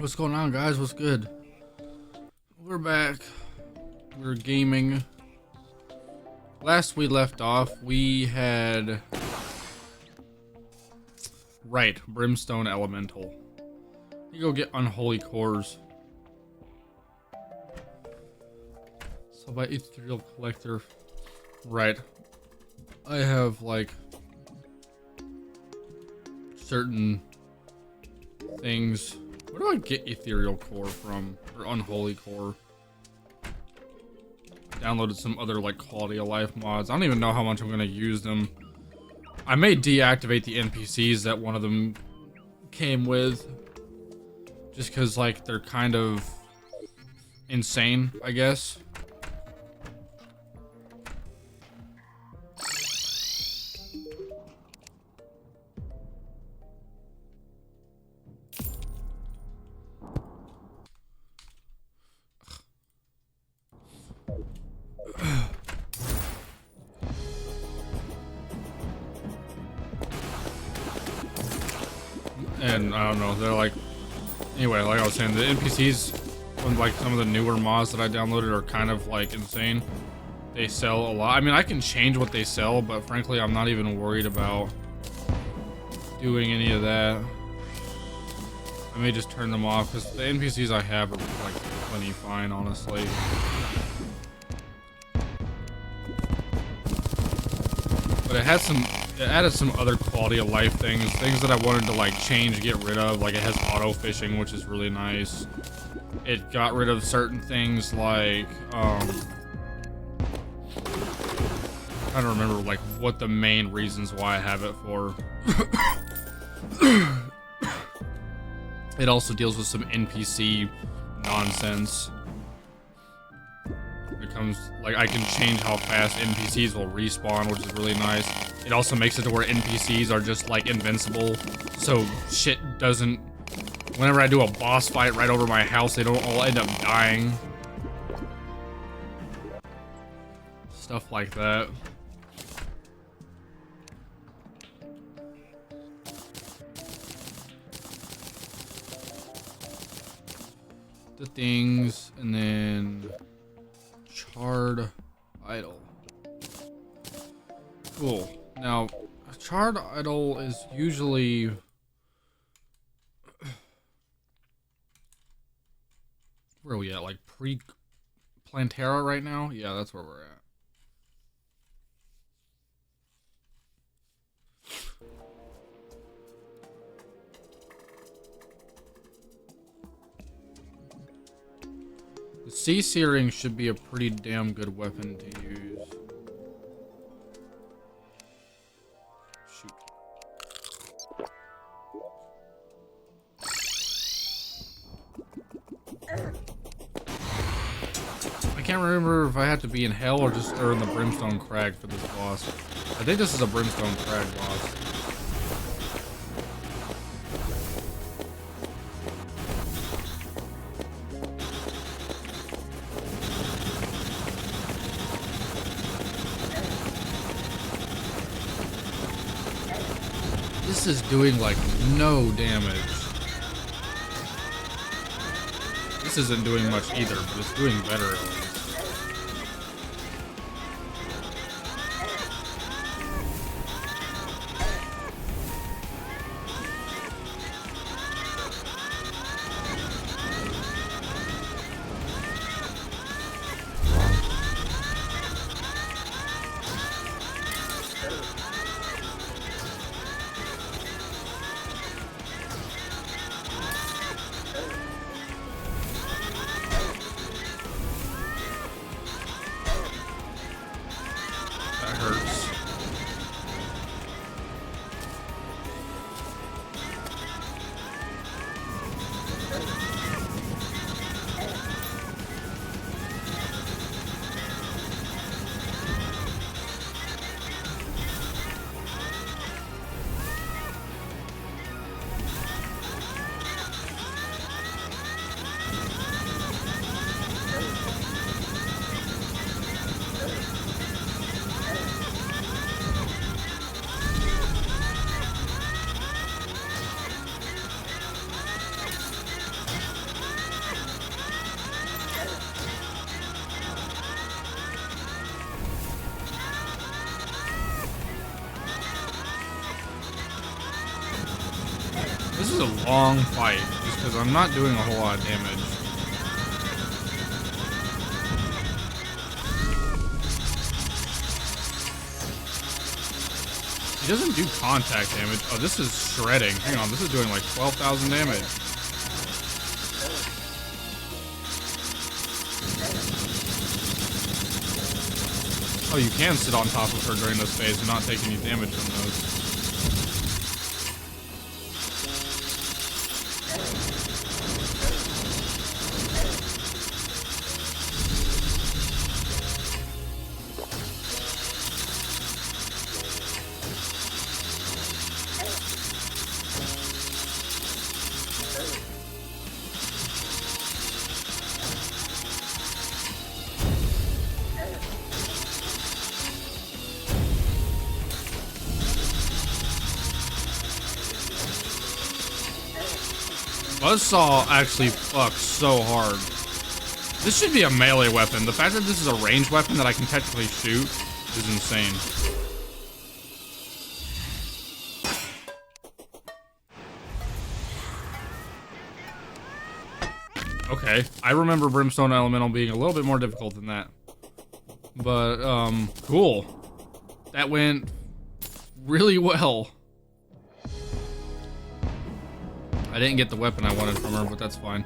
What's going on, guys? What's good? We're back. We're gaming. Last we left off, we had... Right, Brimstone Elemental. You go get Unholy Cores. So by Ethereal Collector. Right. I have, like... certain... things... Where do I get Ethereal Core from? Or Unholy Core? Downloaded some other like quality of life mods. I don't even know how much I'm gonna use them. I may deactivate the NPCs that one of them came with. Just because like they're kind of insane, I guess. And I don't know, they're like, anyway, like I was saying, the NPCs from like some of the newer mods that I downloaded are kind of like insane. They sell a lot. I mean, I can change what they sell, but frankly, I'm not even worried about doing any of that. I may just turn them off because the NPCs I have are like plenty fine, honestly. But it added some other quality of life things that I wanted to like change, get rid of. Like it has auto fishing, which is really nice. It got rid of certain things like I don't remember like what the main reasons why I have it for. It also deals with some NPC nonsense. It comes like I can change how fast NPCs will respawn, which is really nice. It also makes it to where NPCs are just like invincible, so shit doesn't. Whenever I do a boss fight right over my house, they don't all end up dying. Stuff like that. The things, and then Charred Idol. Cool. Now, a Charred Idol is usually... Where are we at? Like pre-Plantera right now? Yeah, that's where we're at. The Sea Searing should be a pretty damn good weapon to use. Shoot. I can't remember if I had to be in Hell or in the Brimstone Crag for this boss. I think this is a Brimstone Crag boss. This is doing like no damage. This isn't doing much either, but it's doing better at least. a long fight, just because I'm not doing a whole lot of damage. He doesn't do contact damage. Oh, this is shredding. Hang on, this is doing like 12,000 damage. Oh, you can sit on top of her during this phase and not take any damage from those. Buzzsaw actually fucks so hard. This should be a melee weapon. The fact that this is a ranged weapon that I can technically shoot is insane. Okay, I remember Brimstone Elemental being a little bit more difficult than that. But, cool. That went really well. I didn't get the weapon I wanted from her, but that's fine.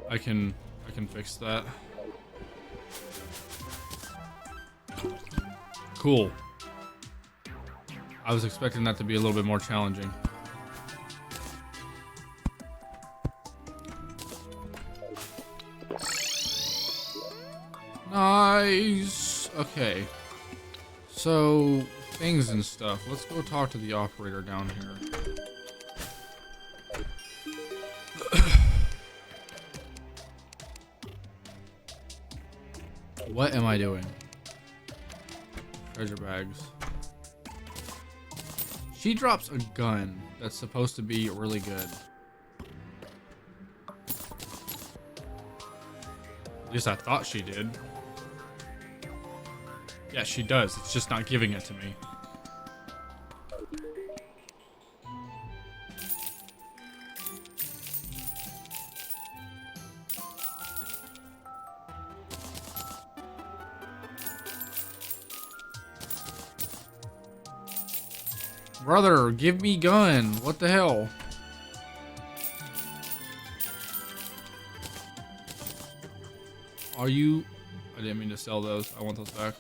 I can fix that. Cool. I was expecting that to be a little bit more challenging. Nice. Okay. So, things and stuff. Let's go talk to the operator down here. What am I doing? Treasure bags. She drops a gun that's supposed to be really good. At least I thought she did. Yeah, she does. It's just not giving it to me. Brother, give me gun. What the hell? Are you... I didn't mean to sell those. I want those back.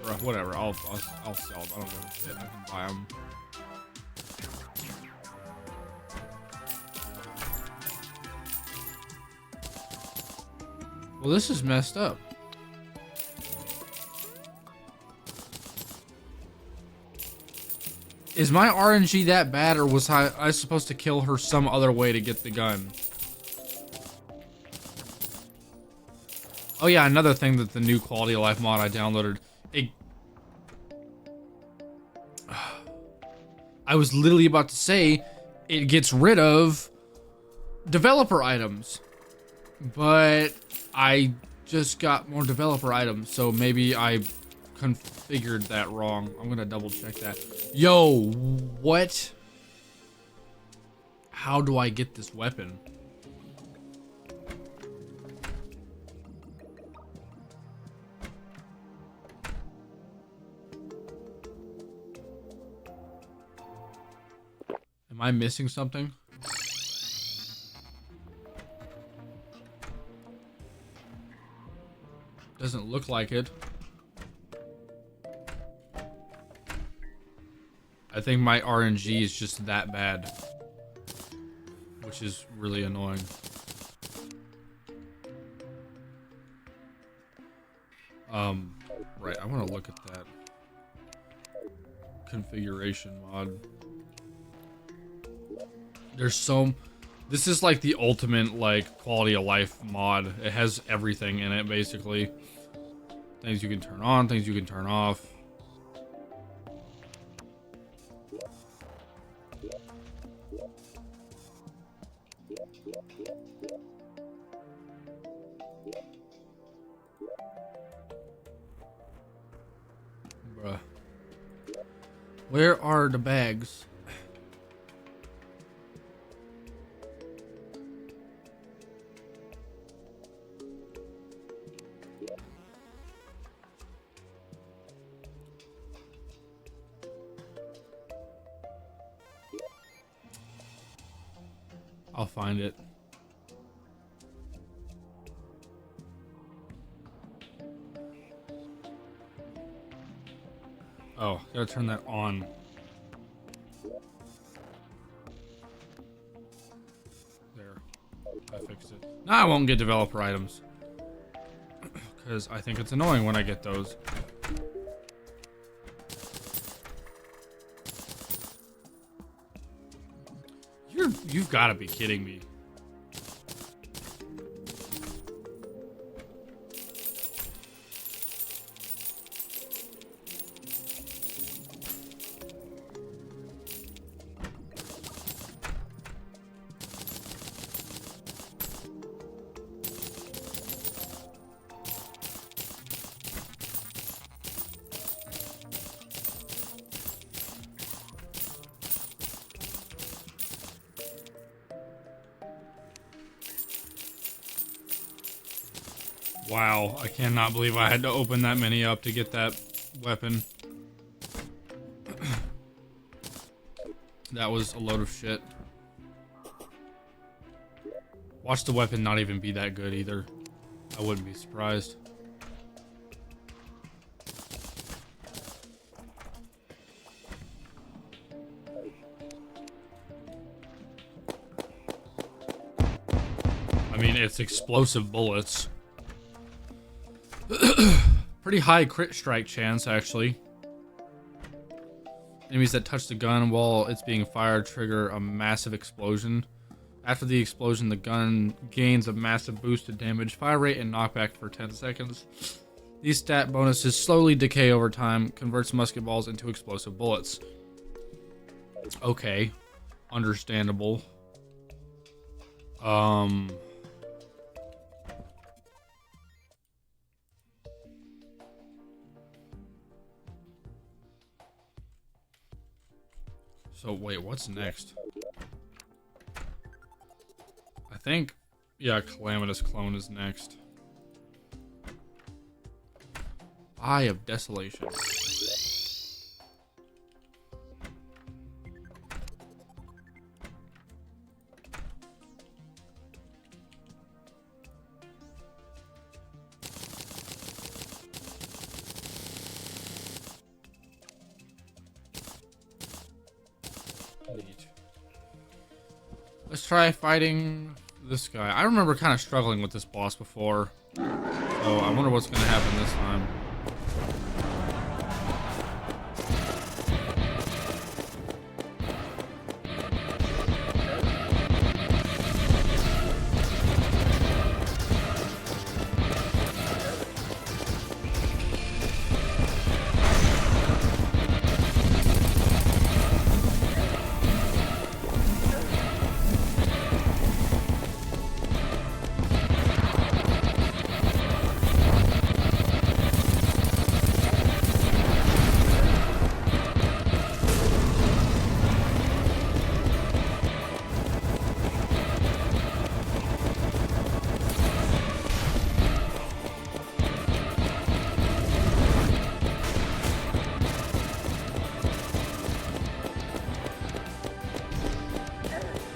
Bruh, whatever. I'll sell them. I don't give a shit. I can buy them. Well, this is messed up. Is my RNG that bad, or was I supposed to kill her some other way to get the gun? Oh yeah, another thing that the new quality of life mod I downloaded. I was literally about to say it gets rid of developer items, but I just got more developer items, so maybe I configured that wrong. I'm gonna double check that. Yo, what? How do I get this weapon? Am I missing something? Doesn't look like it. I think my RNG is just that bad, which is really annoying. Right, I want to look at that configuration mod. There's so... This is like the ultimate, like, quality of life mod. It has everything in it, basically. Things you can turn on, things you can turn off. Bruh. Where are the bags? I'll find it. Oh, gotta turn that on. There. I fixed it. Now I won't get developer items. Because I think it's annoying when I get those. You've got to be kidding me. Wow, I cannot believe I had to open that many up to get that weapon. That was a load of shit. Watch the weapon not even be that good either. I wouldn't be surprised. I mean, it's explosive bullets. Pretty high crit strike chance, actually. Enemies that touch the gun while it's being fired trigger a massive explosion. After the explosion, the gun gains a massive boost to damage, fire rate, and knockback for 10 seconds. These stat bonuses slowly decay over time, converts musket balls into explosive bullets. Okay. Understandable. So wait, what's next? I think, yeah, Calamitous Clone is next. Eye of Desolation. Let's try fighting this guy. I remember kind of struggling with this boss before. So I wonder what's going to happen this time.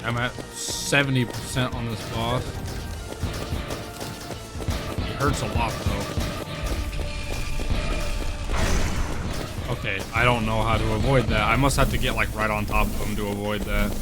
I'm at 70% on this boss. He hurts a lot though. Okay, I don't know how to avoid that. I must have to get like right on top of him to avoid that.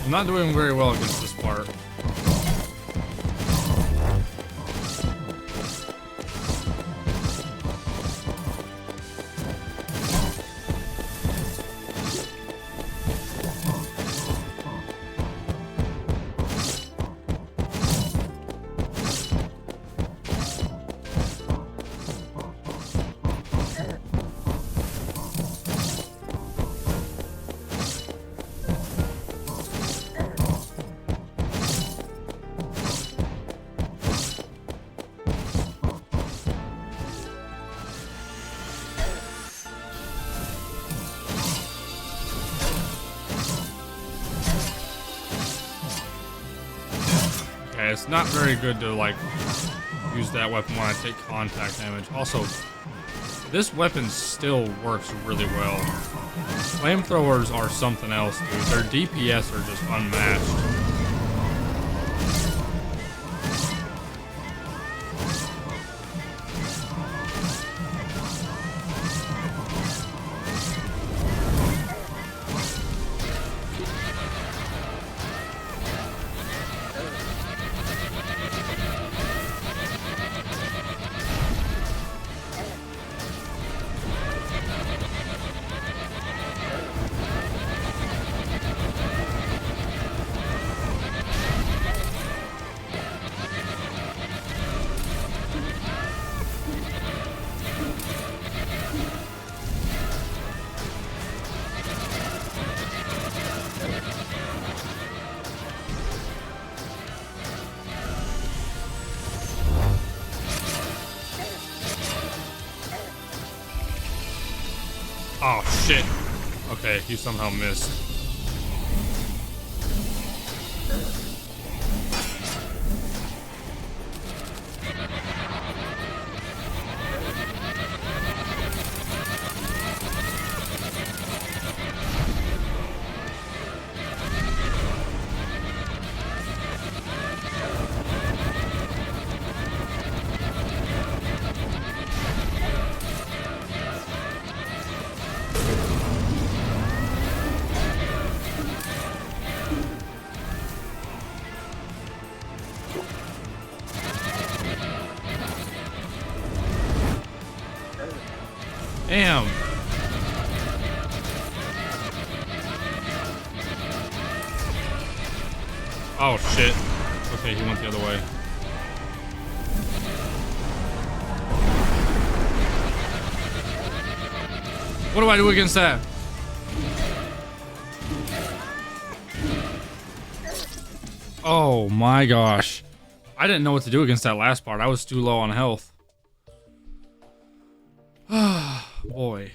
I'm not doing very well against this part. Okay, it's not very good to, like, use that weapon when I take contact damage. Also, this weapon still works really well. Flamethrowers are something else, dude. Their DPS are just unmatched. Oh, shit. Okay, he somehow missed. Damn. Oh, shit. Okay, he went the other way. What do I do against that? Oh my gosh. I didn't know what to do against that last part. I was too low on health. Boy.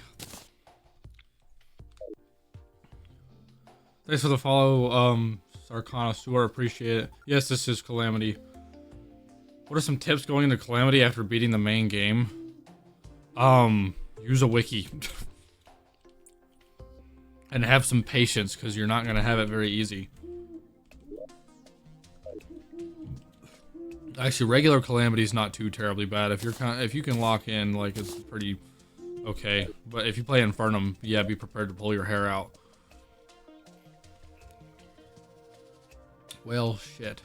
Thanks for the follow, Sarkana Sewer, appreciate it. Yes, this is Calamity. What are some tips going into Calamity after beating the main game? Use a wiki. And have some patience, because you're not gonna have it very easy. Actually, regular Calamity is not too terribly bad. If you can lock in, like, it's pretty okay. But if you play Infernum, yeah, be prepared to pull your hair out. Well, shit.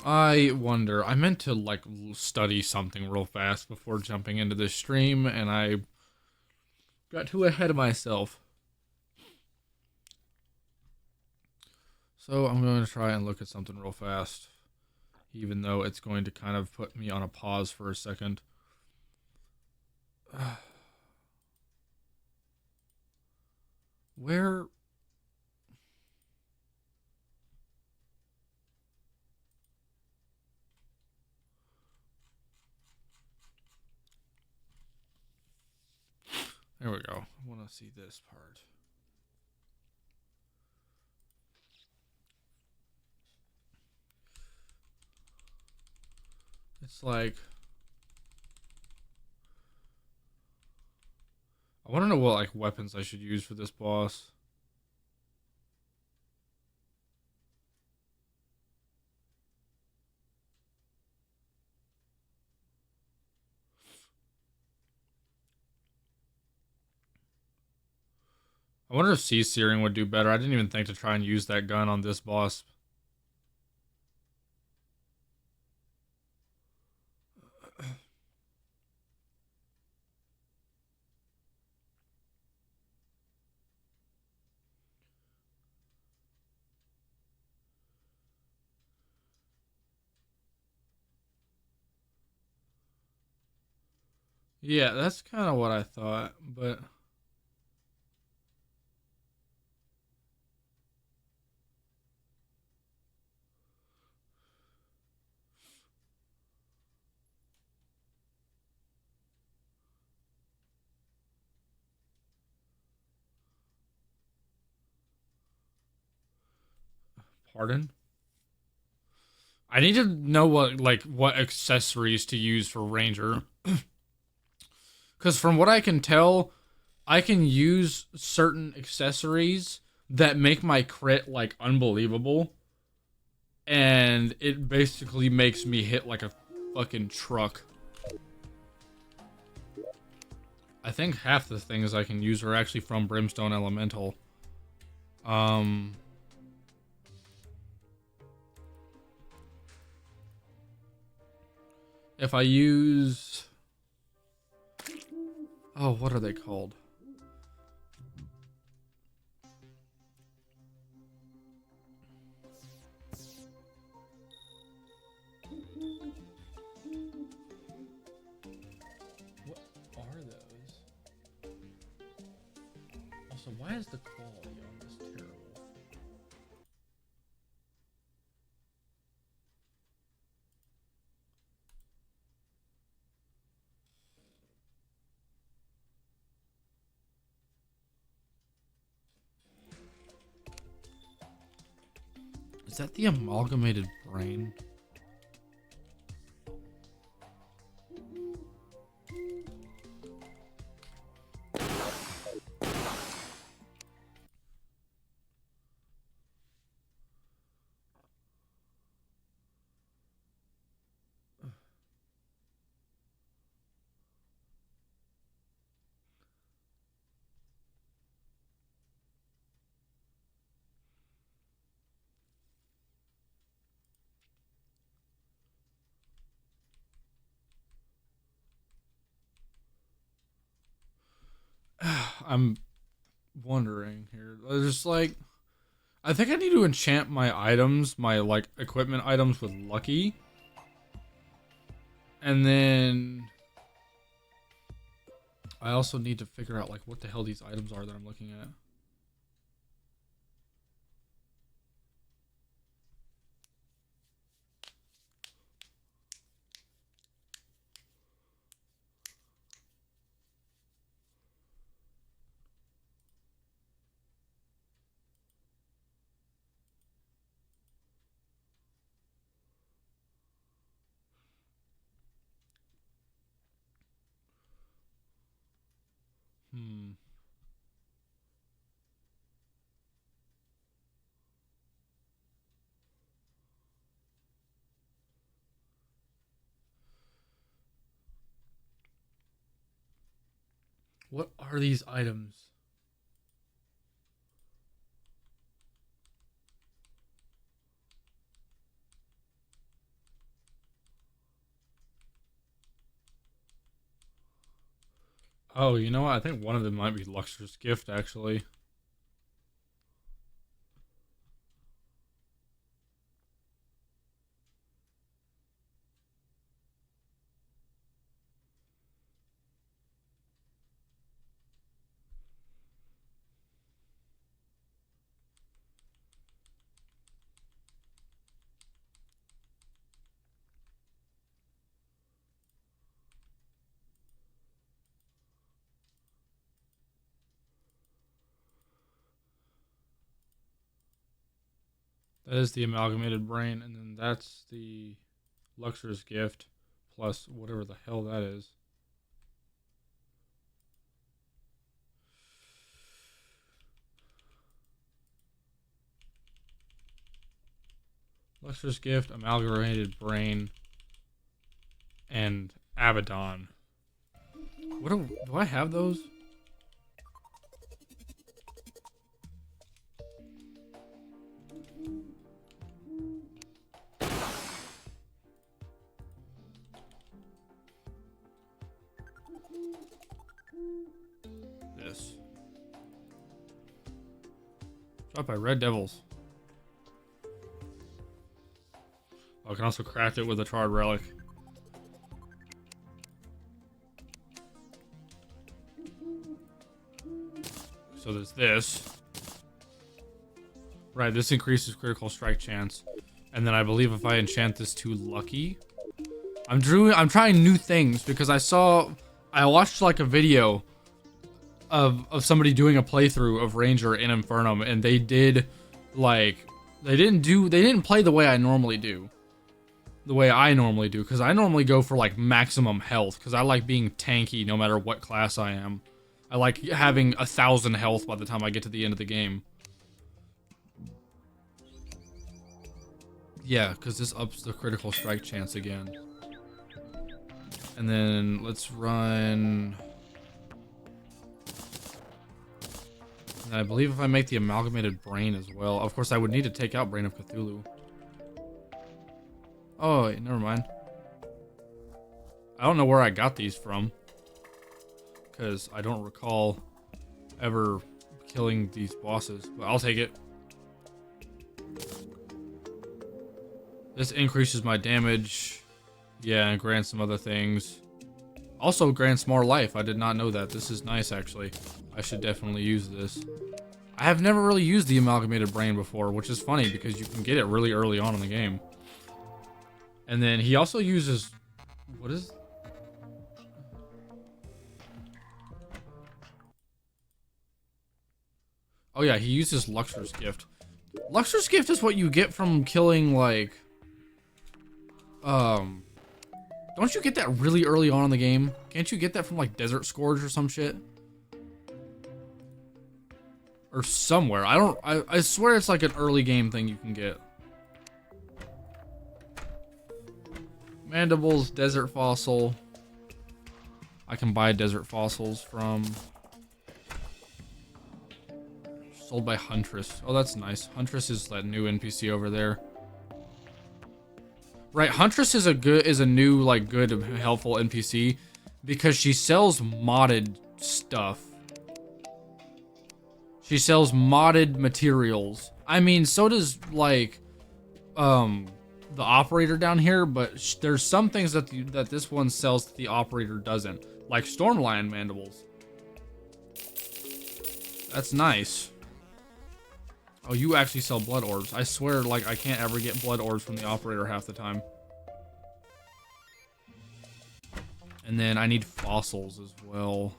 I wonder, I meant to, like, study something real fast before jumping into this stream, and I got too ahead of myself. So I'm going to try and look at something real fast, even though it's going to kind of put me on a pause for a second. Where... There we go. I want to see this part. It's like... I want to know what, like, weapons I should use for this boss. I wonder if sea searing would do better. I didn't even think to try and use that gun on this boss. Yeah, that's kind of what I thought, but pardon? I need to know what accessories to use for Ranger. Cuz from what I can tell, I can use certain accessories that make my crit like unbelievable, and it basically makes me hit like a fucking truck. I think half the things I can use are actually from Brimstone Elemental. Um if I use, oh, what are they called? What are those? Also, why is the quality on this terrible? Is that the amalgamated brain? I'm wondering here. There's like, I think I need to enchant my items, my like equipment items with lucky. And then I also need to figure out like what the hell these items are that I'm looking at. Hmm. What are these items? Oh, you know what? I think one of them might be Luxor's Gift, actually. That is the amalgamated brain, and then that's the Luxor's Gift, plus whatever the hell that is. Luxor's Gift, amalgamated brain, and Abaddon. What do I have those? This. Shot by red devils. Oh, I can also craft it with a charred relic. So there's this. Right, this increases critical strike chance. And then I believe if I enchant this to lucky. I'm trying new things because I watched like a video of somebody doing a playthrough of Ranger in Infernum, and they did like they didn't play the way I normally do. The way I normally do, because I normally go for like maximum health, because I like being tanky no matter what class I am. I like having 1,000 health by the time I get to the end of the game. Yeah, because this ups the critical strike chance again. And then let's run. And I believe if I make the amalgamated brain as well, of course I would need to take out Brain of Cthulhu. Oh, wait, never mind. I don't know where I got these from, because I don't recall ever killing these bosses, but I'll take it. This increases my damage. Yeah, and grants some other things. Also grants more life. I did not know that. This is nice, actually. I should definitely use this. I have never really used the amalgamated brain before, which is funny because you can get it really early on in the game. And then he also uses... What is... Oh yeah, he uses Luxor's Gift. Luxor's Gift is what you get from killing, like... Don't you get that really early on in the game? Can't you get that from, like, Desert Scourge or some shit? Or somewhere. I swear it's like an early game thing you can get. Mandibles, Desert Fossil. I can buy Desert Fossils from... Sold by Huntress. Oh, that's nice. Huntress is that new NPC over there. Right, Huntress is a new, like, good, helpful NPC because she sells modded stuff. She sells modded materials. I mean, so does, like, the operator down here, but there's some things that that this one sells that the operator doesn't, like Stormlion mandibles. That's nice. Oh, you actually sell blood orbs. I swear, like, I can't ever get blood orbs from the operator half the time. And then I need fossils as well.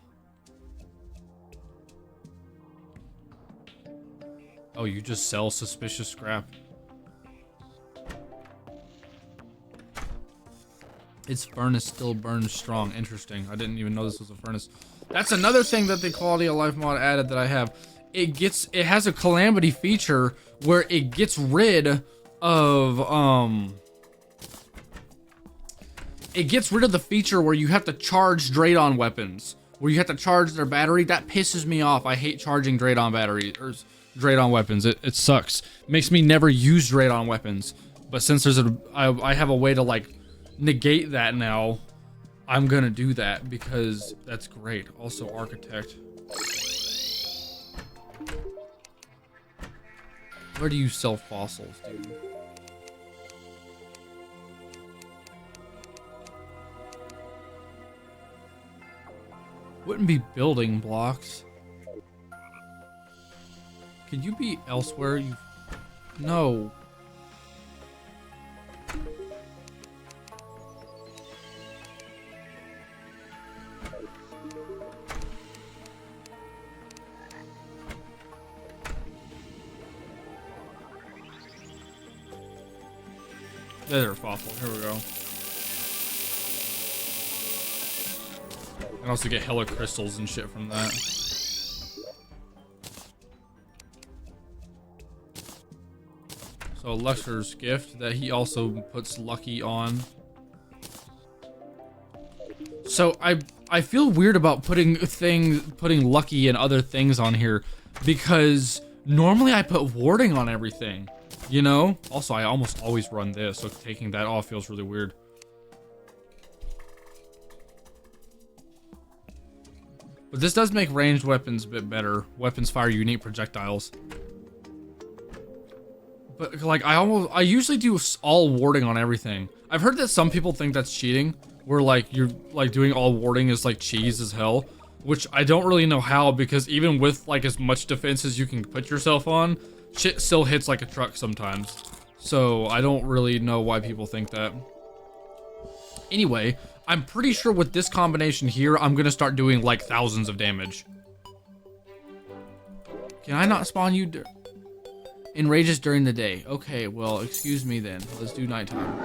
Oh, you just sell suspicious scrap. Its furnace still burns strong. Interesting. I didn't even know this was a furnace. That's another thing that the quality of life mod added that I have. It has a calamity feature where it gets rid of it gets rid of the feature where you have to charge Draydon weapons, where you have to charge their battery. That pisses me off. I hate charging Draydon batteries or Draydon weapons. It sucks. It makes me never use Draydon weapons. But since I have a way to, like, negate that now, I'm gonna do that because that's great. Also, Architect. Where do you sell fossils, dude? Wouldn't be building blocks. Could you be elsewhere? No. Desert fossil. Here we go. I can also get hella crystals and shit from that. So Luxor's Gift that he also puts lucky on. So I feel weird about putting lucky and other things on here because normally I put warding on everything. You know? Also, I almost always run this, so taking that off feels really weird. But this does make ranged weapons a bit better. Weapons fire unique projectiles. But like, I usually do all warding on everything. I've heard that some people think that's cheating, where like you're like doing all warding is like cheese as hell, which I don't really know how, because even with like as much defense as you can put yourself on, shit still hits like a truck sometimes. So I don't really know why people think that. Anyway, I'm pretty sure with this combination here, I'm gonna start doing like thousands of damage. Can I not spawn you in rages during the day? Okay, well, excuse me then. Let's do nighttime.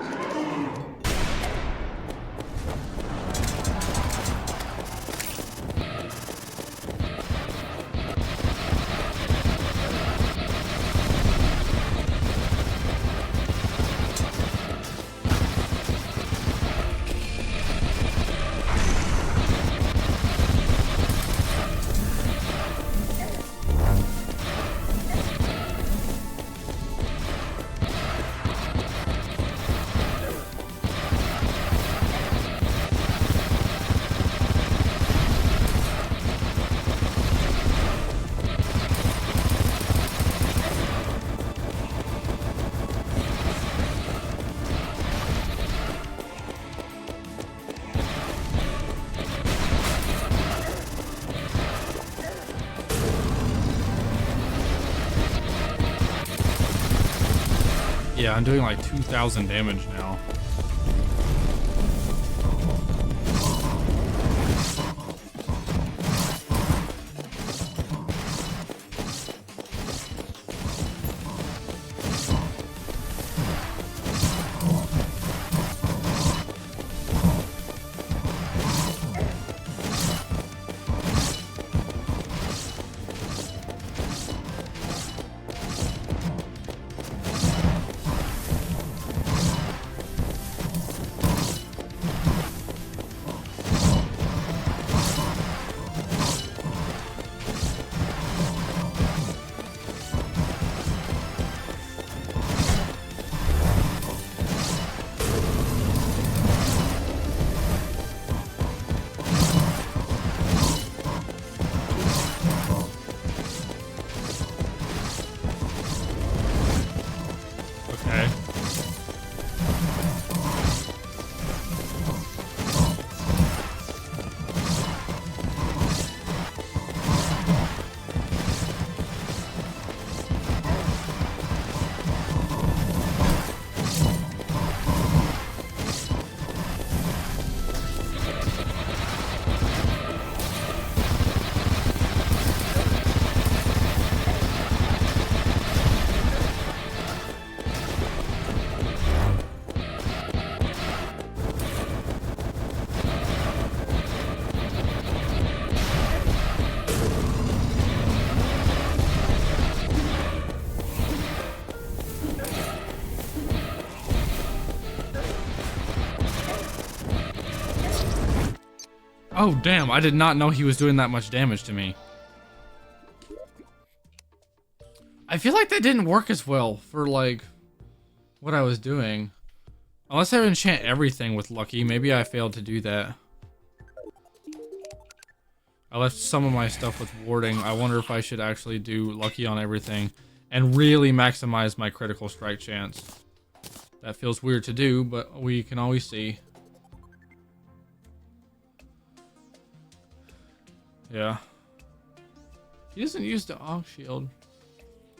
Yeah, I'm doing like 2,000 damage now. Oh, damn. I did not know he was doing that much damage to me. I feel like that didn't work as well for, like, what I was doing. Unless I enchant everything with Lucky. Maybe I failed to do that. I left some of my stuff with warding. I wonder if I should actually do Lucky on everything and really maximize my critical strike chance. That feels weird to do, but we can always see. Yeah. He doesn't use the Aug shield.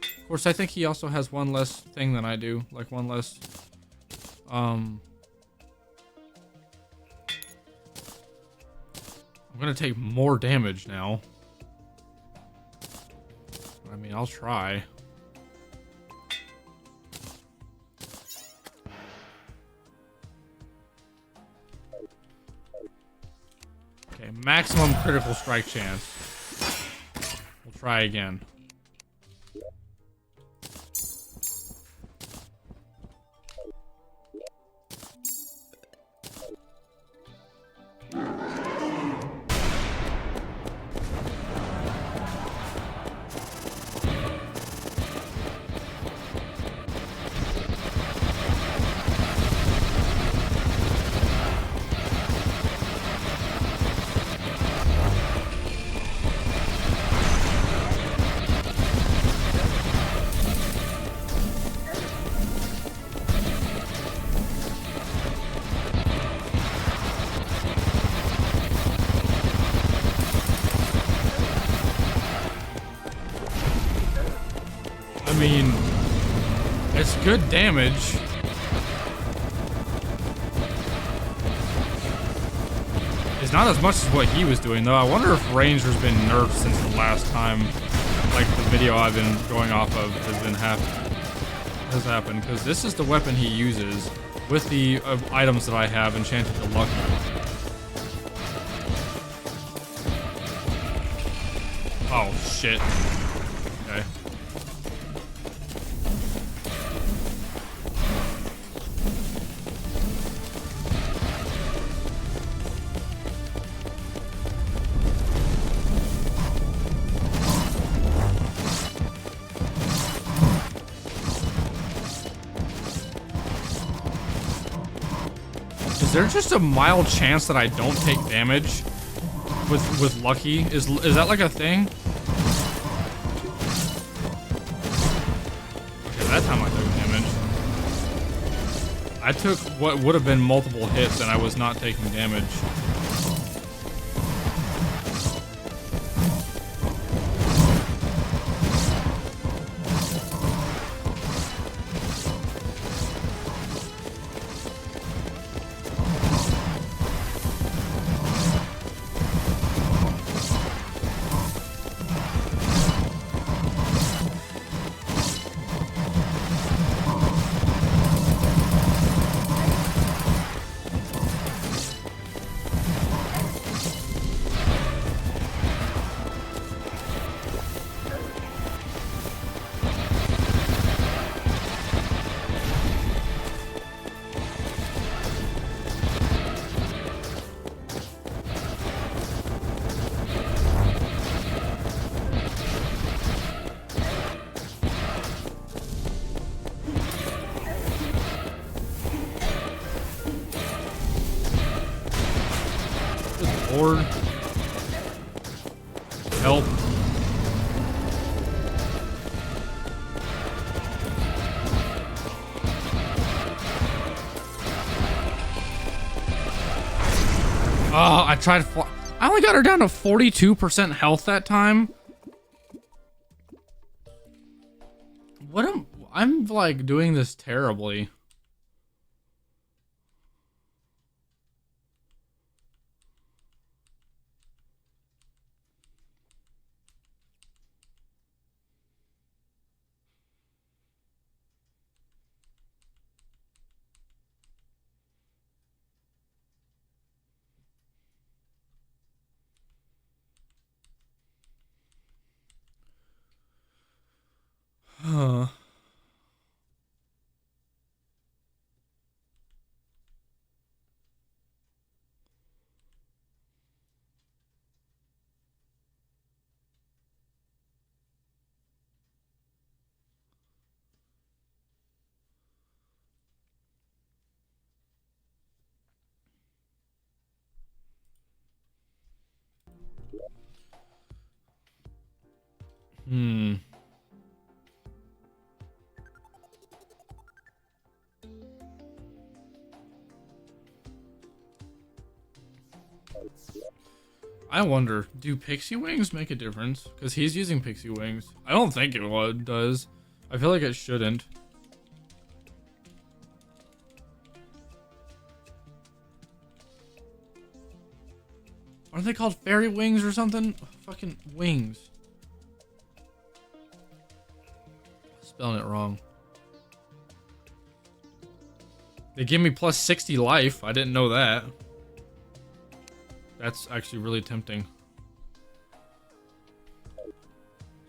Of course, I think he also has one less thing than I do. Like one less... I'm gonna take more damage now. I mean, I'll try. Okay, maximum critical strike chance. We'll try again. It's good damage. It's not as much as what he was doing, though. I wonder if Ranger's been nerfed since the last time, like, the video I've been going off of has happened. Because this is the weapon he uses with the items that I have enchanted to Lucky. Oh, shit. Okay. Is there just a mild chance that I don't take damage with Lucky? Is that like a thing? Okay, that time I took damage. I took what would have been multiple hits and I was not taking damage. Lord. Help. Oh, I tried to I only got her down to 42% health that time. I'm like doing this terribly. Huh. Hmm. I wonder, do pixie wings make a difference? Because he's using pixie wings. I don't think it does. I feel like it shouldn't. Aren't they called fairy wings or something? Fucking wings. Spelling it wrong. They give me plus 60 life. I didn't know that. That's actually really tempting.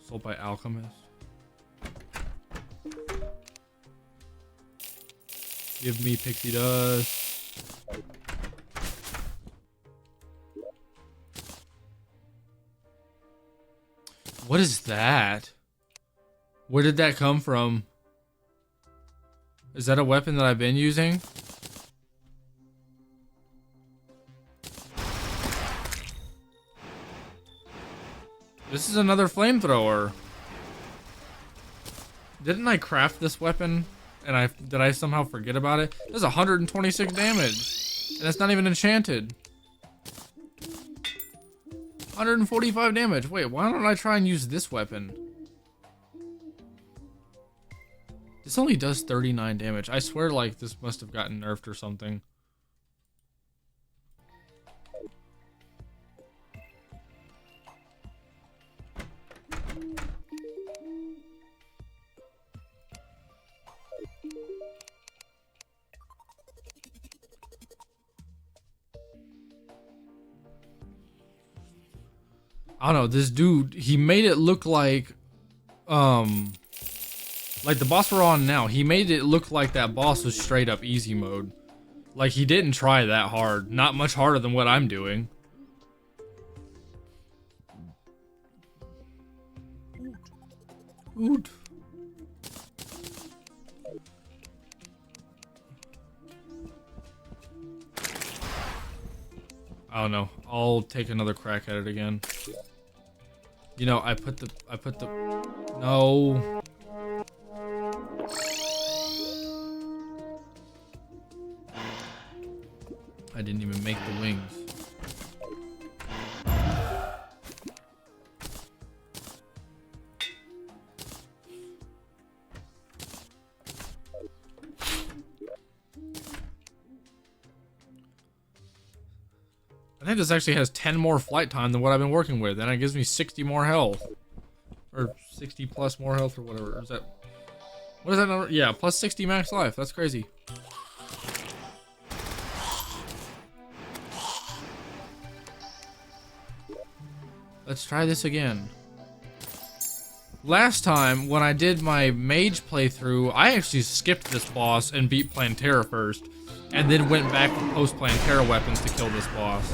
Sold by Alchemist. Give me pixie dust. What is that? Where did that come from? Is that a weapon that I've been using? This is another flamethrower. Didn't I craft this weapon? And did I somehow forget about it? It does 126 damage. And it's not even enchanted. 145 damage. Wait, why don't I try and use this weapon? This only does 39 damage. I swear, like, this must have gotten nerfed or something. I don't know, this dude, he made it look like the boss we're on now, he made it look like that boss was straight up easy mode. Like, he didn't try that hard. Not much harder than what I'm doing. Oot. I don't know. I'll take another crack at it again. You know, I put the no. I didn't even make the wings. I think this actually has 10 more flight time than what I've been working with, and it gives me 60 more health. Or 60 plus more health or whatever. Is that... What is that number? Yeah, plus 60 max life. That's crazy. Let's try this again. Last time, when I did my mage playthrough, I actually skipped this boss and beat Plantera first, and then went back to post Plantera weapons to kill this boss.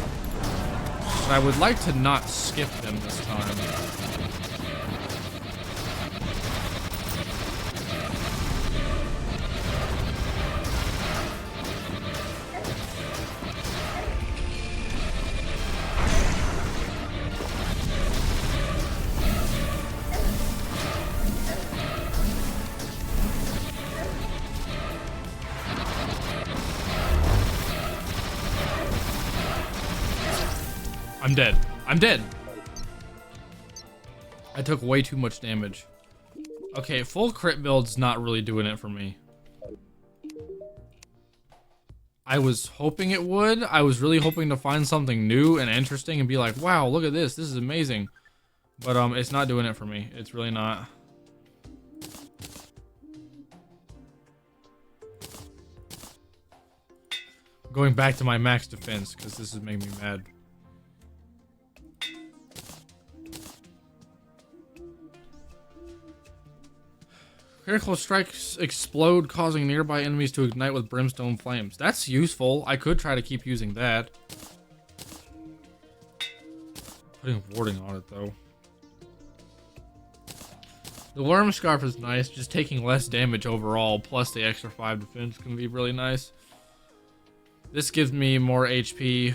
But I would like to not skip them this time. I'm dead. I'm dead. I took way too much damage. Okay, full crit build's not really doing it for me. I was hoping it would. I was really hoping to find something new and interesting and be like, wow, look at this. This is amazing. But it's not doing it for me. It's really not. Going back to my max defense because this is making me mad. Critical strikes explode, causing nearby enemies to ignite with brimstone flames. That's useful. I could try to keep using that. Putting warding on it, though. The worm scarf is nice. Just taking less damage overall, plus the extra 5 defense can be really nice. This gives me more HP.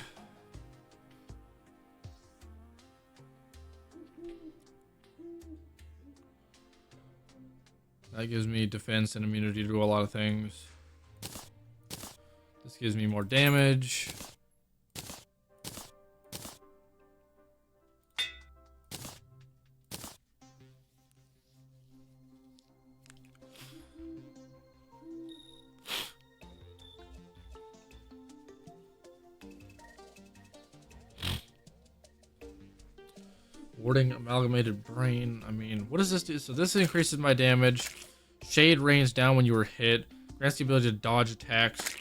That gives me defense and immunity to do a lot of things. This gives me more damage. Warding amalgamated brain. I mean, what does this do? So this increases my damage. Shade rains down when you are hit. Grants the ability to dodge attacks.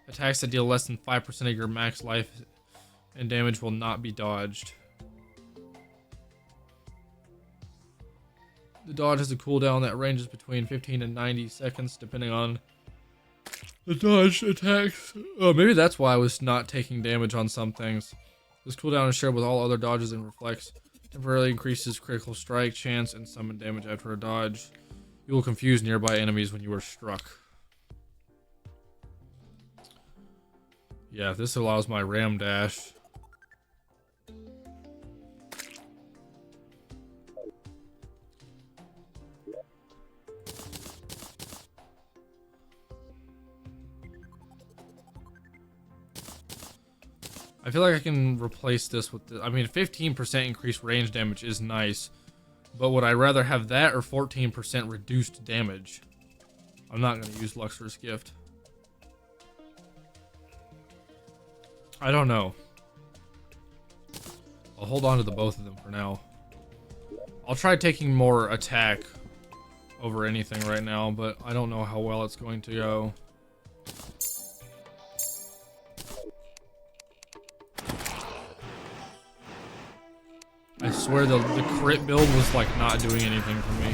Attacks that deal less than 5% of your max life and damage will not be dodged. The dodge has a cooldown that ranges between 15 and 90 seconds, depending on the dodge attacks. Oh, maybe that's why I was not taking damage on some things. This cooldown is shared with all other dodges and reflects. Temporarily increases critical strike chance and summon damage after a dodge. You will confuse nearby enemies when you are struck. Yeah, this allows my ram dash. I feel like I can replace this with the, I mean, 15% increased range damage is nice, but would I rather have that or 14% reduced damage? I'm not gonna use Luxor's gift. I don't know. I'll hold on to the both of them for now. I'll try taking more attack over anything right now, but I don't know how well it's going to go. I swear the crit build was like not doing anything for me.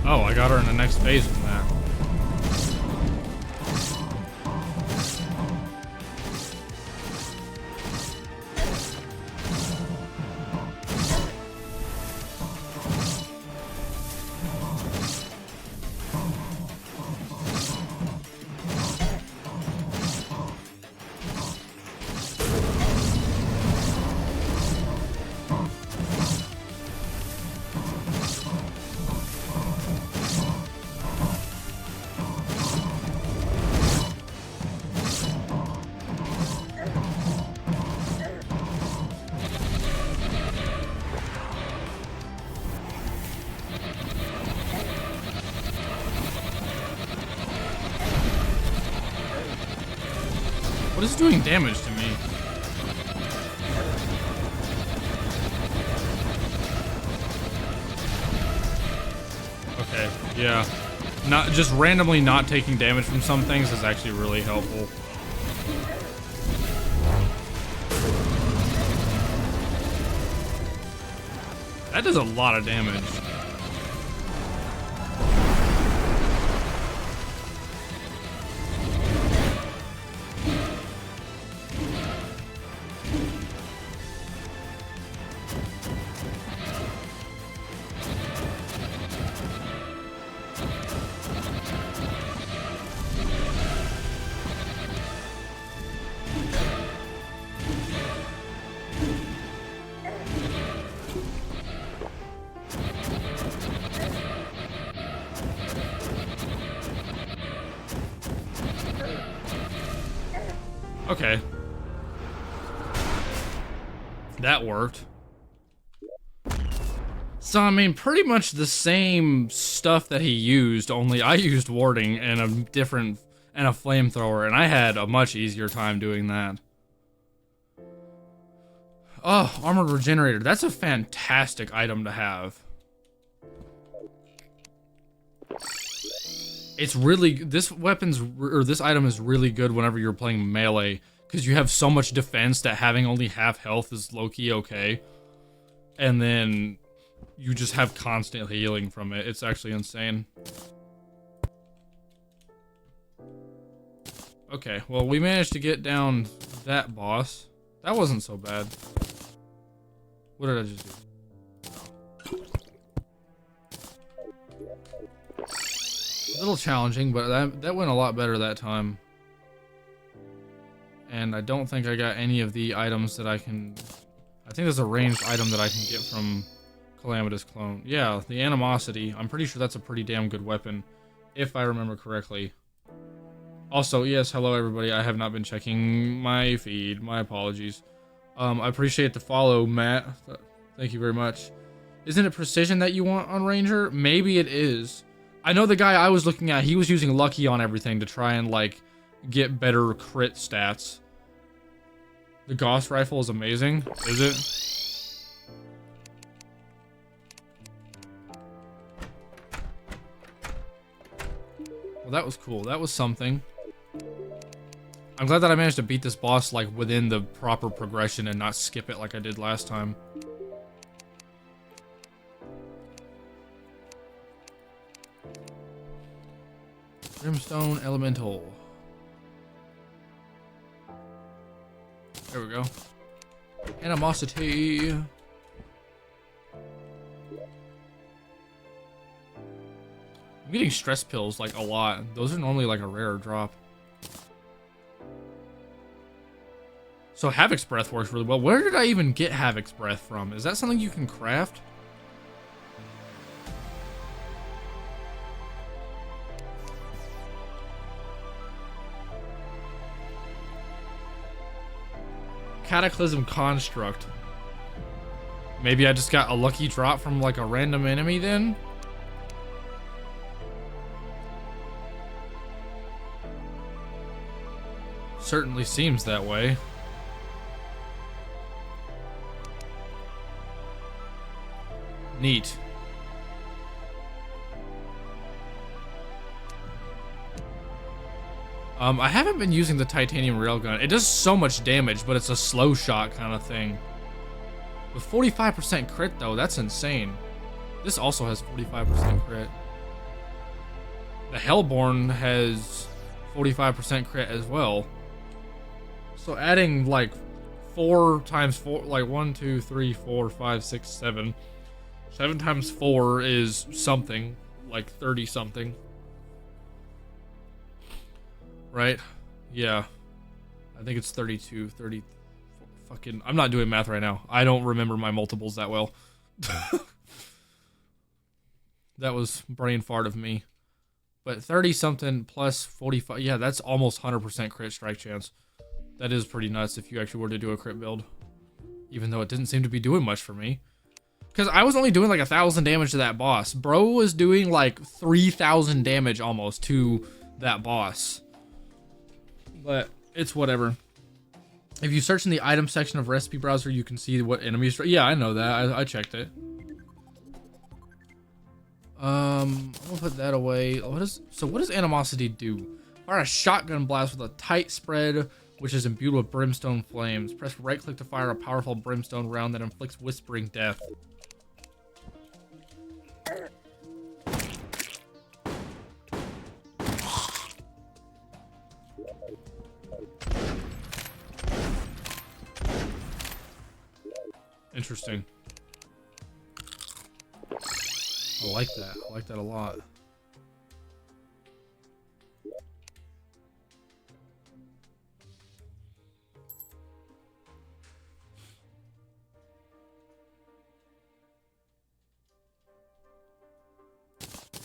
Oh, I got her in the next phase from that. What is doing damage to me? Okay, yeah. Not just randomly not taking damage from some things is actually really helpful. That does a lot of damage. Okay. That worked. So, I mean, pretty much the same stuff that he used, only I used warding and a flamethrower, and I had a much easier time doing that. Oh, armored regenerator. That's a fantastic item to have. It's really, this item is really good whenever you're playing melee, because you have so much defense that having only half health is low-key okay. And then you just have constant healing from it. It's actually insane. Okay, well, we managed to get down that boss. That wasn't so bad. What did I just do? A little challenging, but that went a lot better that time. And I don't think I got any of the items that I can... I think there's a ranged item that I can get from Calamitous Clone. Yeah, the Animosity. I'm pretty sure that's a pretty damn good weapon, if I remember correctly. Also, yes, hello everybody. I have not been checking my feed. My apologies. I appreciate the follow, Matt. Thank you very much. Isn't it precision that you want on Ranger? Maybe it is. I know the guy I was looking at, he was using Lucky on everything to try and, like, get better crit stats. The Gauss rifle is amazing, is it? Well, that was cool. That was something. I'm glad that I managed to beat this boss, like, within the proper progression and not skip it like I did last time. Brimstone Elemental. There we go. Animosity. I'm getting stress pills like a lot. Those are normally like a rare drop. So Havoc's Breath works really well. Where did I even get Havoc's Breath from? Is that something you can craft? Cataclysm Construct. Maybe I just got a lucky drop from like a random enemy then? Certainly seems that way. Neat. I haven't been using the titanium railgun. It does so much damage, but it's a slow shot kind of thing. With 45% crit though, that's insane. This also has 45% crit. The Hellborn has 45% crit as well. So adding like 4 times 4, like 1, 2, 3, 4, 5, 6, 7. 7 times 4 is something, like 30 something. Right? Yeah. I think it's 32, 30. Fucking, I'm not doing math right now. I don't remember my multiples that well. That was brain fart of me. But 30 something plus 45. Yeah, that's almost 100% crit strike chance. That is pretty nuts if you actually were to do a crit build. Even though it didn't seem to be doing much for me. Because I was only doing like 1,000 damage to that boss. Bro was doing like 3,000 damage almost to that boss. But it's whatever. If you search in the item section of recipe browser, you can see what enemies. Yeah, I know that. I checked it. I'll put that away. What does animosity do? Fire a shotgun blast with a tight spread, which is imbued with brimstone flames. Press right click to fire a powerful brimstone round that inflicts whispering death. Interesting. I like that. I like that a lot.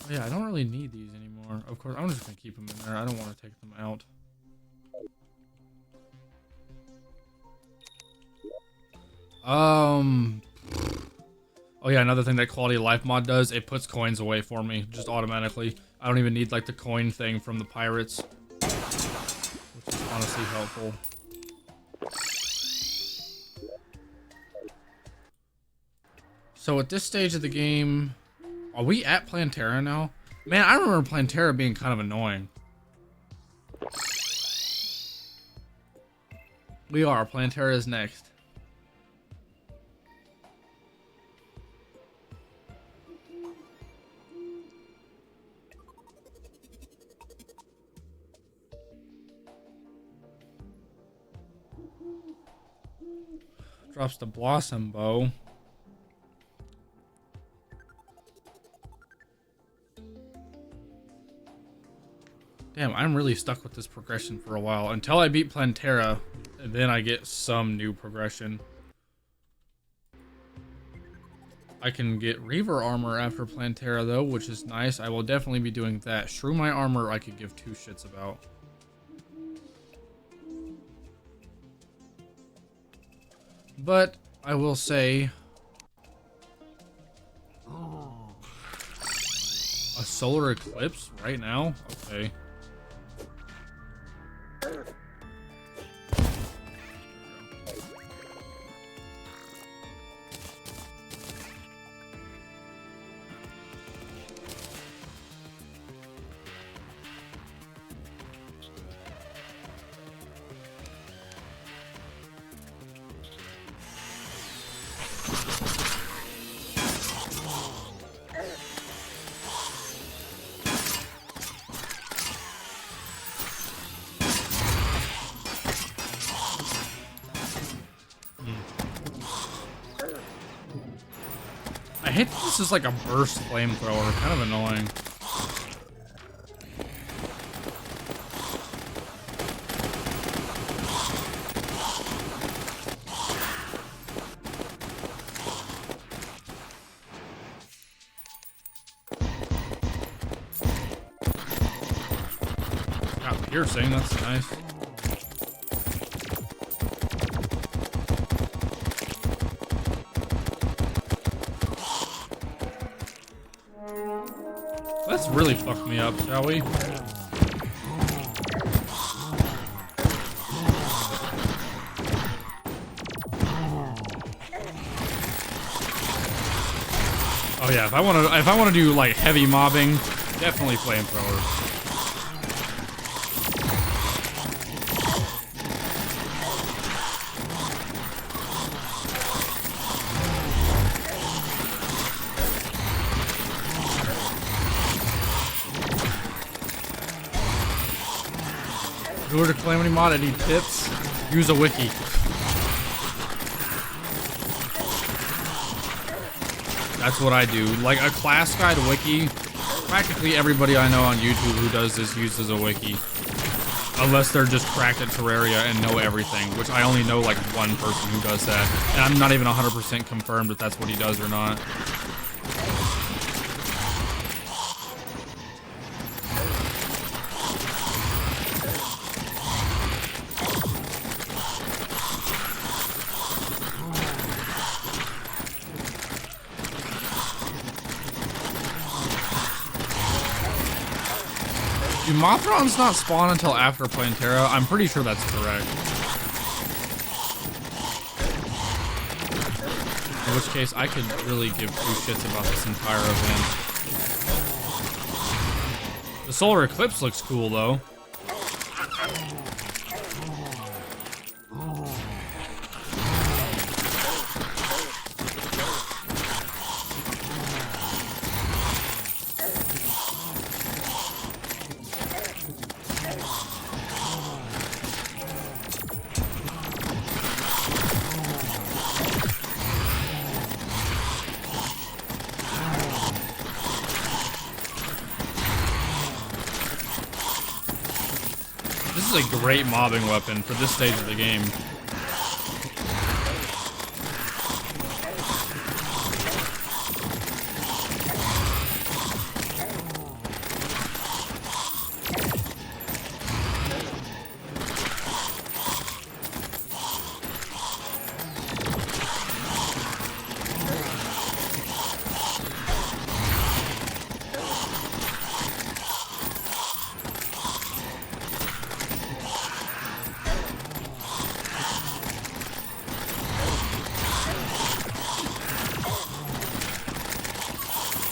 Oh, yeah, I don't really need these anymore. Of course, I'm just gonna keep them in there. I don't want to take them out. Oh yeah, another thing that quality of life mod does, it puts coins away for me, just automatically. I don't even need like the coin thing from the pirates, which is honestly helpful. So at this stage of the game, are we at Plantera now? Man, I remember Plantera being kind of annoying. We are. Plantera is next. Drops the Blossom Bow. Damn, I'm really stuck with this progression for a while. Until I beat Plantera, and then I get some new progression. I can get Reaver armor after Plantera though, which is nice. I will definitely be doing that. Shrew my armor I could give 2 shits about. But I will say, a solar eclipse right now? Okay. hate that this is like a burst flamethrower. Kind of annoying. Got piercing, that's nice. Let's really fuck me up, shall we? Oh yeah, if I wanna do like heavy mobbing, definitely flamethrower. In order to Calamity mod, I need tips. Use a wiki. That's what I do. Like a class guide wiki. Practically everybody I know on YouTube who does this uses a wiki. Unless they're just cracked at Terraria and know everything, which I only know like one person who does that. And I'm not even 100% confirmed if that's what he does or not. Do Mothrons not spawn until after playing Terra? I'm pretty sure that's correct. In which case, I could really give two shits about this entire event. The solar eclipse looks cool, though. This is a great mobbing weapon for this stage of the game.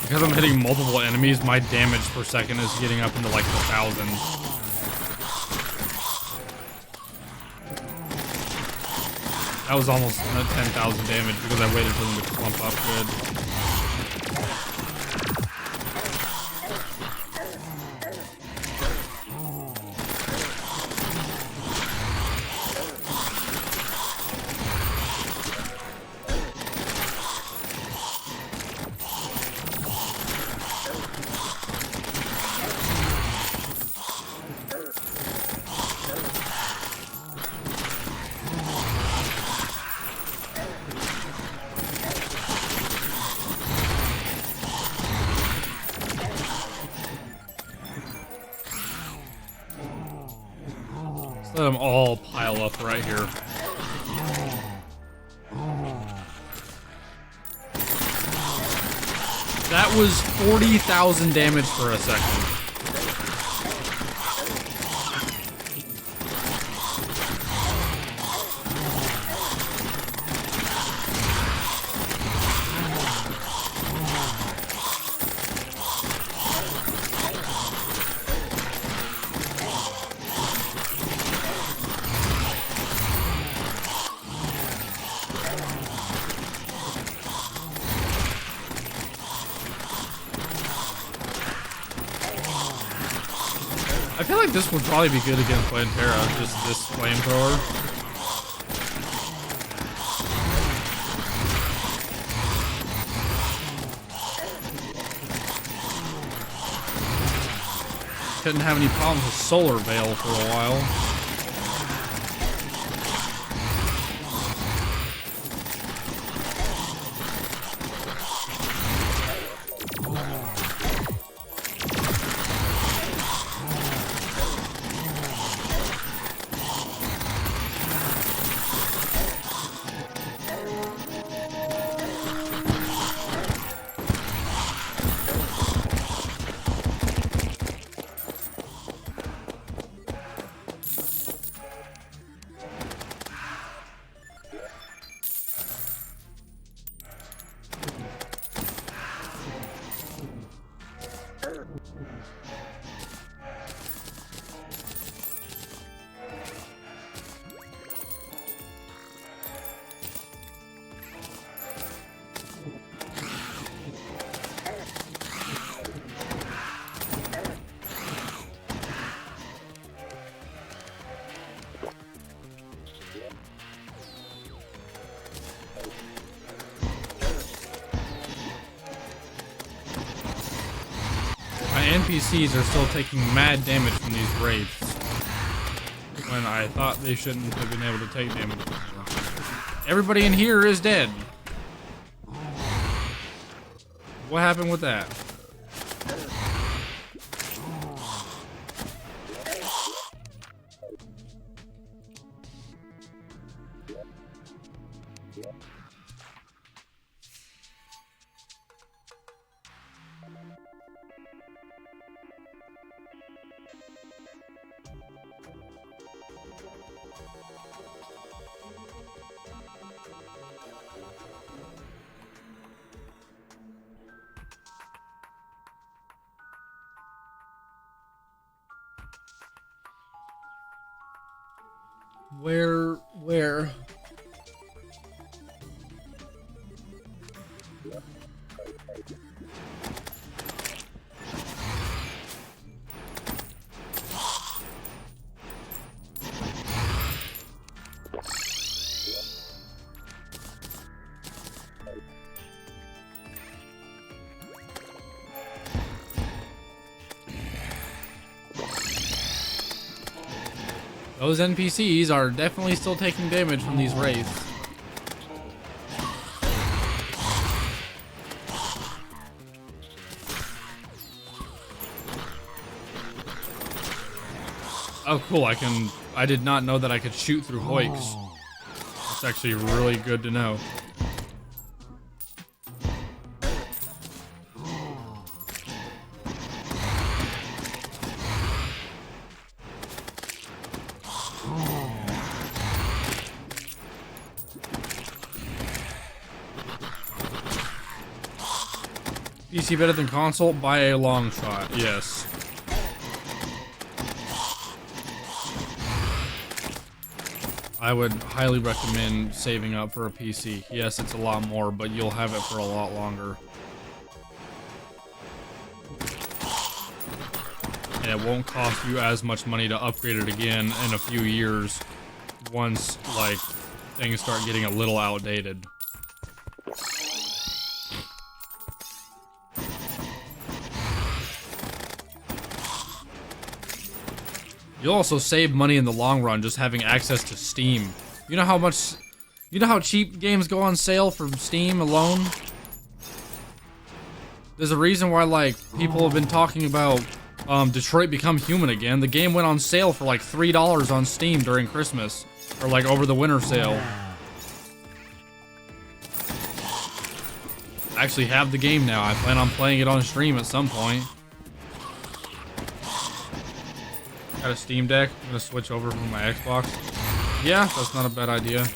Because I'm hitting multiple enemies, my damage per second is getting up into like the thousands. That was almost 10,000 damage because I waited for them to clump up good. Let them all pile up right here. That was 40,000 damage for a second. I feel like this would probably be good against playing Terra, just this flamethrower. couldn't have any problems with Solar Veil for a while. NPCs are still taking mad damage from these wraiths, when I thought they shouldn't have been able to take damage. Everybody in here is dead. What happened with that? Where? Those NPCs are definitely still taking damage from these wraiths. Oh, cool. I did not know that I could shoot through hoiks. It's actually really good to know. PC better than console by a long shot, yes. I would highly recommend saving up for a PC. Yes, it's a lot more, but you'll have it for a lot longer. And it won't cost you as much money to upgrade it again in a few years once, like, things start getting a little outdated. You'll also save money in the long run just having access to Steam. You know how cheap games go on sale from Steam alone? There's a reason why, like, people have been talking about Detroit Become Human again. The game went on sale for like $3 on Steam during Christmas, or like over the winter sale. I actually have the game now. I plan on playing it on stream at some point. Got a Steam Deck. I'm gonna switch over from my Xbox. Yeah, that's not a bad idea.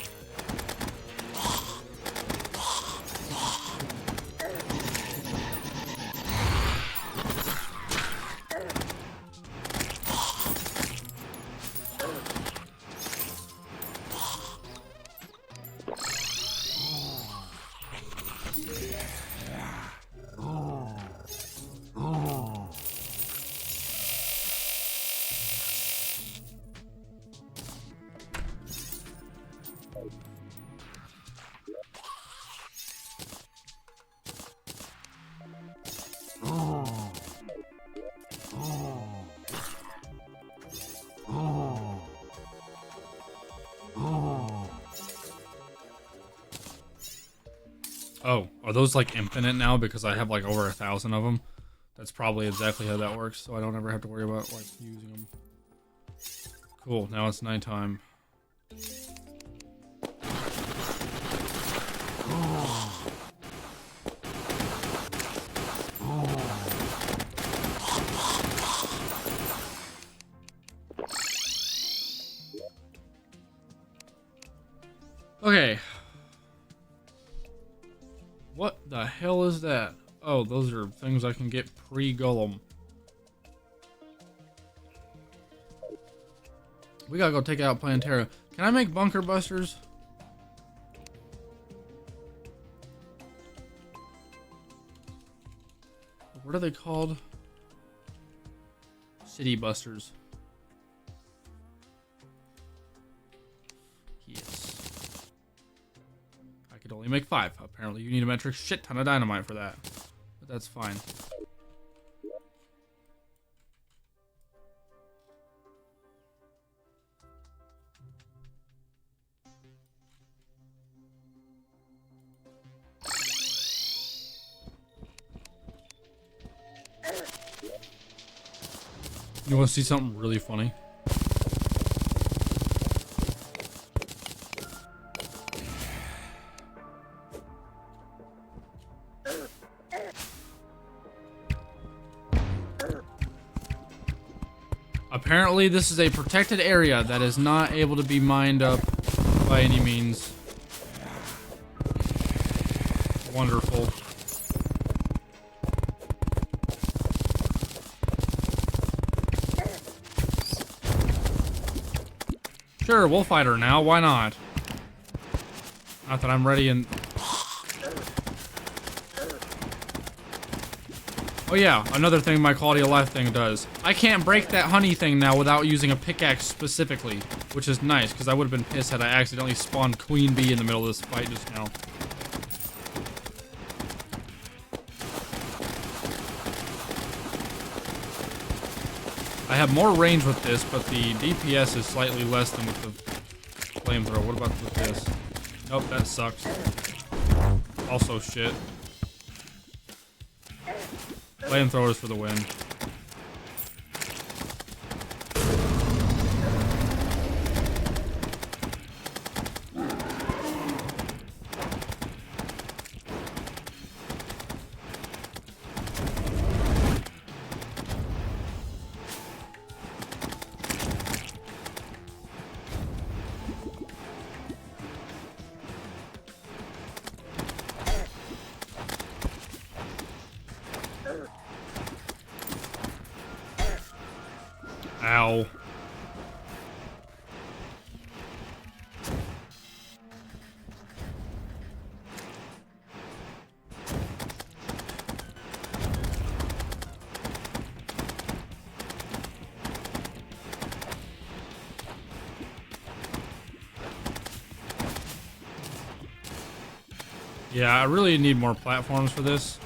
Oh, are those like infinite now because I have like over 1,000 of them? That's probably exactly how that works, so I don't ever have to worry about like using them. Cool, now it's nighttime. Okay. What the hell is that? Oh, those are things I can get pre-Golem. We gotta go take out Plantera. Can I make bunker busters? What are they called? City busters. Yes. I could only make 5. Apparently you need a metric shit ton of dynamite for that. But that's fine. You want to see something really funny? Apparently this is a protected area that is not able to be mined up by any means. Wonderful. Sure, we'll fight her now. Why not? Not that I'm ready and... Oh yeah, another thing my quality of life thing does. I can't break that honey thing now without using a pickaxe specifically, which is nice, because I would have been pissed had I accidentally spawned Queen Bee in the middle of this fight just now. I have more range with this, but the DPS is slightly less than with the flamethrower. What about with this? Nope, that sucks. Also shit. Flamethrowers for the win. Ow. Yeah, I really need more platforms for this.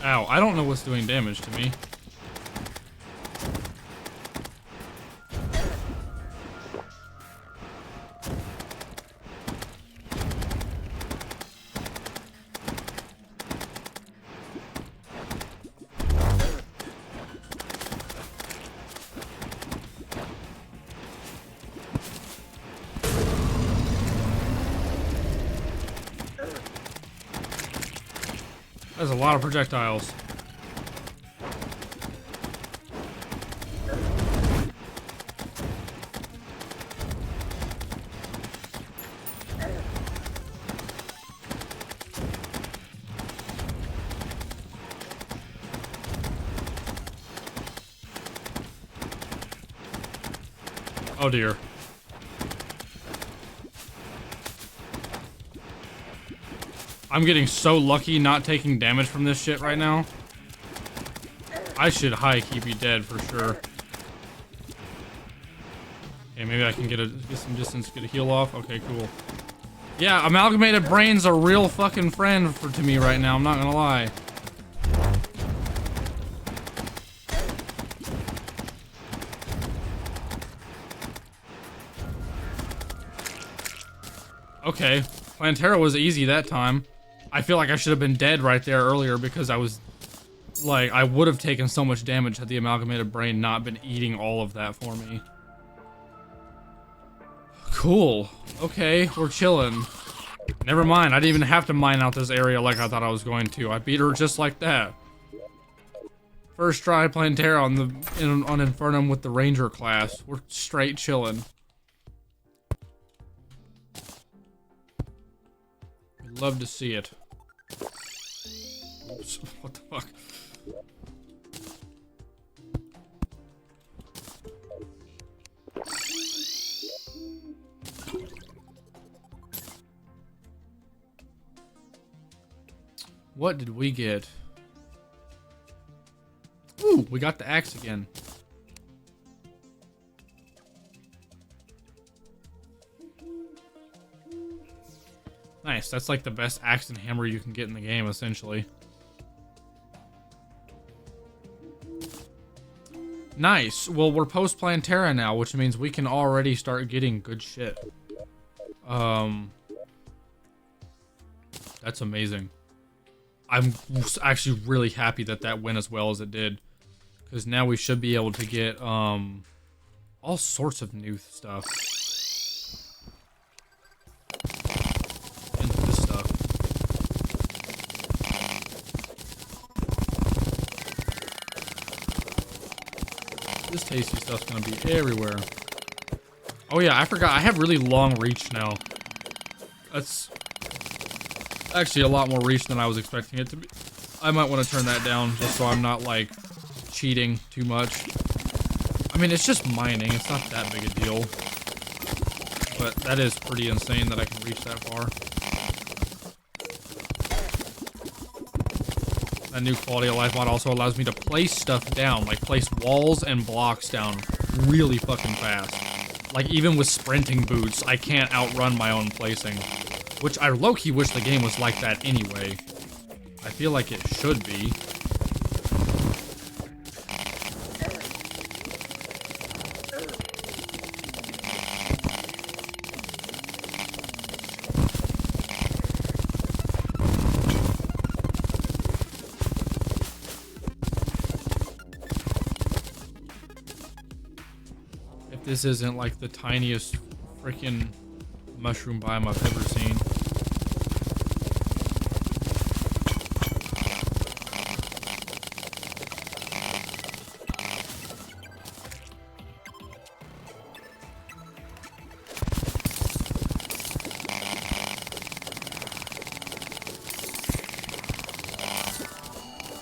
Ow, I don't know what's doing damage to me. That's a lot of projectiles. Oh dear. I'm getting so lucky not taking damage from this shit right now. I should high key be dead for sure. Okay, maybe I can get some distance, get a heal off. Okay, cool. Yeah, Amalgamated Brain's a real fucking friend to me right now, I'm not gonna lie. Okay, Plantera was easy that time. I feel like I should have been dead right there earlier because I was, like, I would have taken so much damage had the Amalgamated Brain not been eating all of that for me. Cool. Okay, we're chilling. Never mind, I didn't even have to mine out this area like I thought I was going to. I beat her just like that. First try Plantera on Infernum with the Ranger class. We're straight chilling. We'd love to see it. Oops, what the fuck? What did we get? Ooh, we got the axe again. Nice, that's like the best axe and hammer you can get in the game, essentially. Nice, well we're post Plantera now, which means we can already start getting good shit. That's amazing. I'm actually really happy that that went as well as it did. Because now we should be able to get, all sorts of new stuff. Into this stuff. This tasty stuff's gonna be everywhere. Oh yeah, I forgot, I have really long reach now. That's actually a lot more reach than I was expecting it to be. I might want to turn that down just so I'm not, like, cheating too much. I mean, it's just mining. It's not that big a deal. But that is pretty insane that I can reach that far. That new quality of life mod also allows me to place stuff down. Like, place walls and blocks down really fucking fast. Like, even with sprinting boots, I can't outrun my own placing. Which I low-key wish the game was like that anyway. I feel like it should be. If this isn't like the tiniest freaking mushroom biome I've ever seen.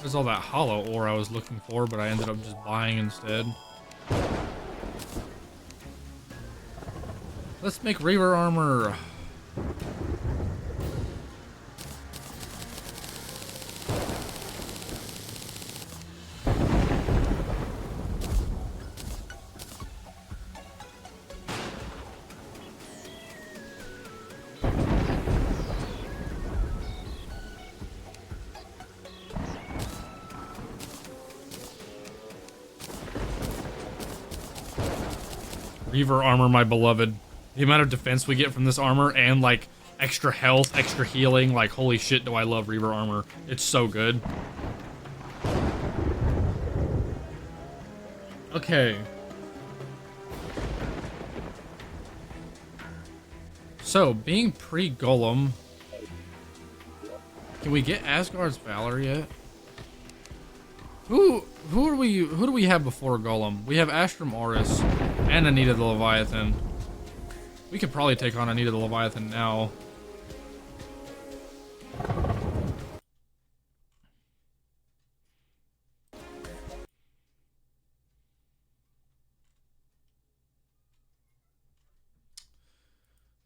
There's all that hollow ore I was looking for, but I ended up just buying instead. Let's make Reaver armor. Reaver armor, my beloved. The amount of defense we get from this armor and like extra health, extra healing, like holy shit do I love Reaver armor. It's so good. Okay. So, being pre-Golem, can we get Asgard's Valor yet? Who do we have before Golem? We have Astrum Auris and Anita the Leviathan. We could probably take on Anita the Leviathan now.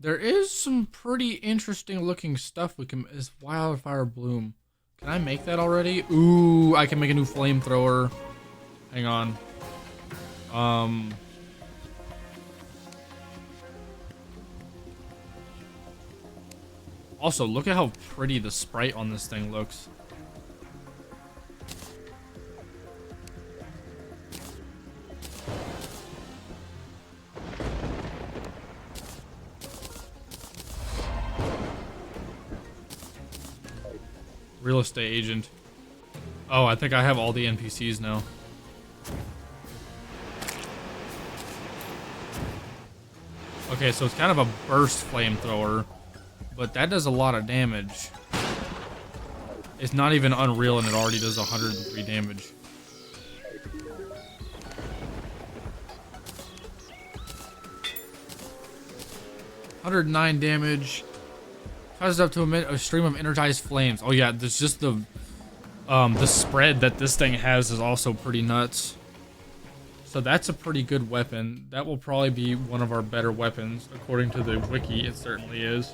There is some pretty interesting looking stuff we can. Is wildfire bloom? Can I make that already? Ooh, I can make a new flamethrower. Hang on. Also, look at how pretty the sprite on this thing looks. Real estate agent. Oh, I think I have all the NPCs now. Okay, so it's kind of a burst flamethrower, but that does a lot of damage. It's not even unreal and it already does 103 damage. $109 damage. Causes up to a stream of energized flames. Oh yeah, there's just the spread that this thing has is also pretty nuts. So that's a pretty good weapon. That will probably be one of our better weapons. According to the wiki, it certainly is.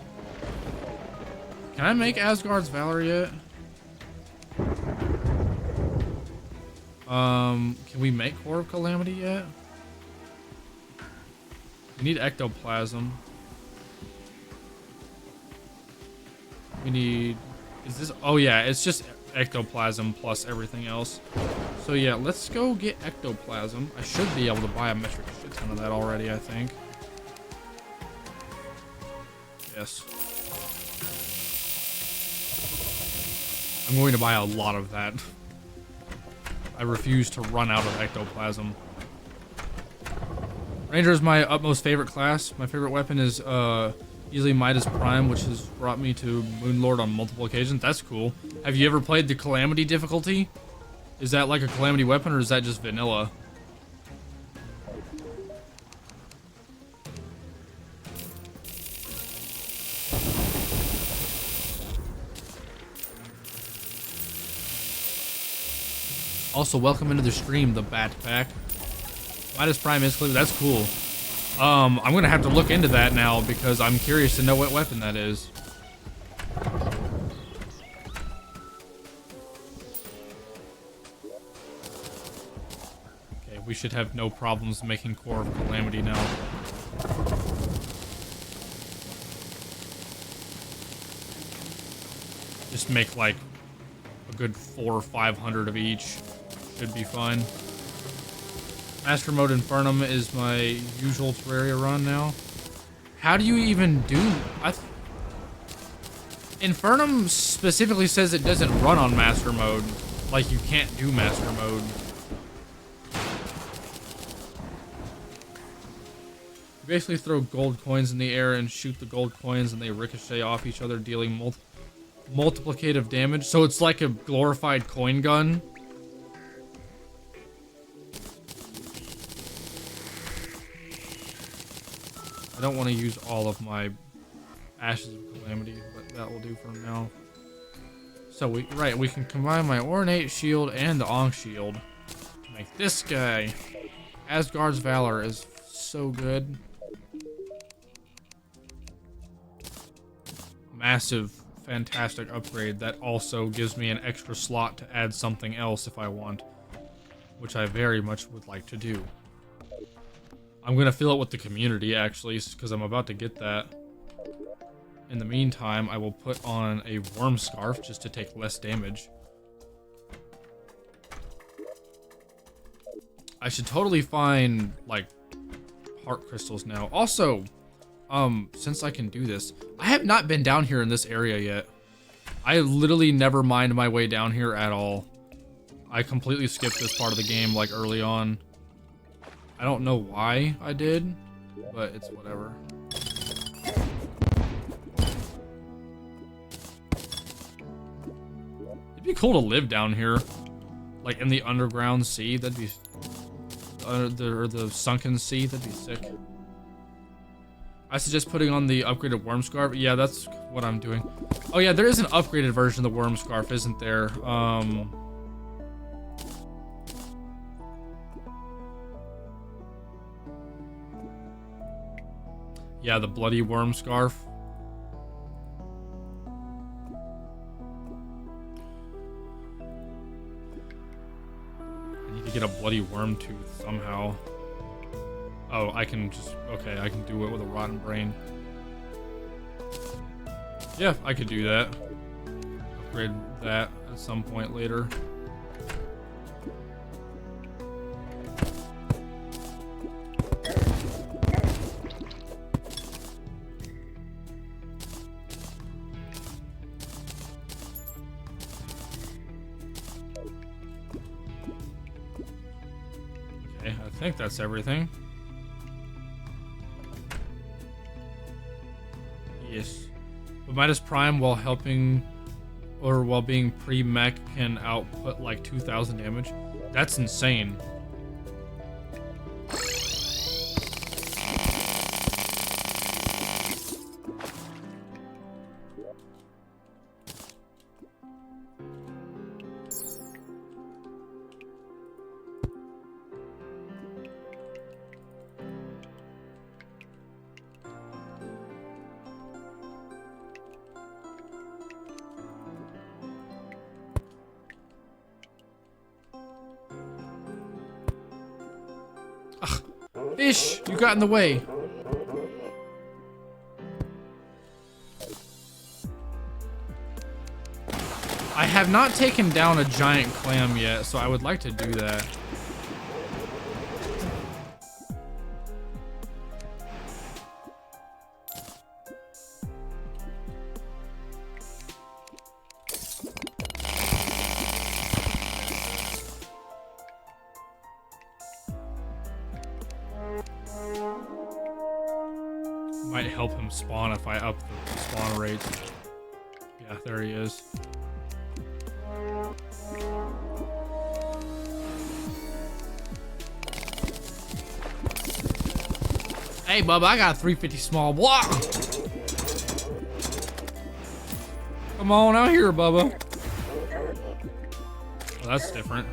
Can I make Asgard's Valor yet? Can we make Core of Calamity yet? We need ectoplasm. We need... Is this... Oh yeah, it's just ectoplasm plus everything else. So yeah, let's go get ectoplasm. I should be able to buy a metric shit ton of that already, I think. Yes. I'm going to buy a lot of that. I refuse to run out of ectoplasm. Ranger is my utmost favorite class. My favorite weapon is easily Midas Prime, which has brought me to Moonlord on multiple occasions. That's cool. Have you ever played the Calamity difficulty? Is that like a Calamity weapon, or is that just vanilla? Also, welcome into the stream, the Bat Pack. Midas Prime is clear. That's cool. I'm gonna have to look into that now because I'm curious to know what weapon that is. Okay, we should have no problems making Core of Calamity now. Just make like a good 400 or 500 of each. Should be fine. Master Mode Infernum is my usual Terraria run now. How do you even do... Infernum specifically says it doesn't run on Master Mode. Like, you can't do Master Mode. You basically throw gold coins in the air and shoot the gold coins and they ricochet off each other, dealing multiplicative damage. So it's like a glorified coin gun. I don't want to use all of my Ashes of Calamity, but that will do for now. So we can combine my Ornate Shield and the Ankh Shield to make this guy. Asgard's Valor is so good. Massive, fantastic upgrade that also gives me an extra slot to add something else if I want, which I very much would like to do. I'm going to fill it with the community, actually, because I'm about to get that. In the meantime, I will put on a worm scarf just to take less damage. I should totally find, like, heart crystals now. Also, since I can do this, I have not been down here in this area yet. I literally never mined my way down here at all. I completely skipped this part of the game, like, early on. I don't know why I did, but it's whatever. It'd be cool to live down here, like in the underground sea. That'd be, or the sunken sea. That'd be sick. I suggest putting on the upgraded worm scarf. Yeah, that's what I'm doing. Oh yeah, there is an upgraded version of the worm scarf, isn't there? Yeah, the bloody worm scarf. I need to get a bloody worm tooth somehow. Oh, I can just... Okay, I can do it with a rotten brain. Yeah, I could do that. Upgrade that at some point later. Okay, I think that's everything. Yes. But Midas Prime, while helping or while being pre-mech, can output like 2,000 damage. That's insane. Ugh. Fish! You got in the way. I have not taken down a giant clam yet, so I would like to do that. Might help him spawn if I up the spawn rate. Yeah, there he is. Hey, Bubba, I got a 350 small block. Come on out here, Bubba. Oh, that's different.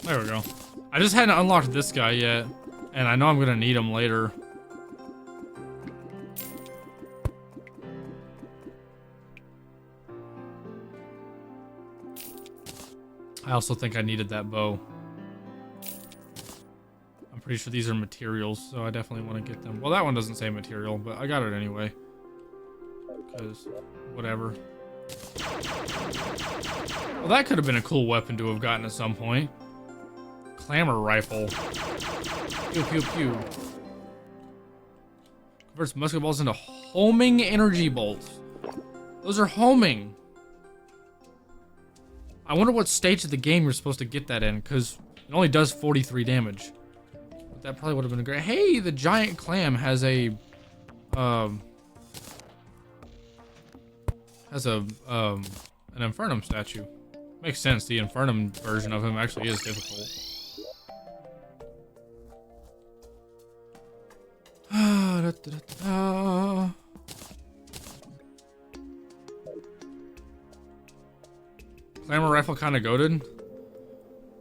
There we go. I just hadn't unlocked this guy yet, and I know I'm gonna need him later. I also think I needed that bow. I'm pretty sure these are materials, so I definitely want to get them. Well, that one doesn't say material, but I got it anyway. Because, whatever. Well, that could have been a cool weapon to have gotten at some point. Clamor rifle. Pew, pew, pew. Converts musket balls into homing energy bolts. Those are homing. I wonder what stage of the game you're supposed to get that in, because it only does 43 damage. But that probably would have been great. Hey, the giant clam has a an Infernum statue. Makes sense. The Infernum version of him actually is difficult. Clamor rifle kind of goated.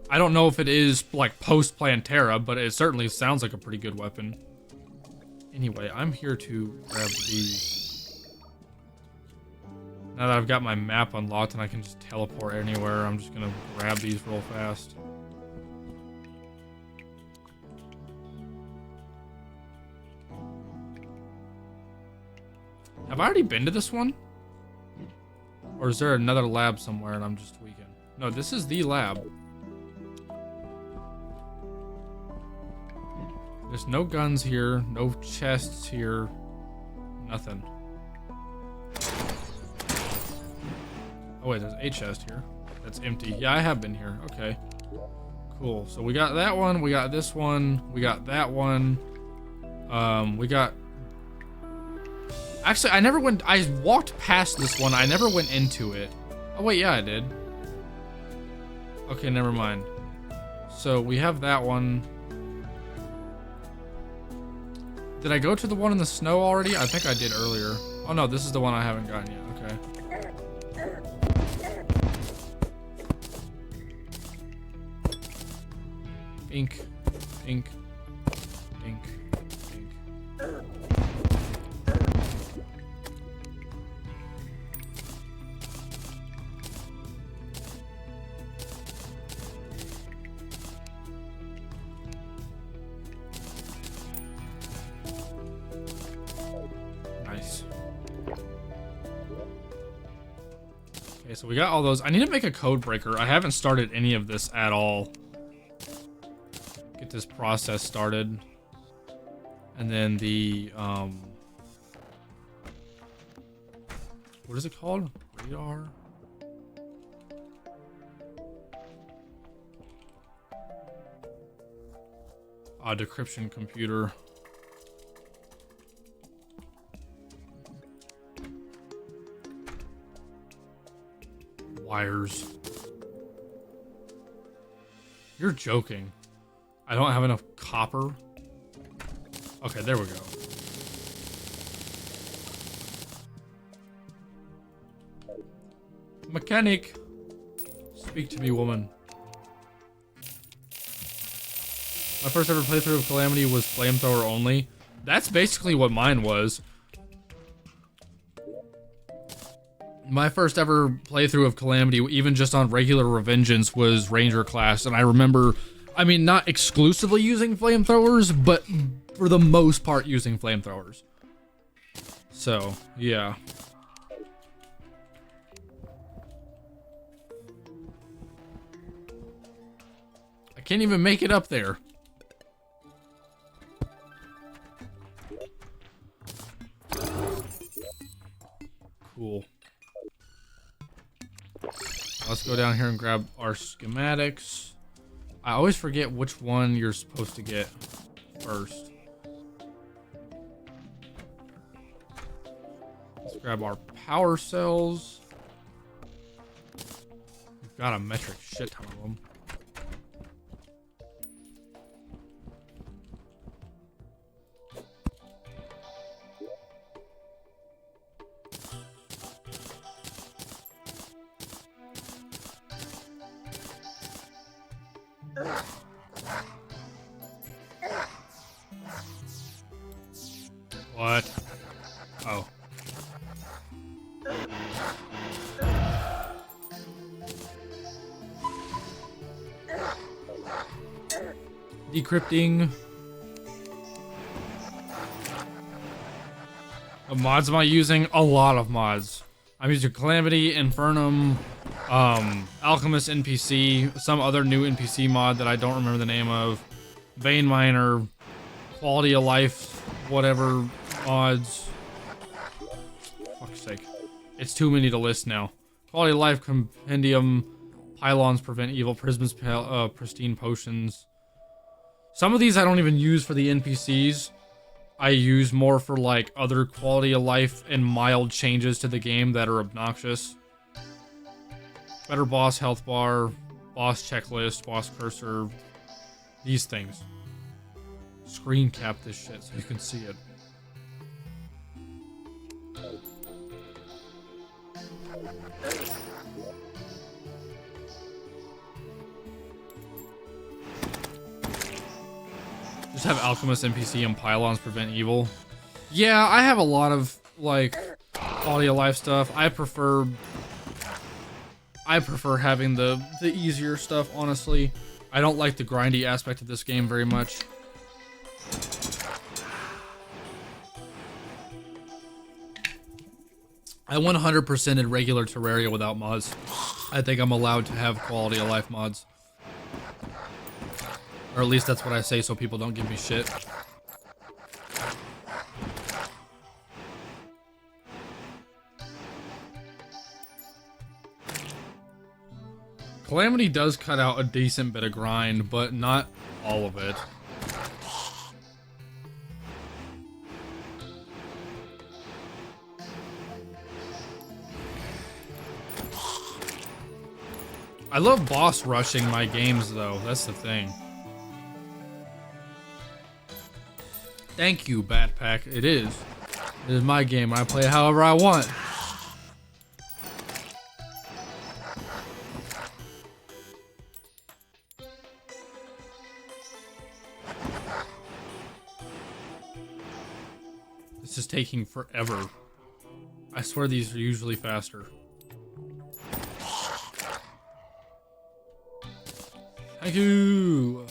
I don't know if it is like post Plantera, but it certainly sounds like a pretty good weapon. Anyway, I'm here to grab these. Now that I've got my map unlocked and I can just teleport anywhere, I'm just gonna grab these real fast. Have I already been to this one? Or is there another lab somewhere and I'm just tweaking? No, this is the lab. There's no guns here, no chests here, nothing. Oh wait, there's a chest here. That's empty. Yeah, I have been here. Okay. Cool. So we got that one, we got this one, we got that one. We got... Actually, I walked past this one, I never went into it. Oh wait, yeah, I did. Okay, never mind. So we have that one. Did I go to the one in the snow already? I think I did earlier. Oh no, this is the one I haven't gotten yet. Okay. Ink, ink, ink, ink. Nice. Okay, so we got all those. I need to make a code breaker. I haven't started any of this at all. Get this process started. And then the, what is it called? Radar? Decryption computer. Wires. You're joking. I don't have enough copper. Okay, there we go. Mechanic. Speak to me, woman. My first ever playthrough of Calamity was flamethrower only. That's basically what mine was. My first ever playthrough of Calamity, even just on regular Revengeance, was Ranger class, and I remember, I mean, not exclusively using flamethrowers, but for the most part using flamethrowers. So, yeah. I can't even make it up there. Cool. Let's go down here and grab our schematics. I always forget which one you're supposed to get first. Let's grab our power cells. We've got a metric shit ton of them. What? Oh. Decrypting. What mods am I using? A lot of mods. I'm using Calamity, Infernum, Alchemist NPC, some other new NPC mod that I don't remember the name of, Vein Miner, Quality of Life, whatever mods. Fuck's sake. It's too many to list now. Quality of Life, Compendium, Pylons Prevent Evil, Prisms, Pristine Potions. Some of these I don't even use for the NPCs. I use more for like other quality of life and mild changes to the game that are obnoxious. Better boss health bar, boss checklist, boss cursor, these things. Screen cap this shit so you can see it. Just have Alchemist NPC and Pylons Prevent Evil. Yeah, I have a lot of like quality of life stuff. I prefer having the easier stuff, honestly. I don't like the grindy aspect of this game very much. I 100%ed regular Terraria without mods. I think I'm allowed to have quality of life mods. Or at least that's what I say so people don't give me shit. Calamity does cut out a decent bit of grind, but not all of it. I love boss rushing my games though, that's the thing. Thank you, Batpack. It is. It is my game. I play it however I want. This is taking forever. I swear these are usually faster. Thank you!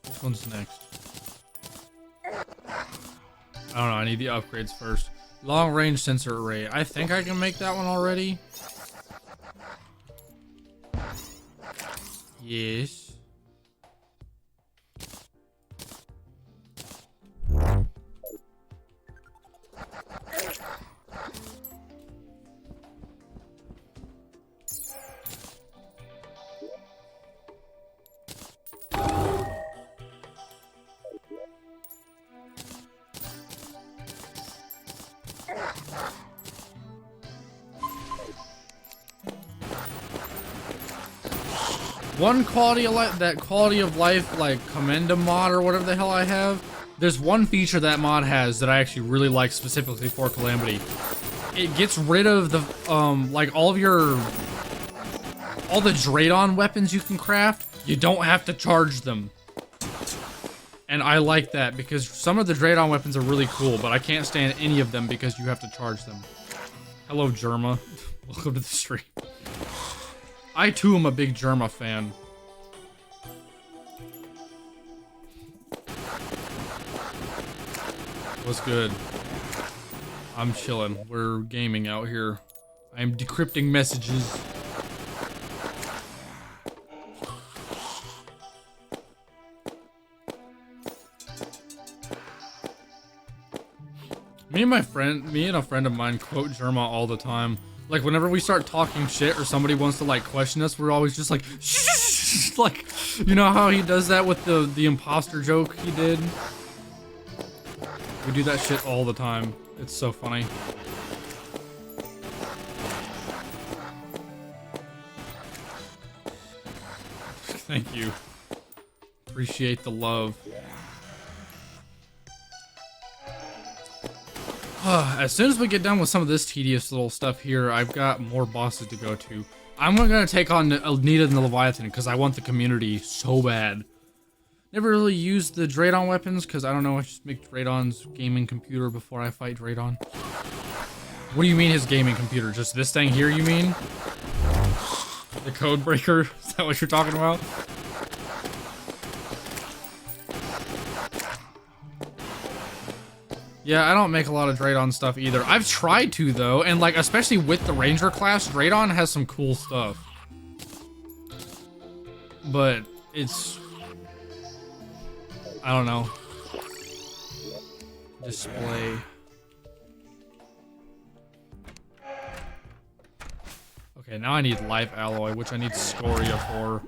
Which one's next? I don't know, I need the upgrades first. Long range sensor array. I think I can make that one already. Yes. One quality of life, that quality of life, like Commenda mod or whatever the hell I have. There's one feature that mod has that I actually really like specifically for Calamity. It gets rid of the, like all the Draydon weapons you can craft. You don't have to charge them. And I like that because some of the Draydon weapons are really cool, but I can't stand any of them because you have to charge them. Hello, Germa. Welcome to the stream. I too am a big Germa fan. What's good? I'm chilling. We're gaming out here. I'm decrypting messages. Me and a friend of mine quote Germa all the time. Like, whenever we start talking shit or somebody wants to, like, question us, we're always just like, shh, like, you know how he does that with the imposter joke he did? We do that shit all the time. It's so funny. Thank you. Appreciate the love. As soon as we get done with some of this tedious little stuff here, I've got more bosses to go to. I'm gonna take on Nita and the Leviathan because I want the community so bad. Never really used the Draydon weapons because I don't know, I just make Draydon's gaming computer before I fight Draydon. What do you mean his gaming computer? Just this thing here, you mean? The code breaker? Is that what you're talking about? Yeah, I don't make a lot of Draydon stuff either. I've tried to though, and like especially with the Ranger class, Draydon has some cool stuff. But it's, I don't know. Display. Okay, now I need Life Alloy, which I need Scoria for.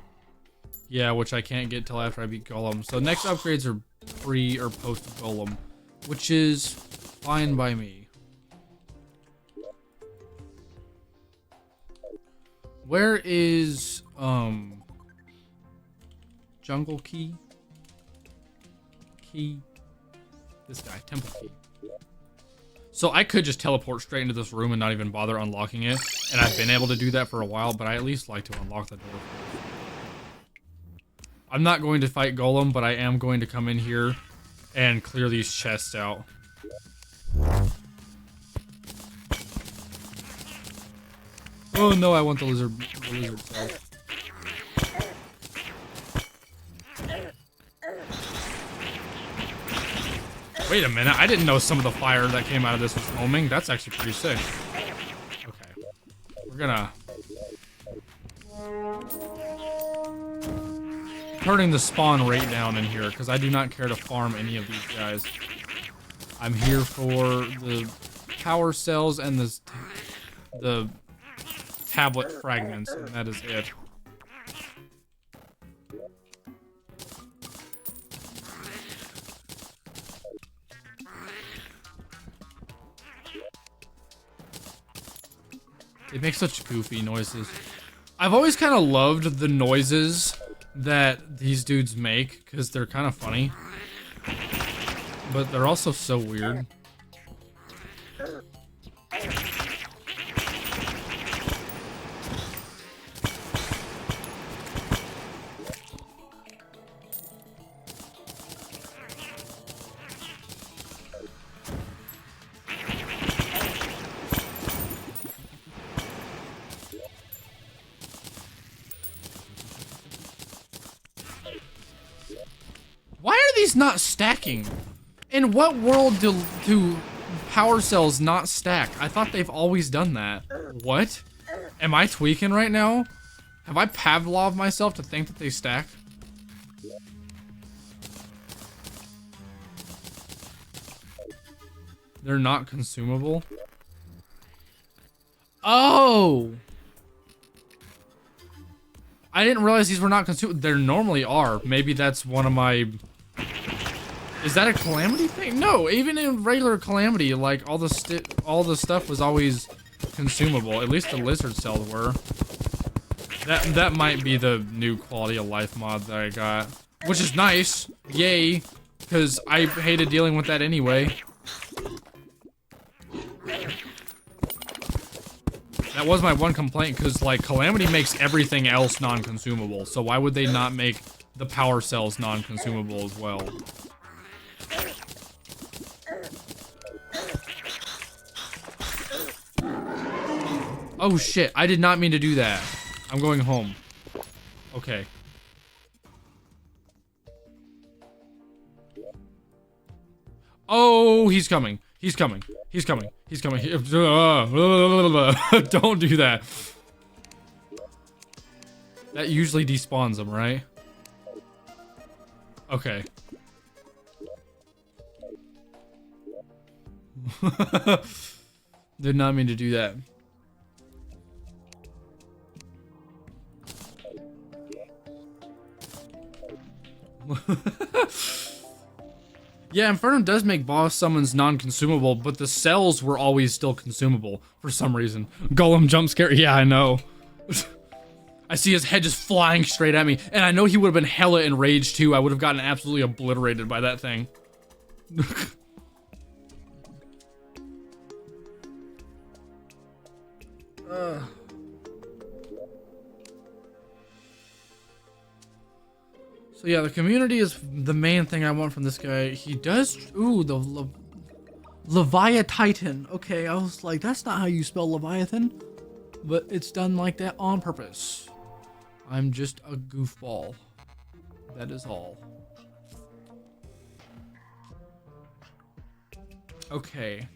Yeah, which I can't get till after I beat Golem. So next upgrades are pre or post Golem, which is fine by me. Where is Jungle Key? This guy, Temple Key. So I could just teleport straight into this room and not even bother unlocking it, and I've been able to do that for a while, but I at least like to unlock the door. I'm not going to fight Golem, but I am going to come in here and clear these chests out. Oh no, I want the lizard cell. Wait a minute, I didn't know some of the fire that came out of this was foaming. That's actually pretty sick. Okay. We're gonna... turning the spawn rate down in here because I do not care to farm any of these guys. I'm here for the power cells and the tablet fragments, and that is it. They make such goofy noises. I've always kind of loved the noises that these dudes make because they're kind of funny. But they're also so weird. Why are these not stacking? In what world do power cells not stack? I thought they've always done that. What? Am I tweaking right now? Have I Pavloved myself to think that they stack? They're not consumable? Oh! I didn't realize these were not consumable. They normally are. Maybe that's one of my... Is that a Calamity thing? No, even in regular Calamity, like all the stuff was always consumable. At least the lizard cells were. That might be the new quality of life mod that I got, which is nice. Yay, because I hated dealing with that anyway. That was my one complaint, because like Calamity makes everything else non-consumable. So why would they not make the power cells non-consumable as well? Oh shit, I did not mean to do that. I'm going home. Okay. Oh, he's coming. He's coming. He's coming. He's coming. Don't do that. That usually despawns him, right? Okay. Did not mean to do that. Yeah, Infernum does make boss summons non-consumable, but the cells were always still consumable for some reason. Golem jump scare. Yeah, I know. I see his head just flying straight at me, and I know he would have been hella enraged too. I would have gotten absolutely obliterated by that thing. So yeah, the community is the main thing I want from this guy. He does, ooh, the Leviathan. Okay, I was like, that's not how you spell Leviathan, but it's done like that on purpose. I'm just a goofball. That is all. Okay.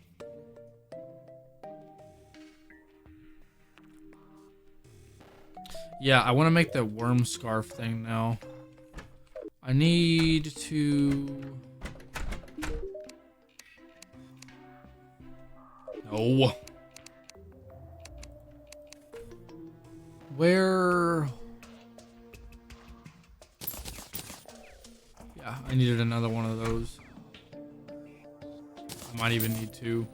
Yeah, I want to make the worm scarf thing now. I need to... No. Where... Yeah, I needed another one of those. I might even need two.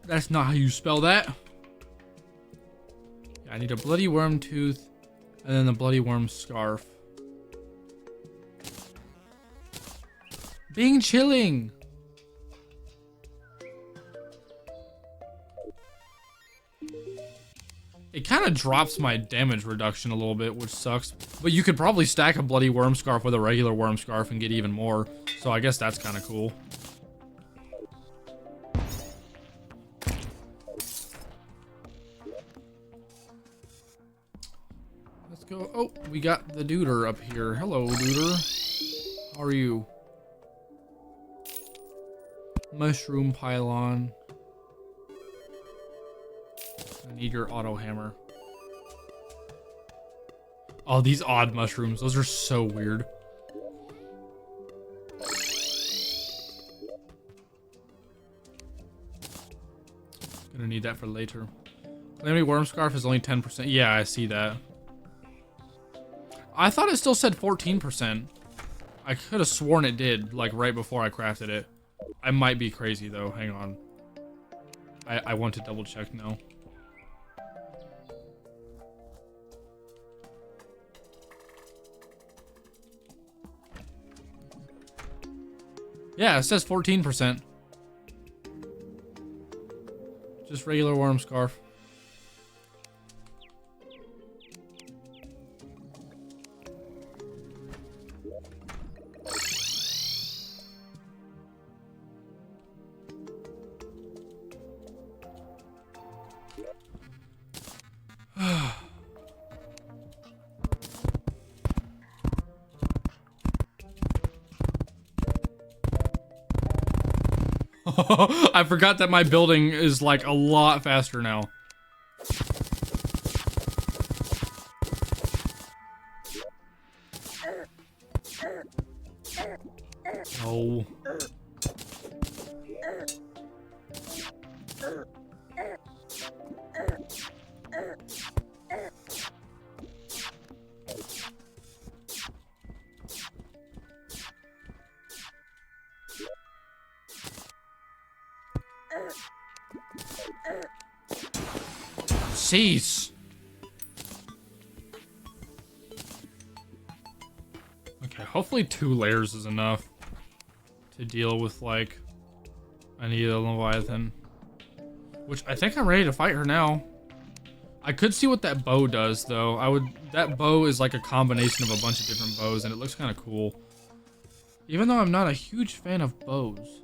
That's not how you spell that. Yeah, I need a bloody worm tooth and then the bloody worm scarf. Being chilling. It kind of drops my damage reduction a little bit, which sucks. But you could probably stack a bloody worm scarf with a regular worm scarf and get even more. So I guess that's kind of cool. go. Oh, we got the duder up here. Hello, duder. How are you? Mushroom pylon. I need your auto hammer. Oh, these odd mushrooms. Those are so weird. Gonna need that for later. Calamity Worm Scarf is only 10%. Yeah, I see that. I thought it still said 14%. I could have sworn it did, like right before I crafted it. I might be crazy though. Hang on. I want to double check now. Yeah, it says 14%. Just regular worm scarf. I forgot that my building is like a lot faster now. Oh. Cease. Okay, hopefully 2 layers is enough to deal with, like, I need a Leviathan. Which, I think I'm ready to fight her now. I could see what that bow does, though. That bow is like a combination of a bunch of different bows, and it looks kind of cool. Even though I'm not a huge fan of bows.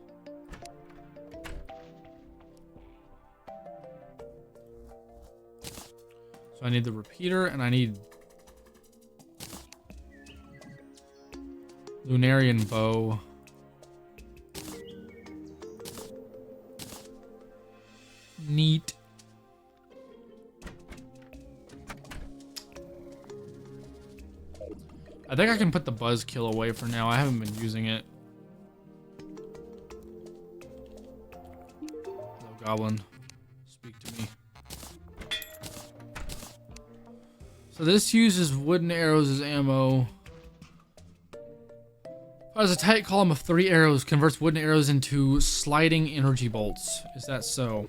So I need the repeater, and I need Lunarian bow. Neat. I think I can put the buzzkill away for now. I haven't been using it. Hello, goblin. Speak to me. So this uses wooden arrows as ammo. As a tight column of 3 arrows converts wooden arrows into sliding energy bolts. Is that so?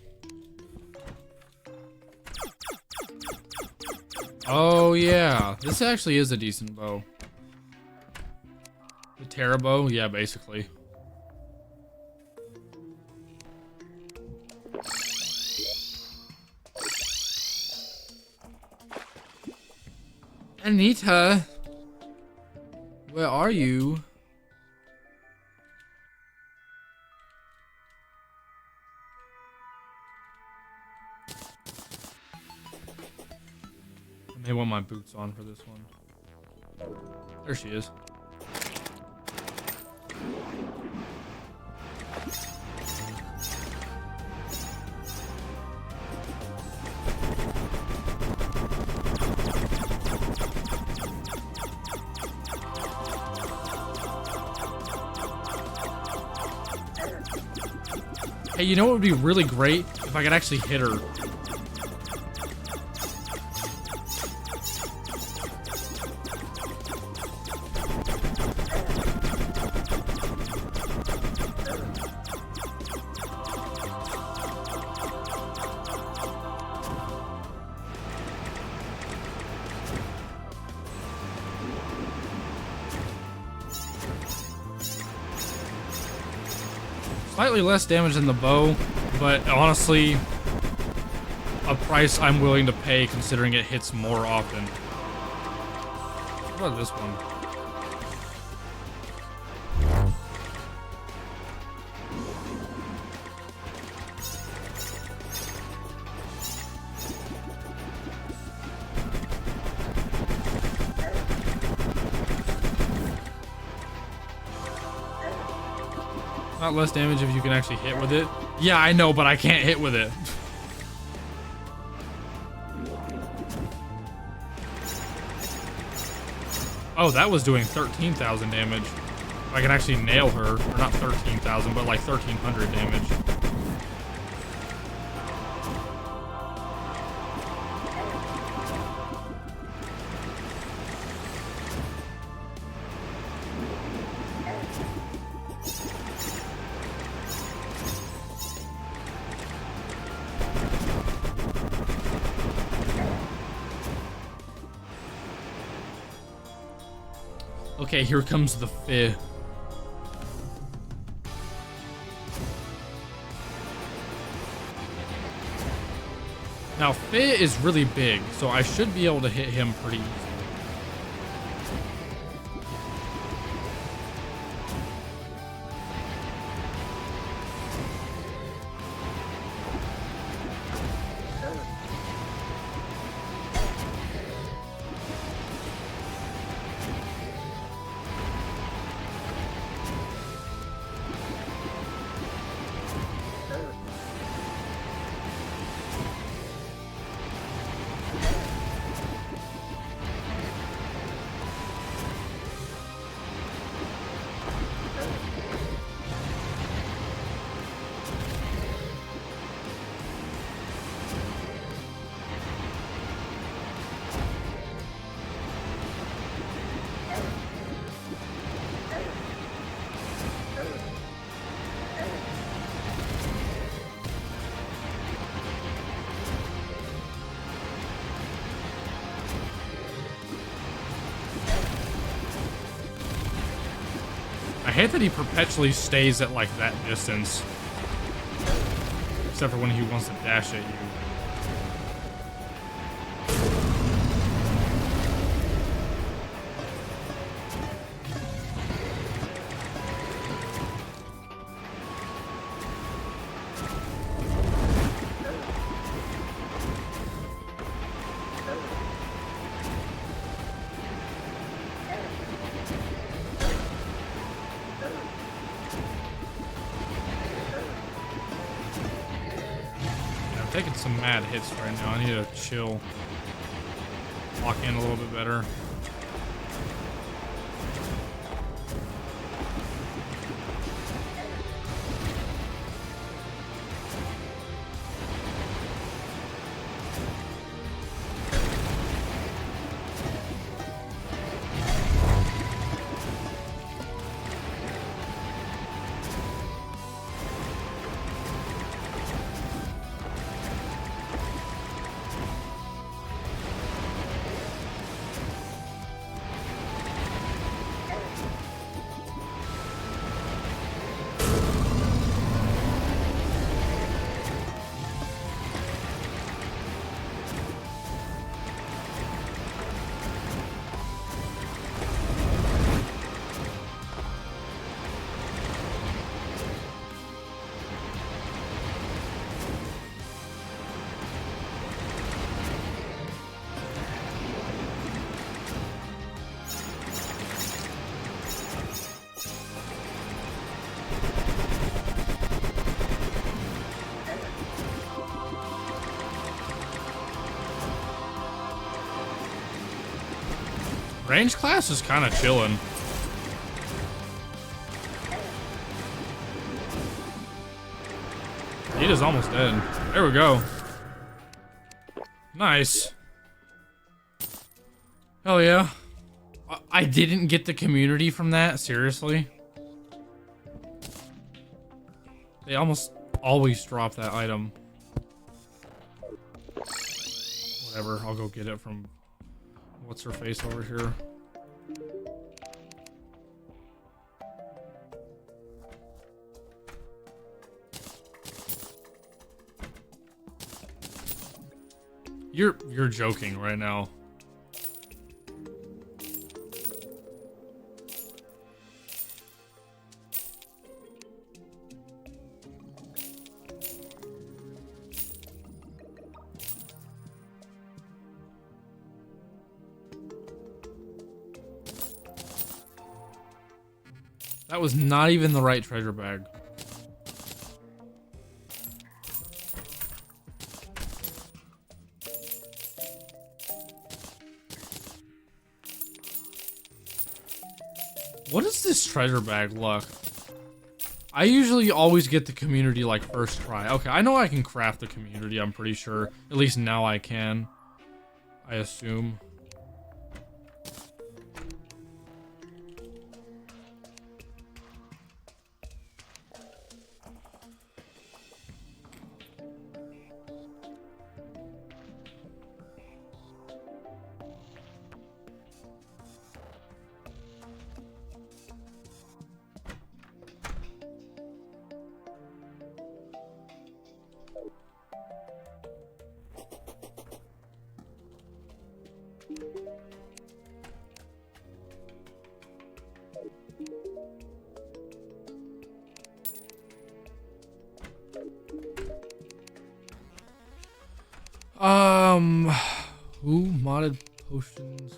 Oh yeah, this actually is a decent bow. The Terra bow? Yeah, basically. Anita, where are you? I may want my boots on for this one. There she is. Hey, you know what would be really great? If I could actually hit her. Slightly less damage than the bow, but honestly, a price I'm willing to pay considering it hits more often. What about this one? Not less damage if you can actually hit with it. Yeah, I know, but I can't hit with it. Oh, that was doing 13,000 damage. I can actually nail her. Or not 13,000, but like 1,300 damage. Okay, here comes the Fih. Now, Fih is really big, so I should be able to hit him pretty easy. I hate that he perpetually stays at like that distance. Except for when he wants to dash at you. Taking some mad hits right now. I need to chill. Lock in a little bit better. Range class is kind of chilling. Nita's almost dead. There we go. Nice. Hell yeah. I didn't get the community from that, seriously. They almost always drop that item. Whatever, I'll go get it from... What's her face over here? You're joking right now. That was not even the right treasure bag. What is this treasure bag luck? I usually always get the community like first try. Okay, I know I can craft the community, I'm pretty sure. At least now I can. I assume. Who modded potions?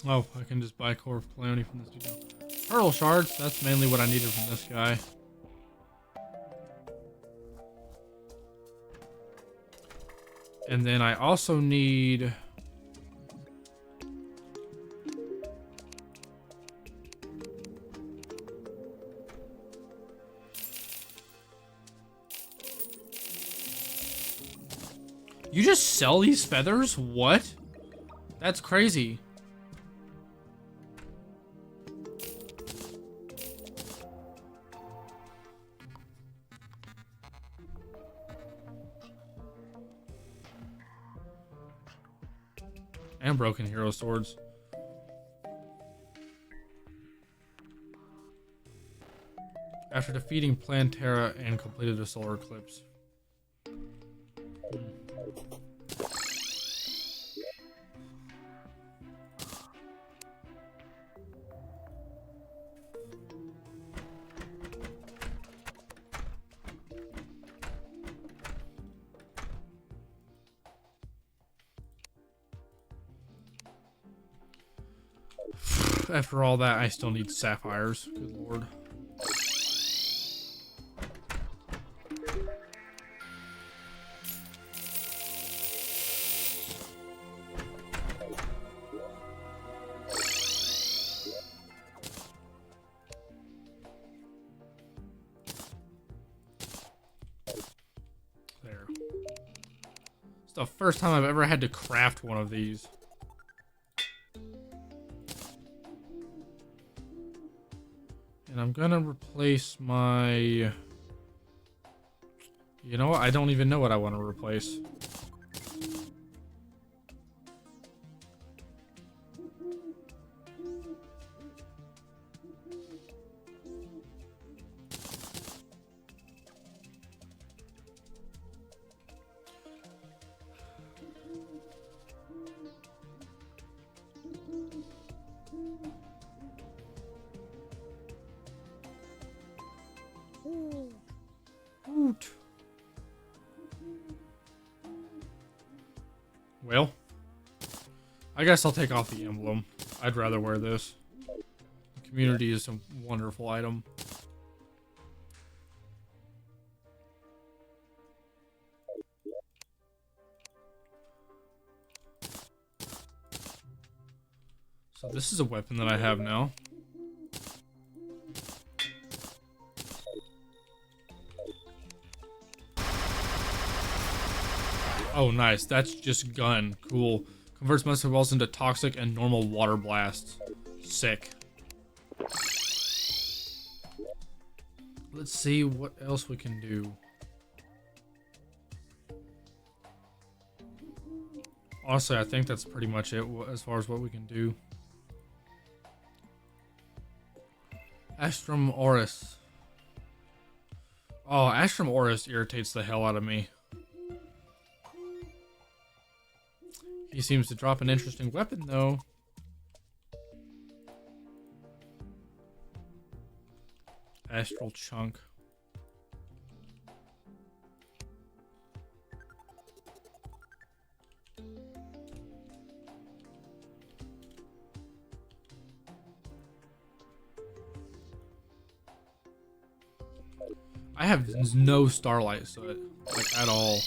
Oh, I can just buy Core of Calamity from this dude. Pearl shards, that's mainly what I needed from this guy. And then I also need... You just sell these feathers? What? That's crazy. And broken hero swords. After defeating Plantera and completed a solar eclipse. After all that, I still need sapphires. Good lord. There. It's the first time I've ever had to craft one of these. And I'm gonna replace my... You know what? I don't even know what I want to replace. Well, I guess I'll take off the emblem. I'd rather wear this. The community is a wonderful item. So this is a weapon that I have now. Oh, nice. That's just gun. Cool. Converts monster balls into toxic and normal water blasts. Sick. Let's see what else we can do. Honestly, I think that's pretty much it as far as what we can do. Astrum Oris. Oh, Astrum Oris irritates the hell out of me. He seems to drop an interesting weapon, though. Astral Chunk. I have no starlight soot, like at all.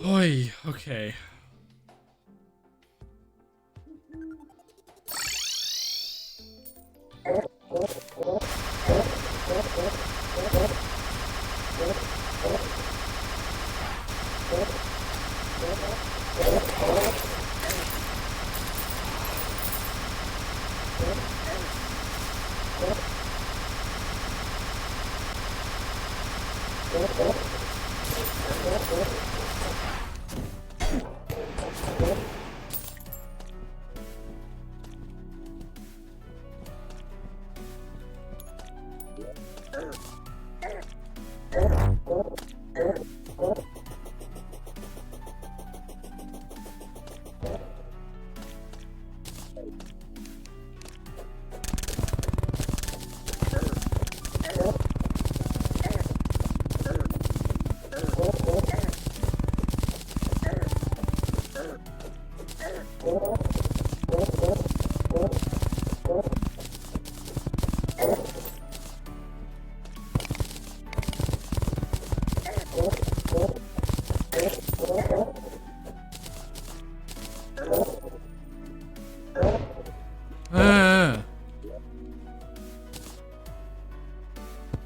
Oy, okay.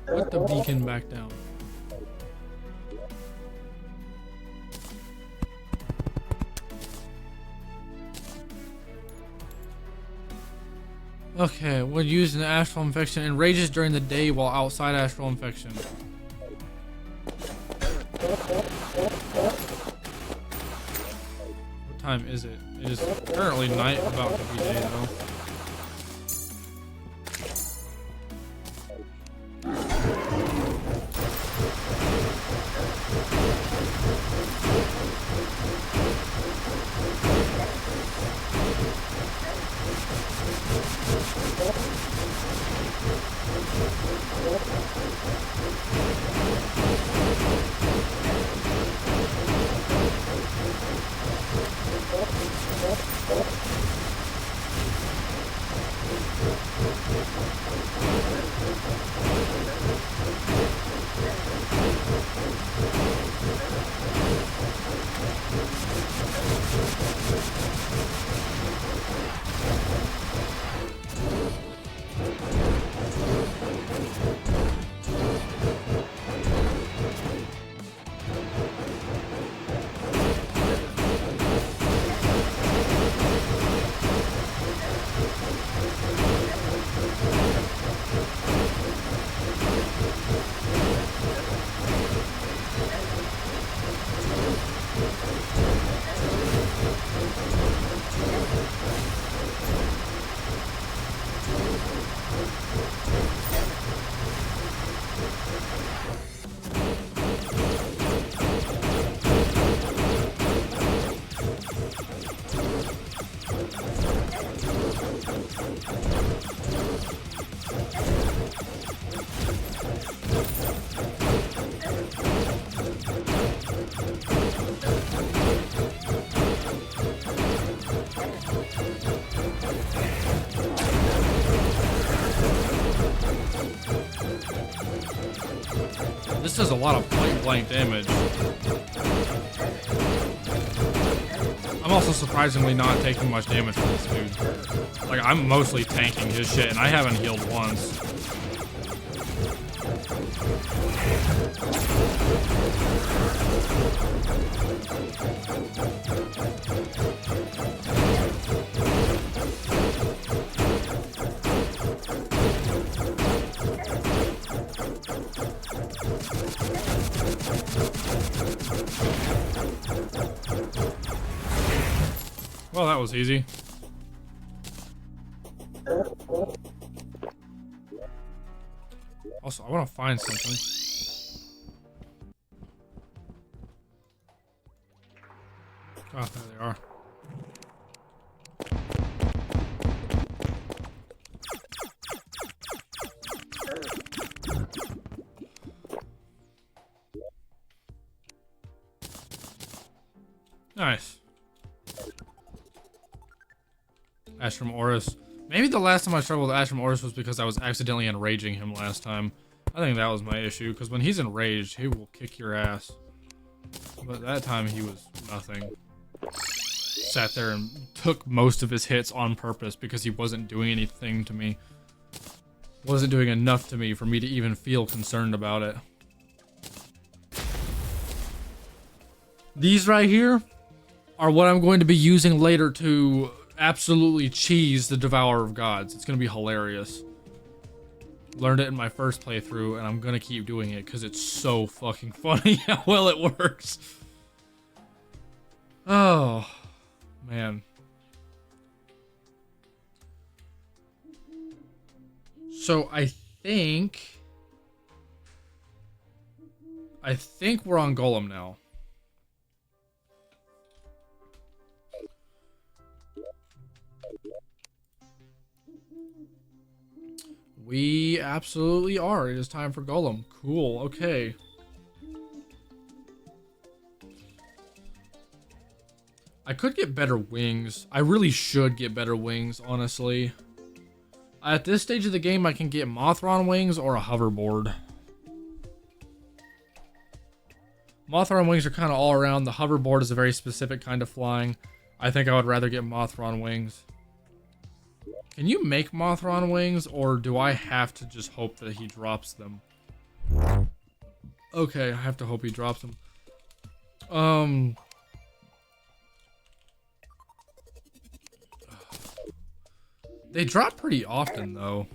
Put the beacon back down. Okay, when used in astral infection and rages during the day while outside astral infection. What time is it? It is currently night, about to be day though. This does a lot of point blank damage. I'm also surprisingly not taking much damage from this dude. Like, I'm mostly tanking his shit, and I haven't healed once. Well, that was easy. Also, I want to find something. Oh, there they are. Nice. Ash from Oris. Maybe the last time I struggled with Ash from Oris was because I was accidentally enraging him last time. I think that was my issue, because when he's enraged, he will kick your ass. But that time he was nothing. Sat there and took most of his hits on purpose because he wasn't doing anything to me. Wasn't doing enough to me for me to even feel concerned about it. These right here are what I'm going to be using later to absolutely cheese the Devourer of Gods. It's going to be hilarious. Learned it in my first playthrough, and I'm going to keep doing it because it's so fucking funny how well it works. Oh, man. So I think we're on Golem now. We absolutely are. It is time for Golem. Cool. Okay. I could get better wings. I really should get better wings, honestly. At this stage of the game, I can get Mothron wings or a hoverboard. Mothron wings are kind of all around. The hoverboard is a very specific kind of flying. I think I would rather get Mothron wings. Can you make Mothron wings, or do I have to just hope that he drops them? Okay, I have to hope he drops them. They drop pretty often, though.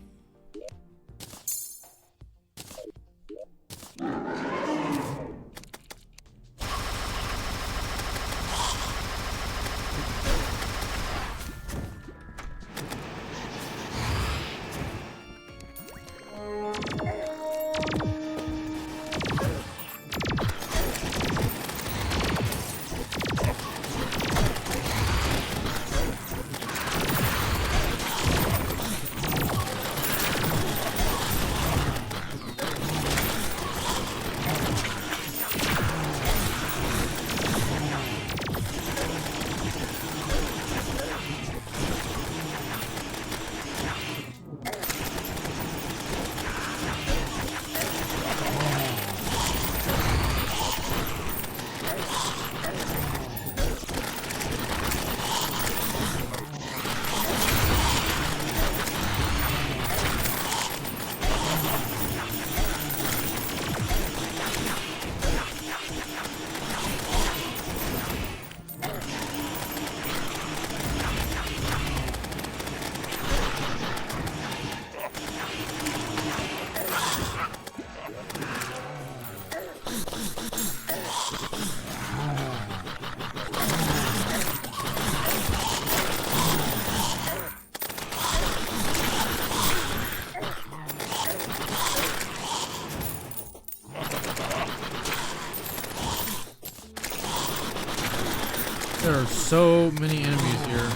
There are so many enemies here.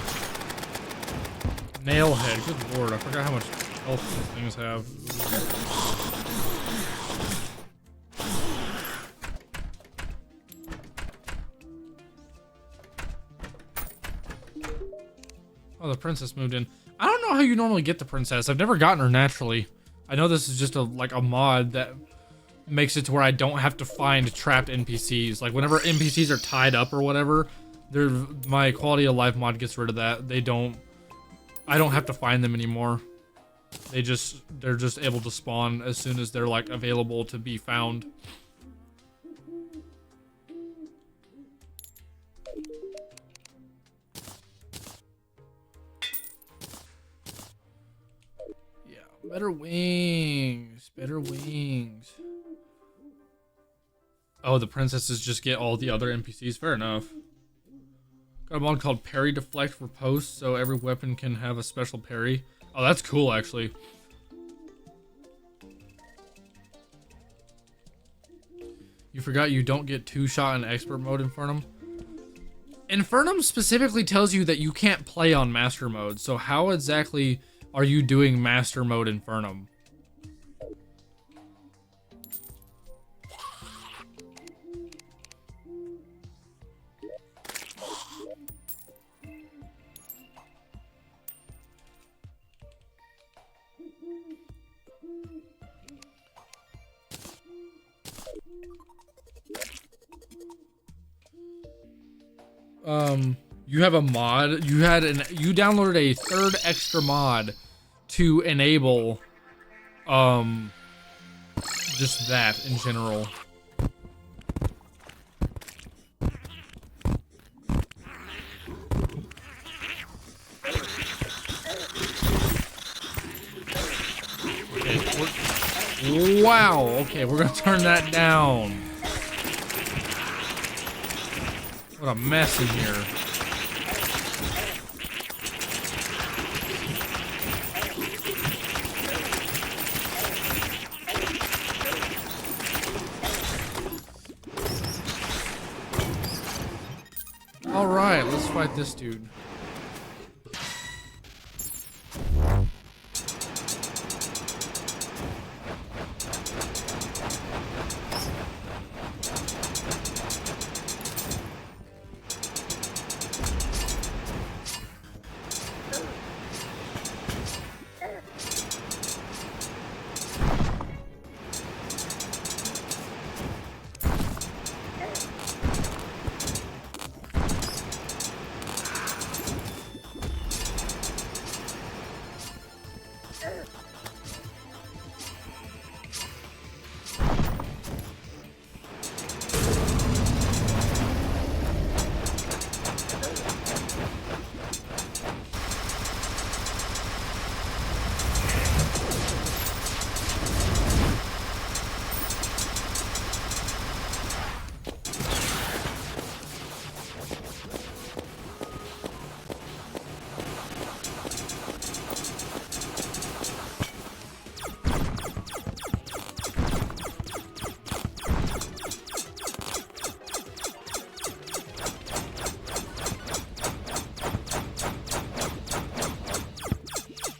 Nailhead, good lord, I forgot how much health these things have. Oh, the princess moved in. I don't know how you normally get the princess. I've never gotten her naturally. I know this is just like a mod that makes it to where I don't have to find trapped NPCs. Like whenever NPCs are tied up or whatever, my quality of life mod gets rid of that. I don't have to find them anymore. They're just able to spawn as soon as they're like available to be found. Yeah, better wings, better wings. Oh, the princesses just get all the other NPCs. Fair enough. Got a mod called Parry Deflect for posts, so every weapon can have a special parry. Oh, that's cool, actually. You forgot you don't get 2-shot in expert mode Infernum? Infernum specifically tells you that you can't play on master mode, so how exactly are you doing master mode Infernum? You have a mod. You downloaded a third extra mod to enable, just that in general. Okay, wow. Okay, we're gonna turn that down. What a mess in here. Alright, let's fight this dude.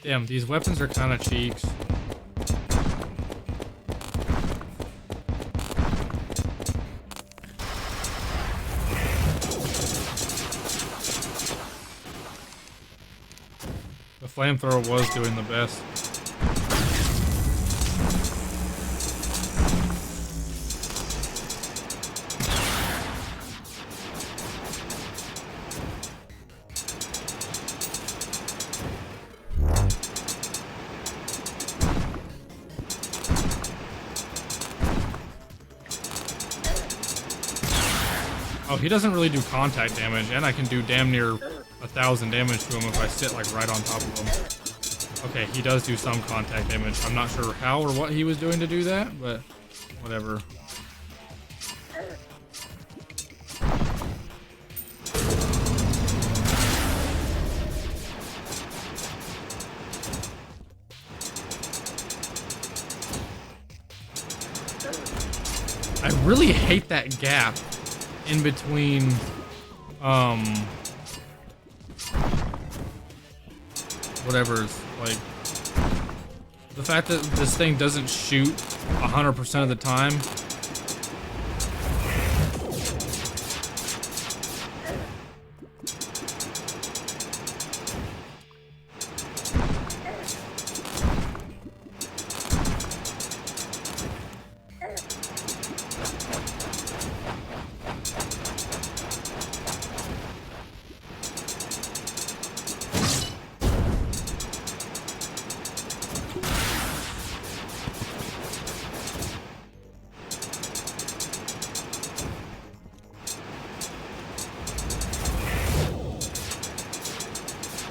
Damn, these weapons are kind of cheeks. The flamethrower was doing the best. Oh, he doesn't really do contact damage, and I can do damn near 1,000 damage to him if I sit like right on top of him. Okay, he does do some contact damage. I'm not sure how or what he was doing to do that, but whatever. I really hate that gap in between, whatever's, like, the fact that this thing doesn't shoot 100% of the time.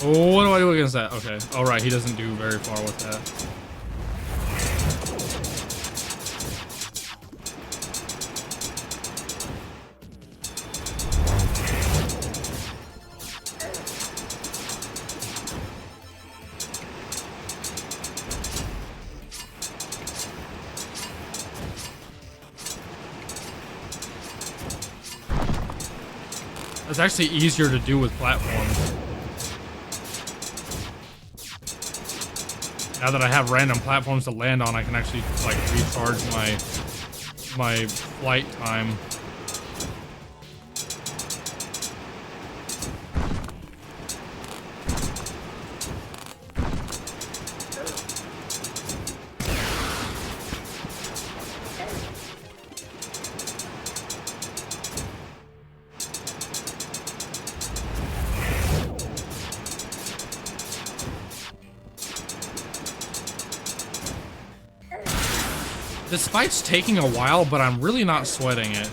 Oh, what do I do against that? Okay. All right, he doesn't do very far with that. It's actually easier to do with platforms. Now that I have random platforms to land on, I can actually like recharge my flight time. This fight's taking a while, but I'm really not sweating it.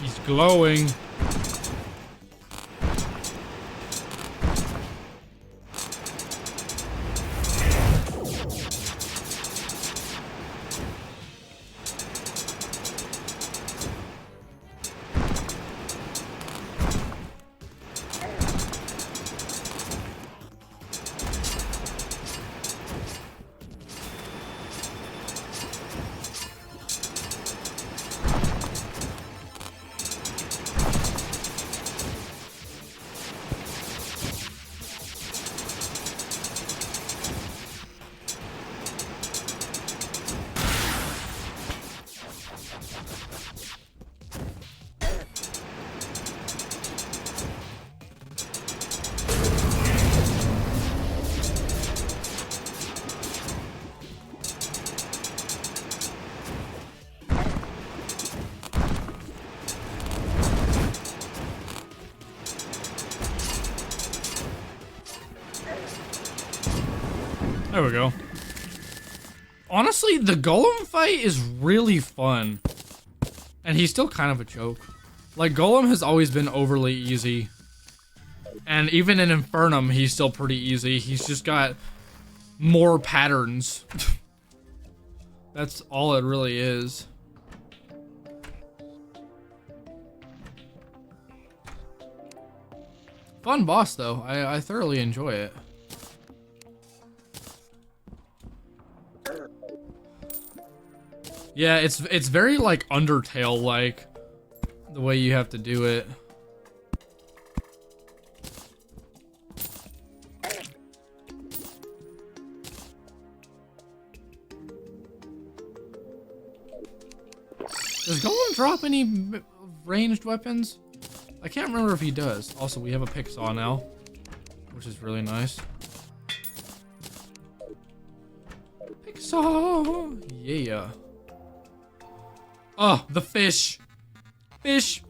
He's glowing. There we go. Honestly, the Golem fight is really fun. And he's still kind of a joke. Like, Golem has always been overly easy. And even in Infernum, he's still pretty easy. He's just got more patterns. That's all it really is. Fun boss, though. I thoroughly enjoy it. Yeah, it's very like Undertale-like, the way you have to do it. Does Golem drop any ranged weapons? I can't remember if he does. Also, we have a pick saw now, which is really nice. Pick saw! Yeah. Oh, the fish. Fish.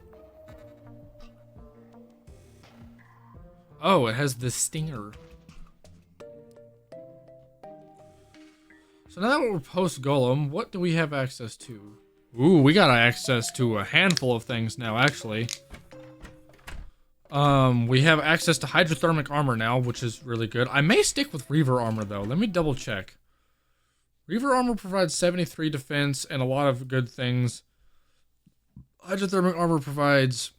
Oh, it has the stinger. So now that we're post Golem, what do we have access to? Ooh, we got access to a handful of things now, actually. We have access to hydrothermic armor now, which is really good. I may stick with Reaver armor, though. Let me double check. Reaver armor provides 73 defense and a lot of good things. Hydrothermic armor provides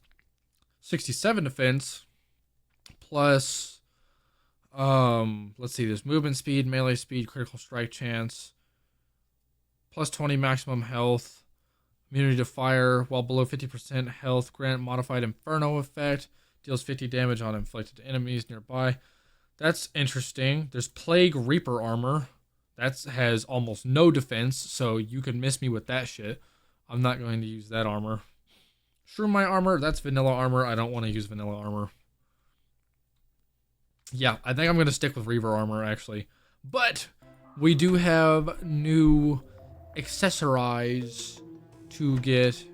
67 defense. Plus, let's see, there's movement speed, melee speed, critical strike chance. Plus 20 maximum health. Immunity to fire while below 50% health. Grant modified Inferno effect. Deals 50 damage on inflicted enemies nearby. That's interesting. There's Plague Reaper armor. That has almost no defense, so you can miss me with that shit. I'm not going to use that armor. Shroom armor, that's vanilla armor. I don't want to use vanilla armor. Yeah, I think I'm going to stick with Reaver armor, actually. But we do have new accessorize to get.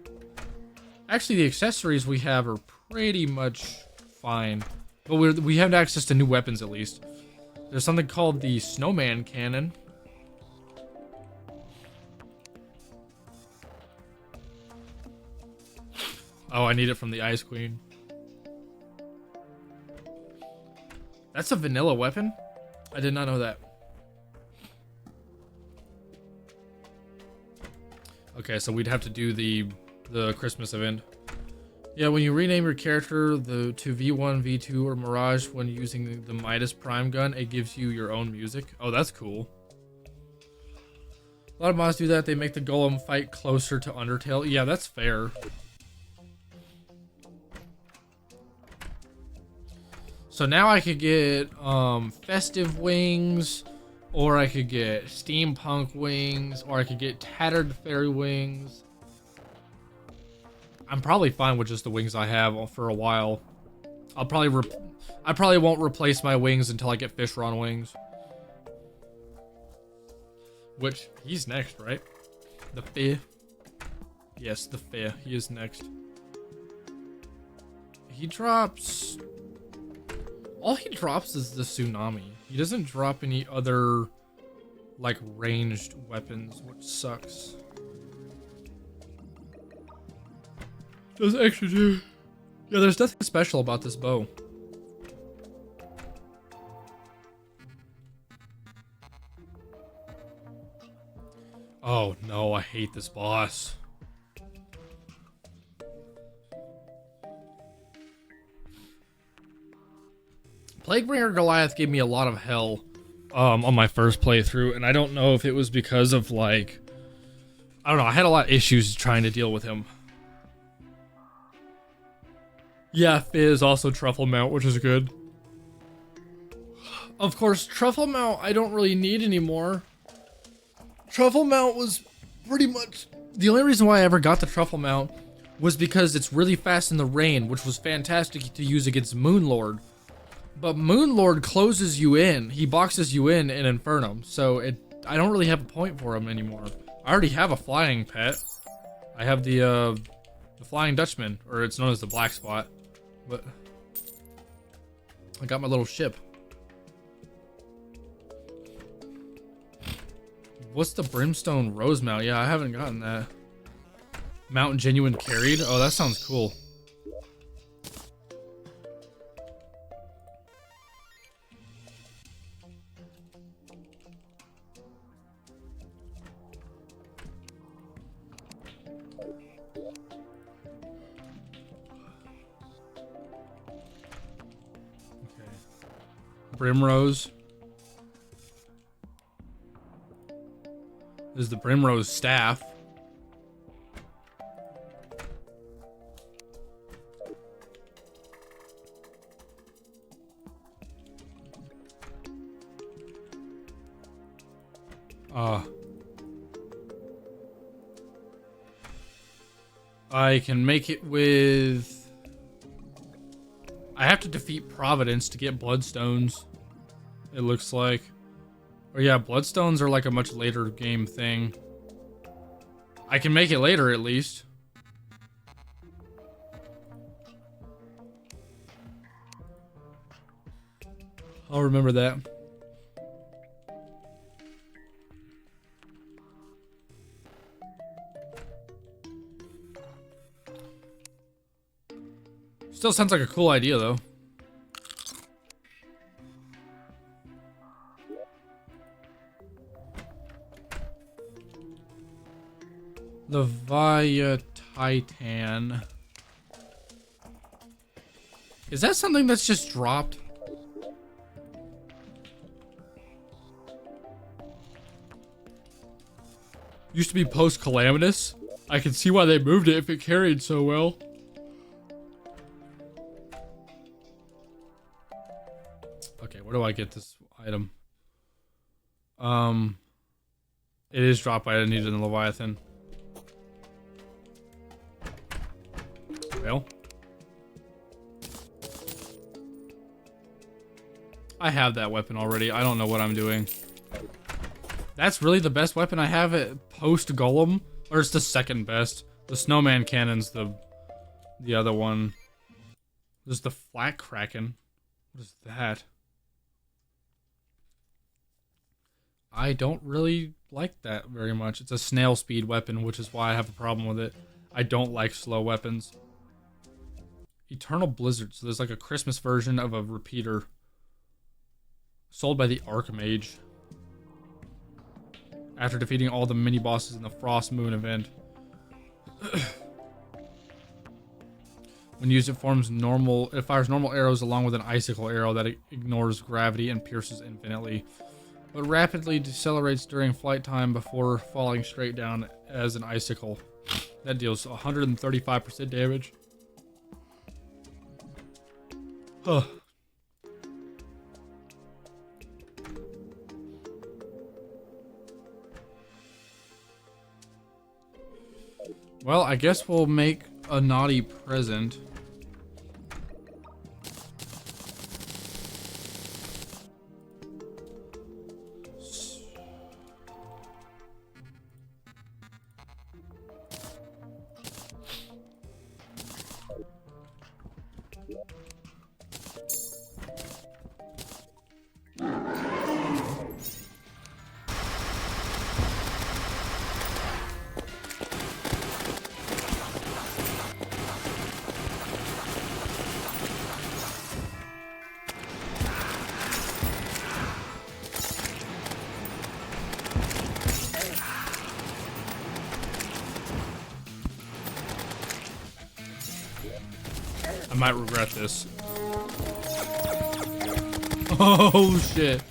Actually, the accessories we have are pretty much fine. But we have access to new weapons, at least. There's something called the Snowman Cannon. Oh, I need it from the Ice Queen. That's a vanilla weapon? I did not know that. Okay, so we'd have to do the Christmas event. Yeah, when you rename your character to V1, V2, or Mirage when using the Midas Prime gun, it gives you your own music. Oh, that's cool. A lot of mods do that. They make the Golem fight closer to Undertale. Yeah, that's fair. So now I could get festive wings, or I could get steampunk wings, or I could get tattered fairy wings. I'm probably fine with just the wings I have for a while. I probably won't replace my wings until I get Fishron wings. Which, he's next, right? The Fair. Yes, the Fair. He is next. He drops... All he drops is the Tsunami. He doesn't drop any other, like, ranged weapons, which sucks. Does extra do? Yeah, there's nothing special about this bow. Oh no, I hate this boss. Plaguebringer Goliath gave me a lot of hell on my first playthrough, and I don't know if it was because of, like, I don't know, I had a lot of issues trying to deal with him. Yeah, Fizz also Truffle Mount, which is good. Of course, Truffle Mount I don't really need anymore. Truffle Mount was pretty much... The only reason why I ever got the Truffle Mount was because it's really fast in the rain, which was fantastic to use against Moonlord. But Moonlord closes you in. He boxes you in Infernum, so I don't really have a point for him anymore. I already have a flying pet. I have the Flying Dutchman, or it's known as the Black Spot. But I got my little ship. What's the Brimstone Rosemount? Yeah, I haven't gotten that. Mountain Genuine Carried? Oh, that sounds cool. Brimrose. This is the Brimrose Staff. I can make it with... I have to defeat Providence to get Bloodstones, it looks like. Or yeah, Bloodstones are like a much later game thing. I can make it later at least. I'll remember that. Still sounds like a cool idea, though. Leviathan. Is that something that's just dropped? Used to be post-calamitous. I can see why they moved it if it carried so well. Okay, where do I get this item? It is dropped, but I didn't need it in the Leviathan. Well. I have that weapon already. I don't know what I'm doing. That's really the best weapon I have at post Golem, or it's the second best. The Snowman Cannon's the other one. There's the Flat Kraken. What is that? I don't really like that very much. It's a snail speed weapon, which is why I have a problem with it. I don't like slow weapons. Eternal Blizzard. So there's like a Christmas version of a repeater. Sold by the Archmage. After defeating all the mini-bosses in the Frost Moon event. When used, it fires normal arrows along with an icicle arrow that ignores gravity and pierces infinitely, but rapidly decelerates during flight time before falling straight down as an icicle. That deals 135% damage. Huh. Well, I guess we'll make a naughty present. I might regret this. Oh shit.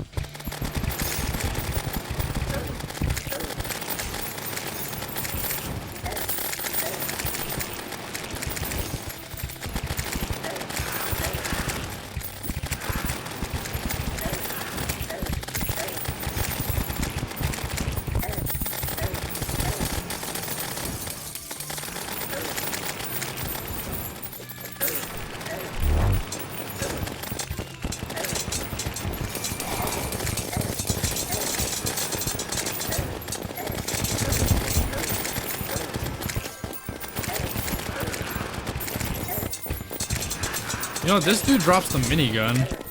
You know, this dude drops the minigun.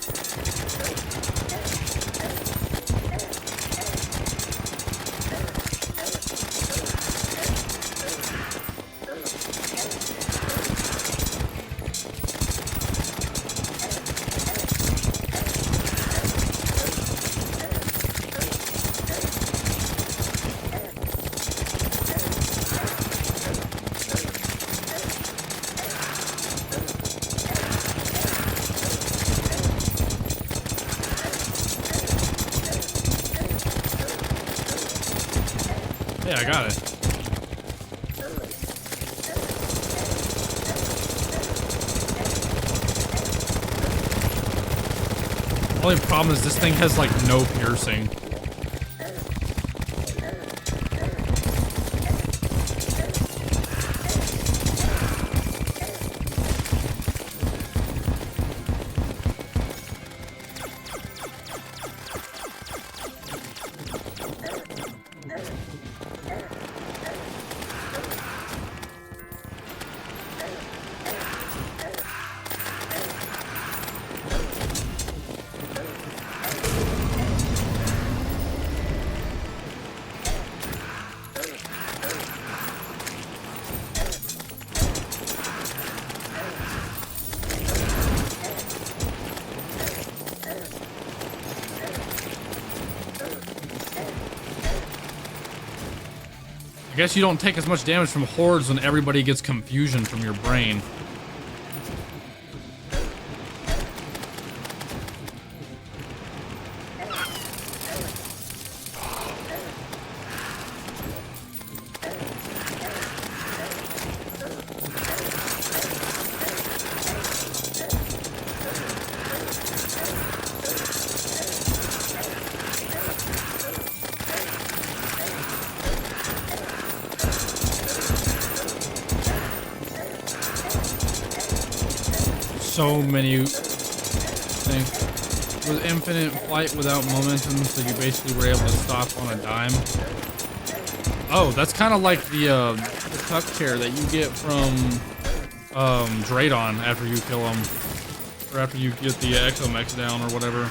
Yeah, I got it. Only problem is this thing has like no piercing. I guess you don't take as much damage from hordes when everybody gets confusion from your brain. So many things. With infinite flight without momentum, so you basically were able to stop on a dime. Oh, that's kind of like the tuck chair that you get from Draydon after you kill him, or after you get the Exomex down or whatever.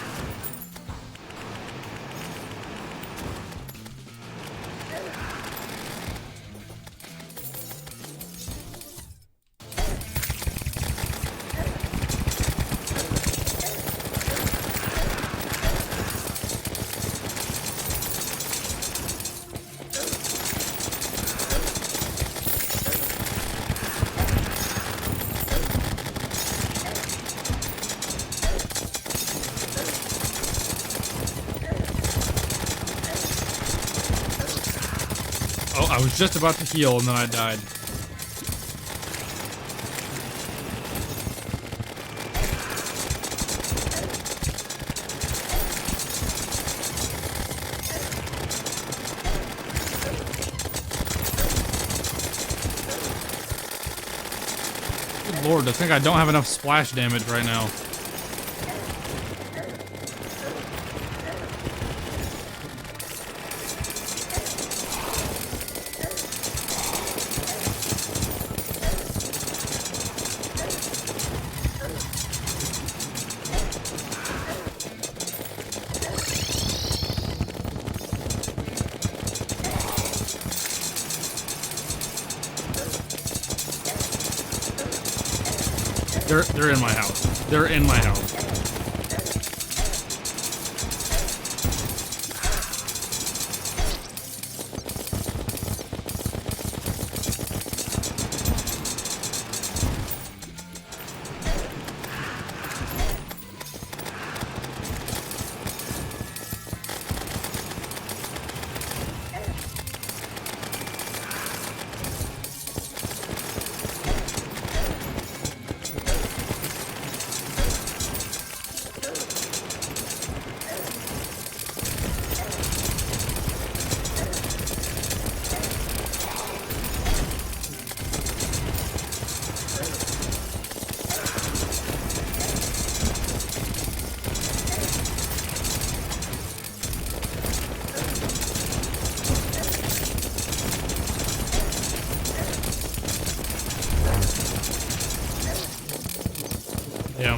Oh, I was just about to heal and then I died. Good lord, I think I don't have enough splash damage right now. They're in my house. They're in my house. Yeah.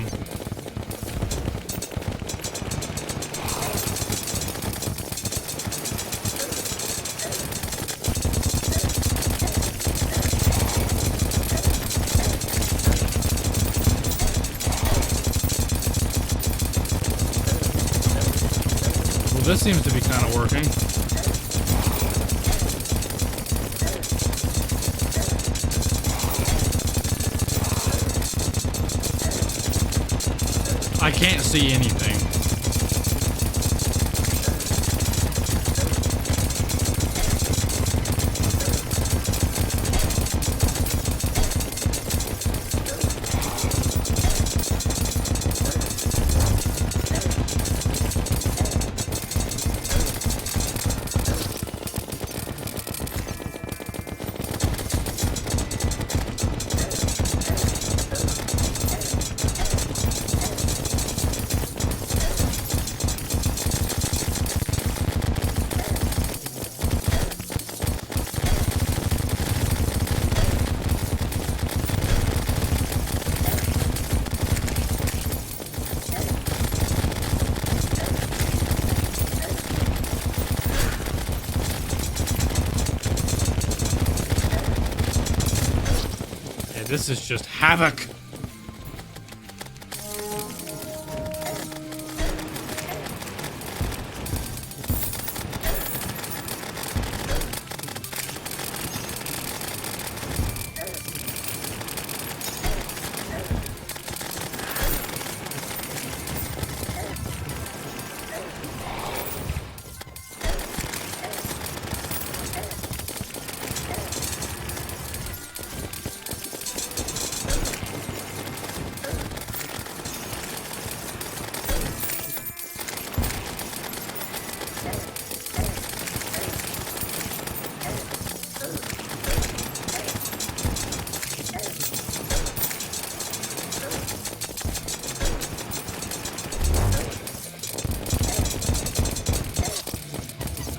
Well, this seems to be kind of working. I can't see anything. This is just havoc.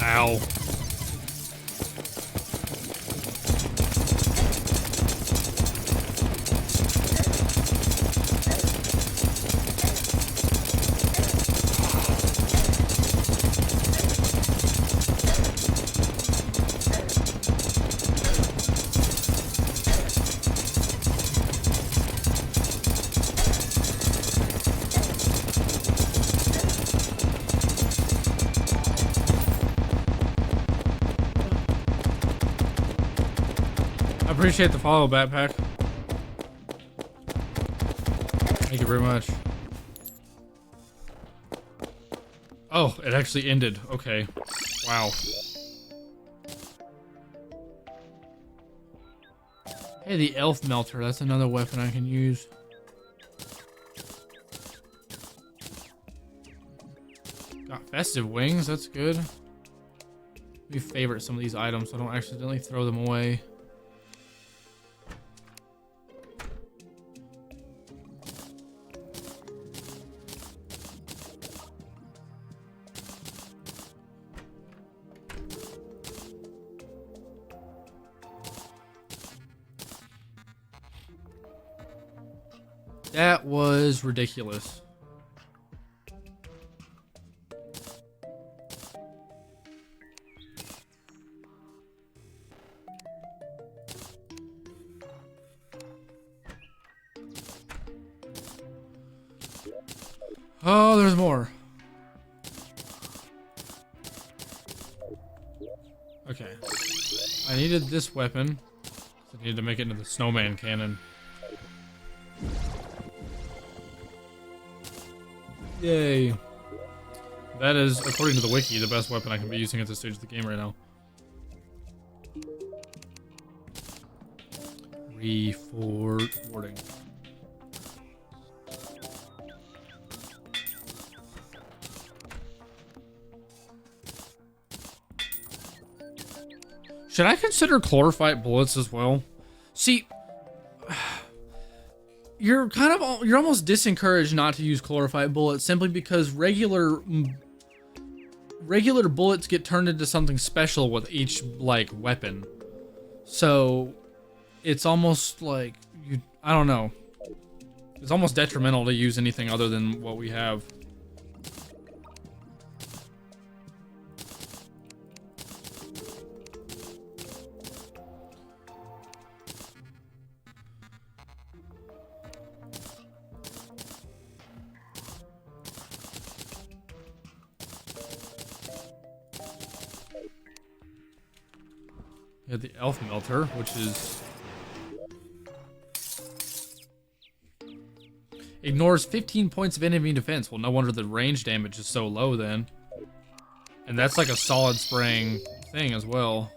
Ow. I appreciate the follow, Backpack. Thank you very much. Oh, it actually ended. Okay. Wow. Hey, the elf melter. That's another weapon I can use. Got festive wings. That's good. Let me favorite some of these items so I don't accidentally throw them away. That was ridiculous. Oh, there's more. Okay. I needed this weapon. I needed to make it into the snowman cannon. Yay. That is, according to the wiki, the best weapon I can be using at this stage of the game right now. Reforwarding. Should I consider chlorophyte bullets as well? See, you're almost disencouraged not to use chlorophyte bullets simply because regular bullets get turned into something special with each like weapon. So it's almost like I don't know. It's almost detrimental to use anything other than what we have. You have the elf melter, which is ignores 15 points of enemy defense. Well, no wonder the range damage is so low then. And that's like a solid spraying thing as well.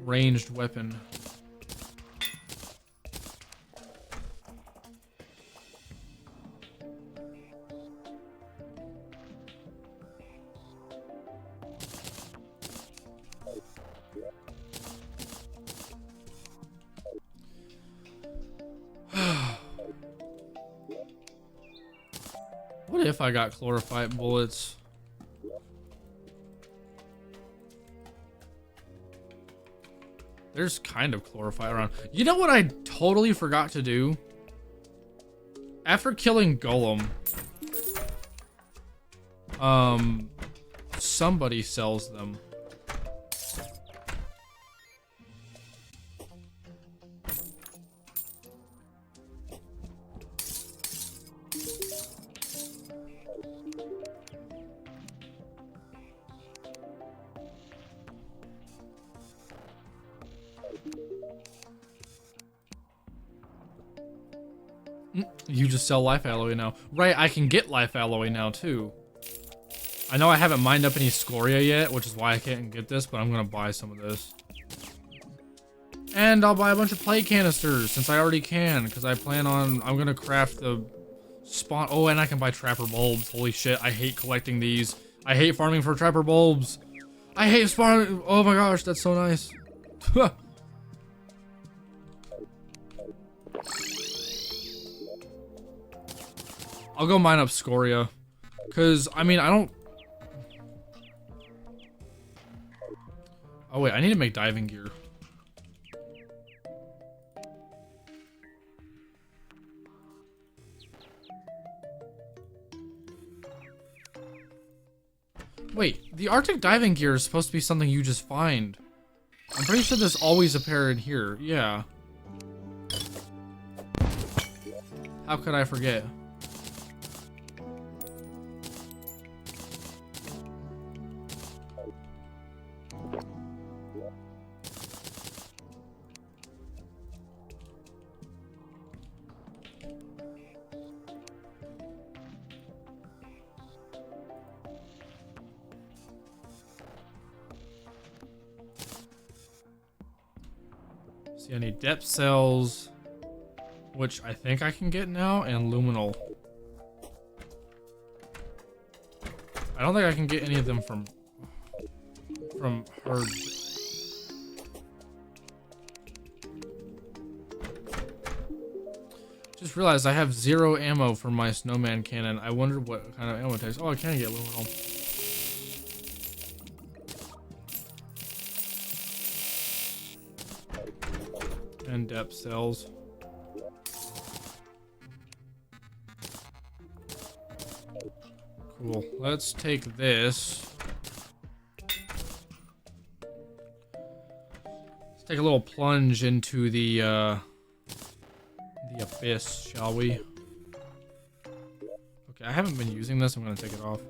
Ranged weapon. What if I got chlorophyte bullets? There's kind of chlorophyte around. You know what I totally forgot to do? After killing Golem, somebody sells them. You just sell life alloy now. Right, I can get life alloy now too. I know I haven't mined up any scoria yet, which is why I can't get this, but I'm gonna buy some of this. And I'll buy a bunch of plate canisters, since I already can, because I plan on, I'm gonna craft the spawn. Oh, and I can buy trapper bulbs. Holy shit, I hate collecting these. I hate farming for trapper bulbs. I hate spawning. Oh my gosh, that's so nice. I'll go mine up scoria. Cause I mean I don't. Oh wait, I need to make diving gear. Wait, the Arctic diving gear is supposed to be something you just find. I'm pretty sure there's always a pair in here. Yeah. How could I forget? See, I need depth cells, which I think I can get now, and luminal. I don't think I can get any of them from her. Just realized I have 0 ammo for my snowman cannon. I wonder what kind of ammo it takes. Oh, I can get luminal. And depth cells. Cool. Let's take this. Let's take a little plunge into the abyss, shall we? Okay, I haven't been using this. I'm gonna take it off.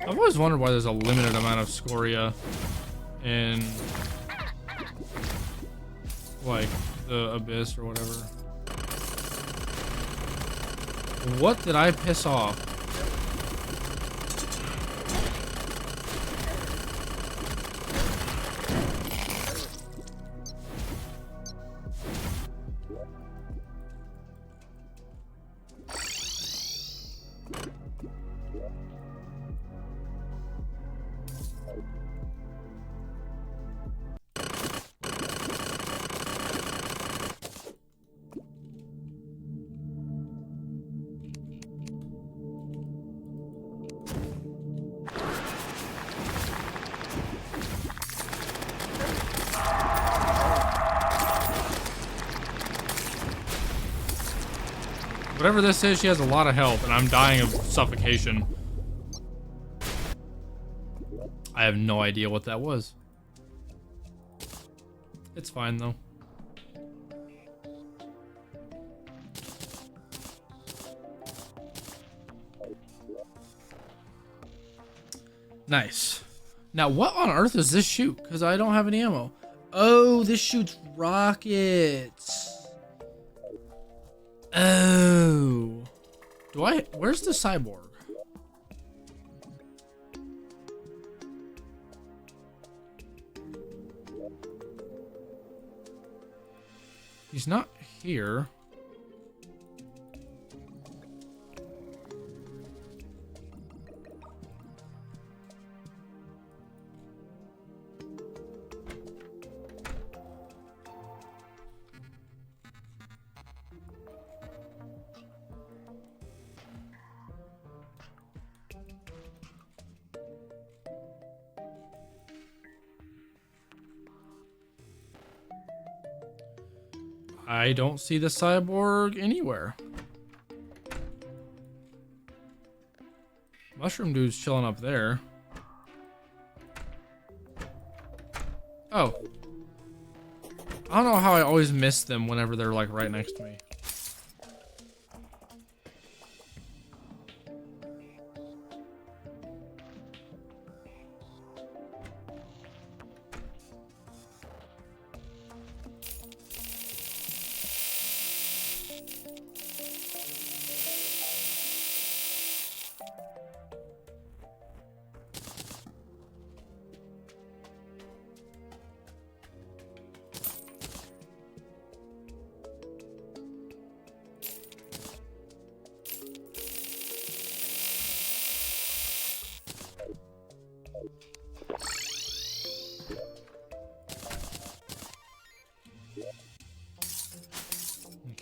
I've always wondered why there's a limited amount of scoria in, like, the abyss or whatever. What did I piss off? Whatever this is, she has a lot of health, and I'm dying of suffocation. I have no idea what that was. It's fine, though. Nice. Now, what on earth does this shoot? Because I don't have any ammo. Oh, this shoots rockets. Oh. Where's the cyborg? He's not here. I don't see the cyborg anywhere. Mushroom dude's chilling up there. Oh. I don't know how I always miss them whenever they're like right next to me.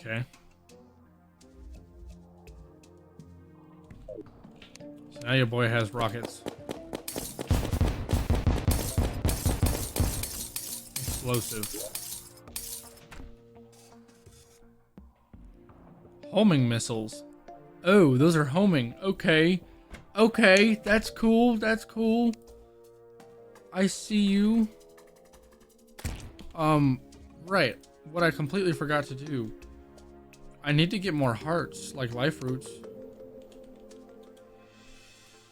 Okay. So now your boy has rockets. Explosive. Homing missiles. Oh, those are homing. Okay. Okay, that's cool. That's cool. I see you. Right. What I completely forgot to do. I need to get more hearts, like life roots.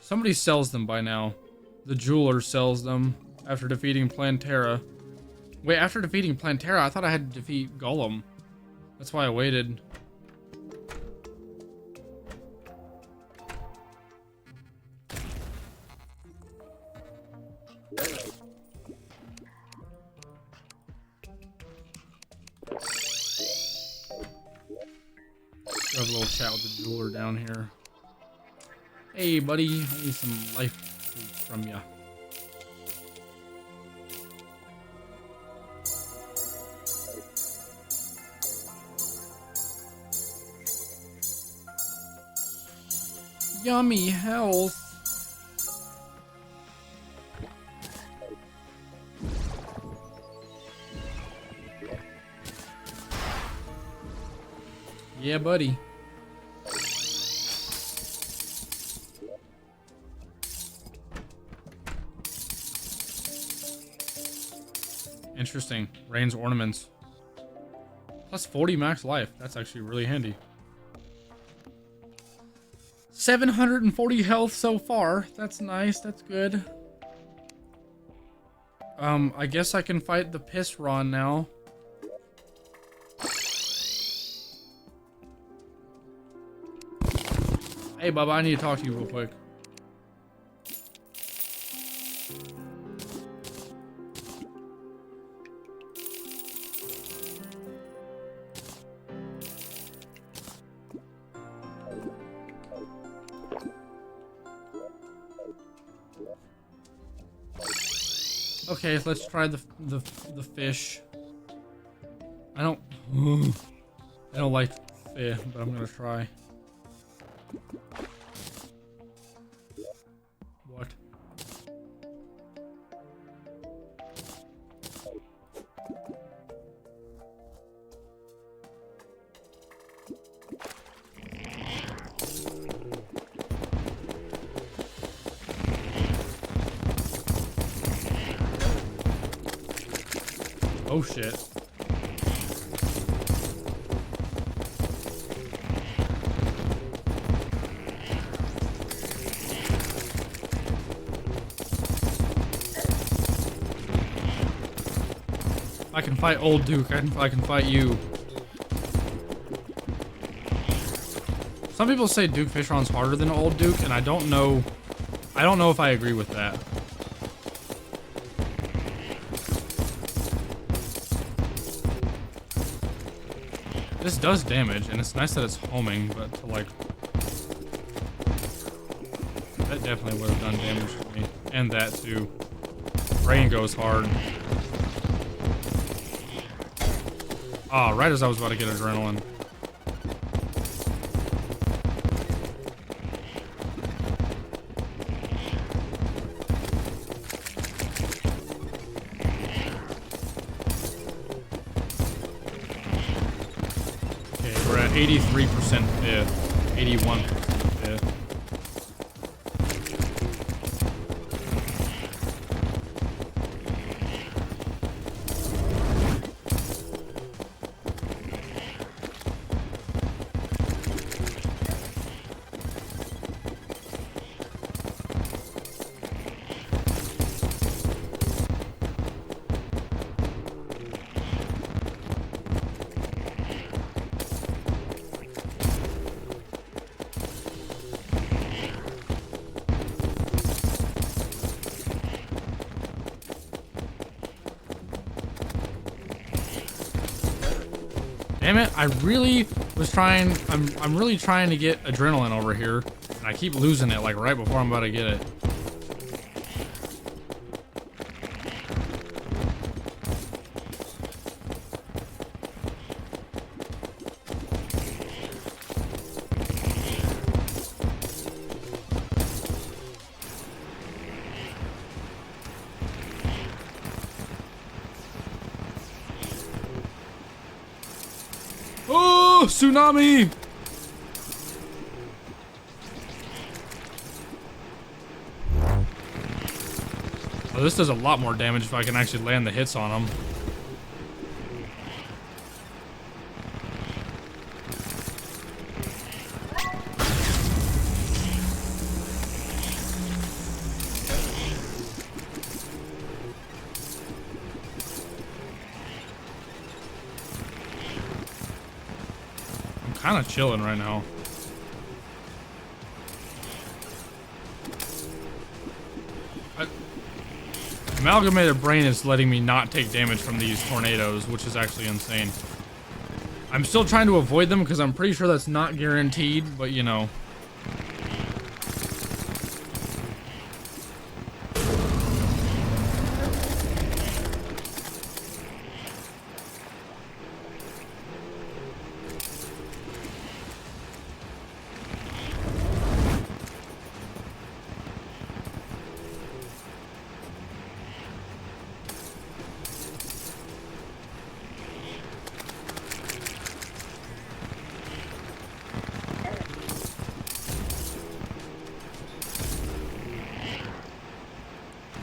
Somebody sells them by now. The jeweler sells them after defeating Plantera. Wait, after defeating Plantera, I thought I had to defeat Golem. That's why I waited. Have a little chat with the jeweler down here. Hey, buddy, I need some life fruits from ya. Yummy health. Yeah, buddy. Interesting. Rain's ornaments. Plus 40 max life. That's actually really handy. 740 health so far. That's nice. That's good. I guess I can fight the Piss Ron now. Hey, Bubba, I need to talk to you real quick. Okay, let's try the fish. I don't like fish, but I'm gonna try. What? Oh shit. I can fight old Duke. I can fight you. Some people say Duke Fishron's harder than old Duke, and I don't know. I don't know if I agree with that. This does damage, and it's nice that it's homing, but to like... That definitely would have done damage to me. And that too. Rain goes hard. Ah, right as I was about to get adrenaline. Okay, we're at 83% fifth, 81% fifth. Damn it, I really was trying, I'm really trying to get adrenaline over here, and I keep losing it like right before I'm about to get it. Oh, tsunami! Oh, this does a lot more damage if I can actually land the hits on him. I'm kind of chilling right now. Amalgamated Brain is letting me not take damage from these tornadoes, which is actually insane. I'm still trying to avoid them because I'm pretty sure that's not guaranteed, but you know.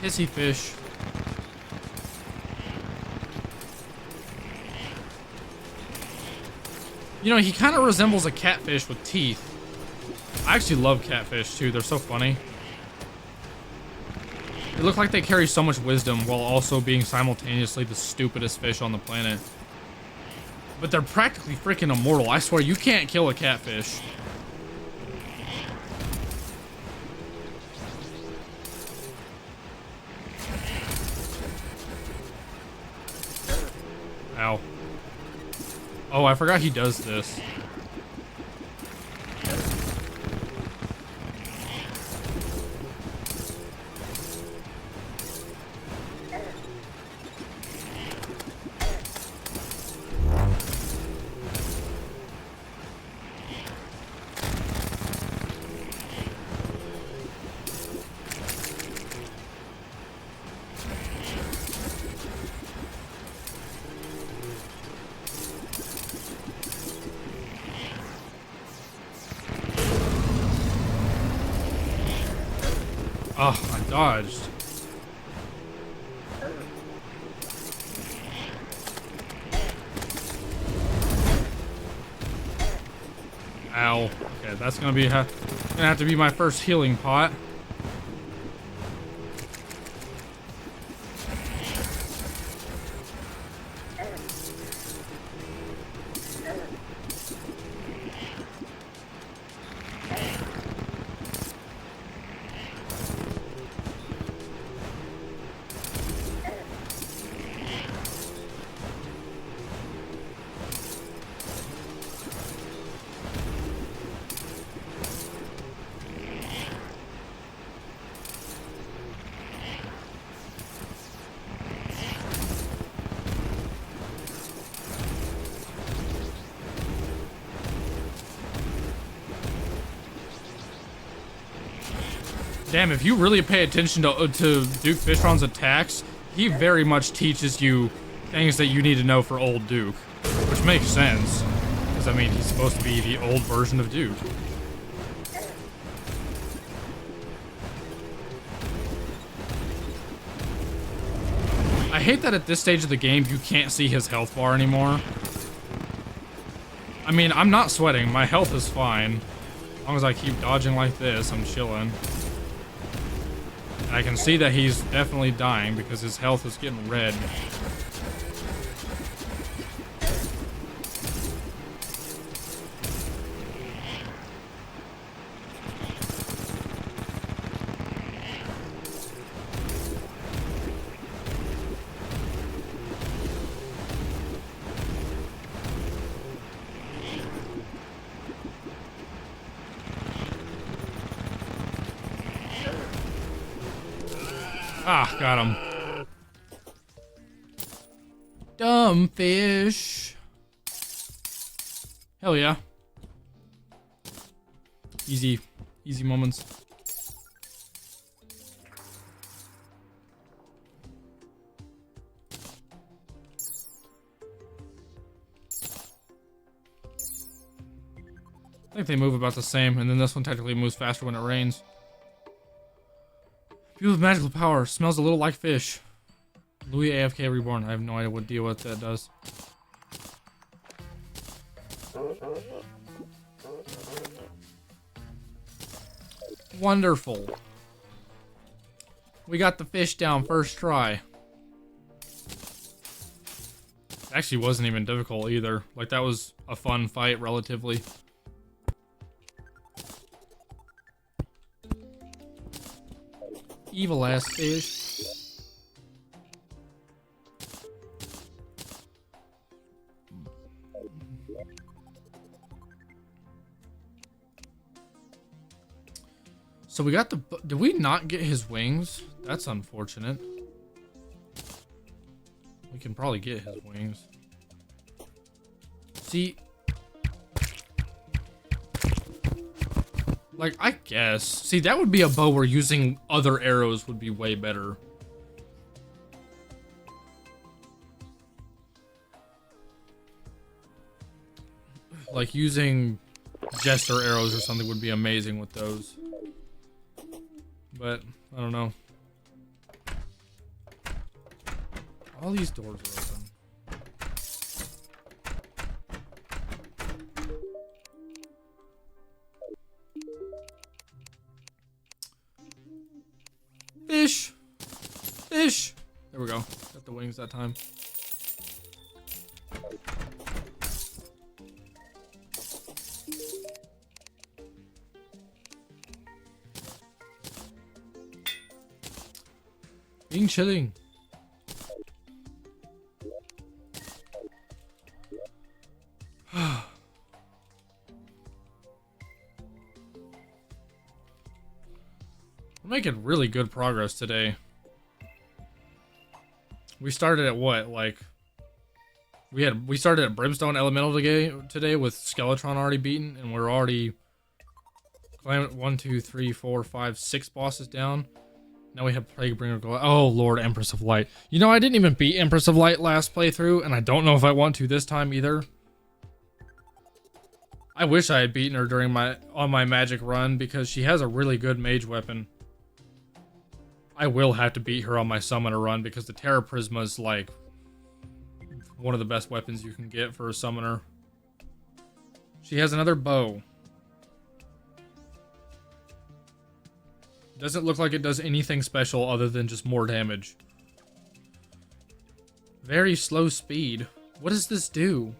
Hissy fish. You know, he kind of resembles a catfish with teeth. I actually love catfish too. They're so funny. They look like they carry so much wisdom while also being simultaneously the stupidest fish on the planet. But they're practically freaking immortal. I swear, you can't kill a catfish. Ow. Oh, I forgot he does this. Oh, I dodged. Ow. Okay, that's gonna have to be my first healing pot. Damn, if you really pay attention to Duke Fishron's attacks, he very much teaches you things that you need to know for old Duke. Which makes sense. Because, I mean, he's supposed to be the old version of Duke. I hate that at this stage of the game, you can't see his health bar anymore. I mean, I'm not sweating. My health is fine. As long as I keep dodging like this, I'm chilling. I can see that he's definitely dying because his health is getting red. Ah, got him. Dumb fish. Hell yeah. Easy moments. think they move about the same, and then this one technically moves faster when it rains. Fuel with magical power. Smells a little like fish. Louis AFK Reborn. I have no idea what that does. Wonderful. We got the fish down first try. It actually wasn't even difficult either. Like, that was a fun fight, relatively. Evil ass fish. So we got the... Did we not get his wings? That's unfortunate. We can probably get his wings. See... Like, I guess. See, that would be a bow where using other arrows would be way better. Like, using jester arrows or something would be amazing with those. But, I don't know. All these doors are open. Fish! Fish! There we go. Got the wings that time. Being chilling. We're making really good progress today. We started at what? Like, we started at Brimstone Elemental today with Skeletron already beaten, and we're already 1, 2, 3, 4, 5, 6 bosses down. Now we have Plaguebringer go. Oh Lord, Empress of Light. You know, I didn't even beat Empress of Light last playthrough, and I don't know if I want to this time either. I wish I had beaten her during on my magic run, because she has a really good mage weapon. I will have to beat her on my summoner run, because the Terra Prisma is like one of the best weapons you can get for a summoner. She has another bow. Doesn't look like it does anything special other than just more damage. Very slow speed. What does this do?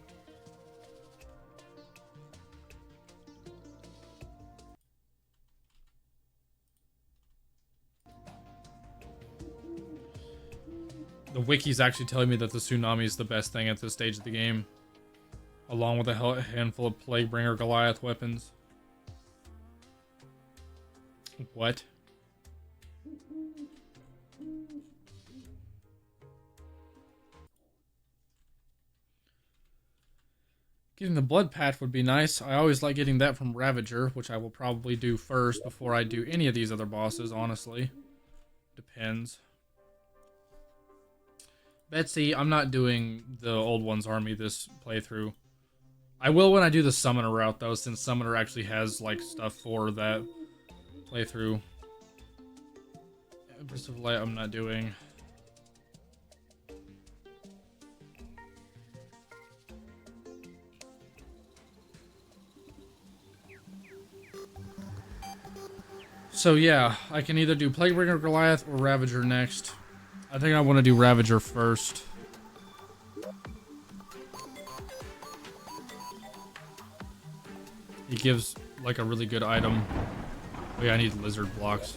The wiki's actually telling me that the tsunami is the best thing at this stage of the game, along with a handful of Plaguebringer Goliath weapons. What? Getting the blood patch would be nice. I always like getting that from Ravager, which I will probably do first before I do any of these other bosses, honestly. Depends. Betsy, I'm not doing the Old One's Army this playthrough. I will when I do the Summoner route, though, since Summoner actually has, like, stuff for that playthrough. Empress of Light, I'm not doing. So yeah, I can either do Plaguebringer Goliath or Ravager next. I think I want to do Ravager first. He gives like a really good item. Oh yeah, I need lizard blocks.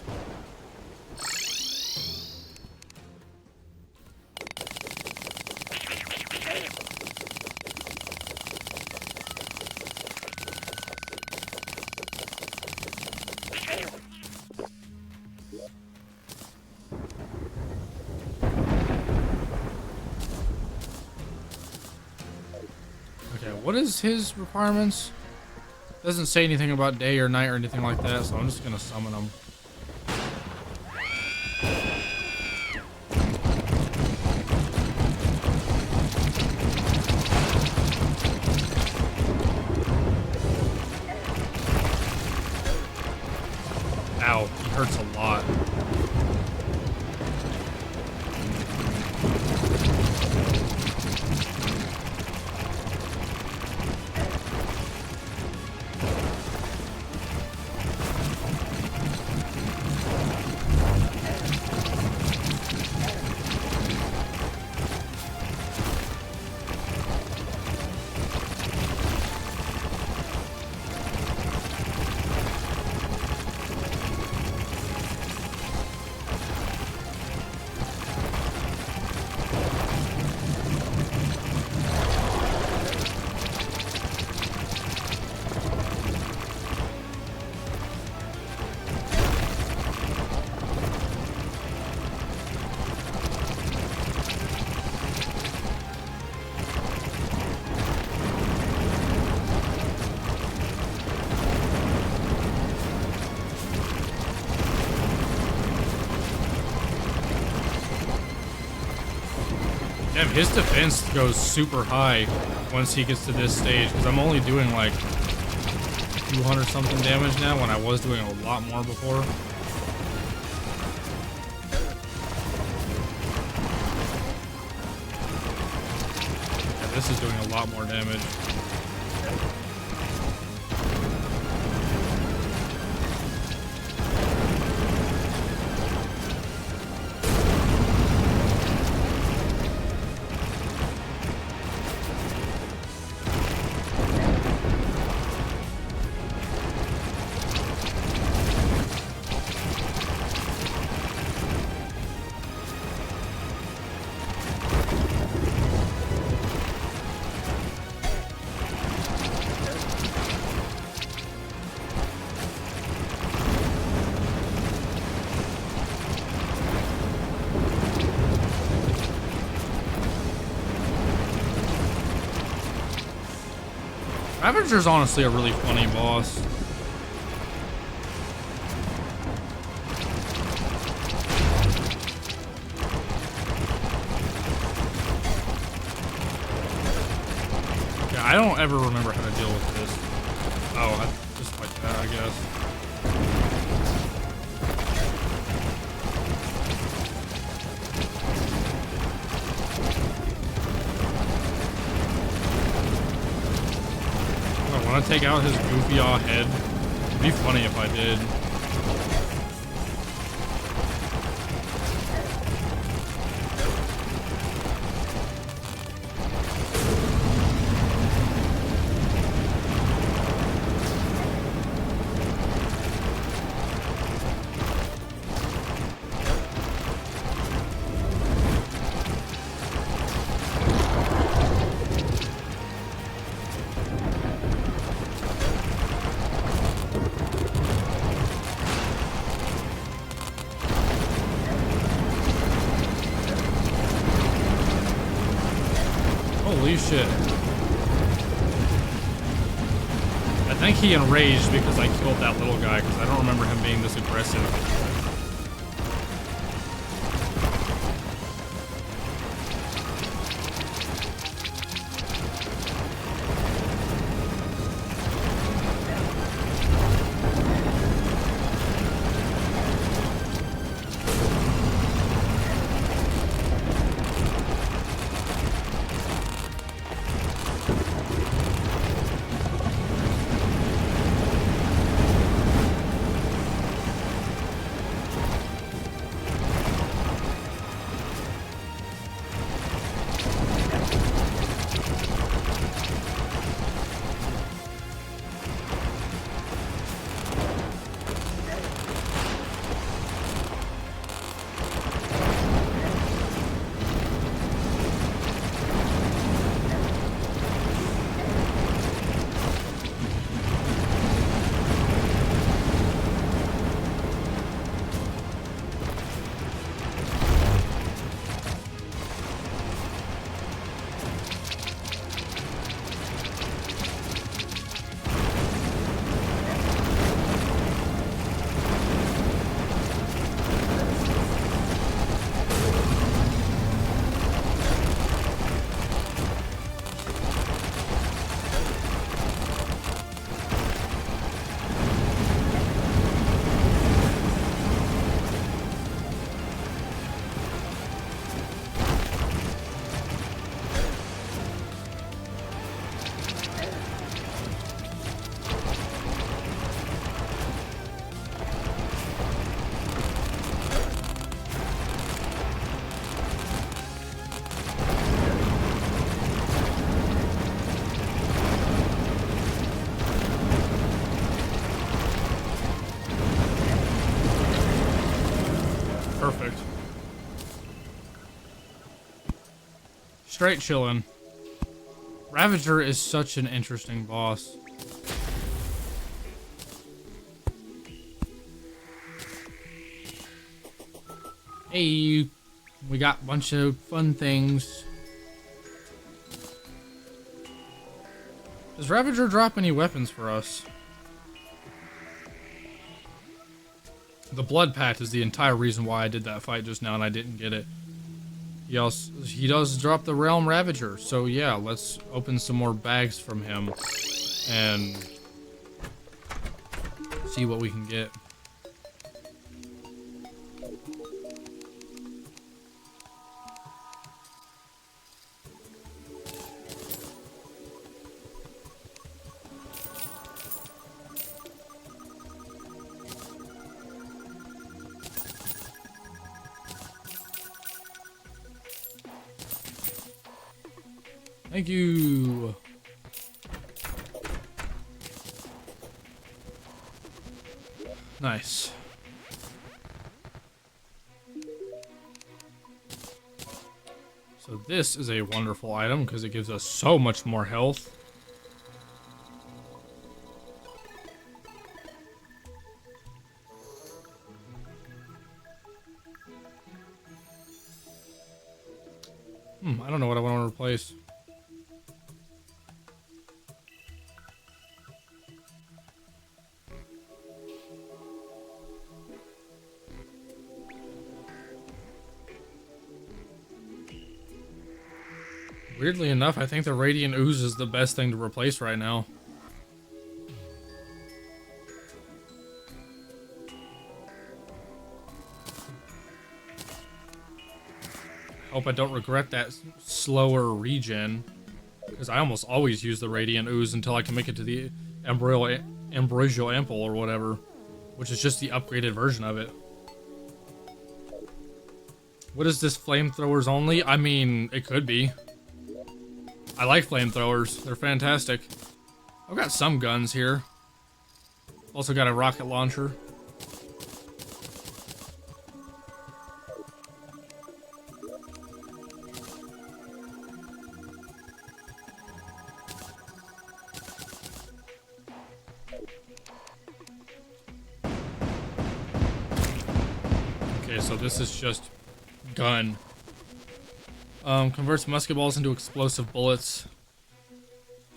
What is his requirements? Doesn't say anything about day or night or anything like that, so I'm just gonna summon him. Damn, his defense goes super high once he gets to this stage, because I'm only doing like 200 something damage now when I was doing a lot more before. Yeah, this is doing a lot more damage. Ravager's honestly a really funny boss. Yeah, I don't ever remember how to deal with this. Oh, just like that, I guess. I want to take out his goofy aw head. It'd be funny if I did. Holy shit. I think he enraged because I killed that little guy, because I don't remember him being this aggressive. Perfect. Straight chillin'. Ravager is such an interesting boss. Hey, we got a bunch of fun things. Does Ravager drop any weapons for us? The blood pact is the entire reason why I did that fight just now and I didn't get it. He does drop the Realm Ravager, so yeah, let's open some more bags from him and see what we can get. Thank you. Nice. So this is a wonderful item because it gives us so much more health. I don't know what I want to replace. Weirdly enough, I think the Radiant Ooze is the best thing to replace right now. Hope I don't regret that slower regen, because I almost always use the Radiant Ooze until I can make it to the Ambrosial Ample or whatever, which is just the upgraded version of it. What is this, flamethrowers only? I mean, it could be. I like flamethrowers. They're fantastic. I've got some guns here. Also got a rocket launcher. Okay, so this is just gun. Converts musket balls into explosive bullets.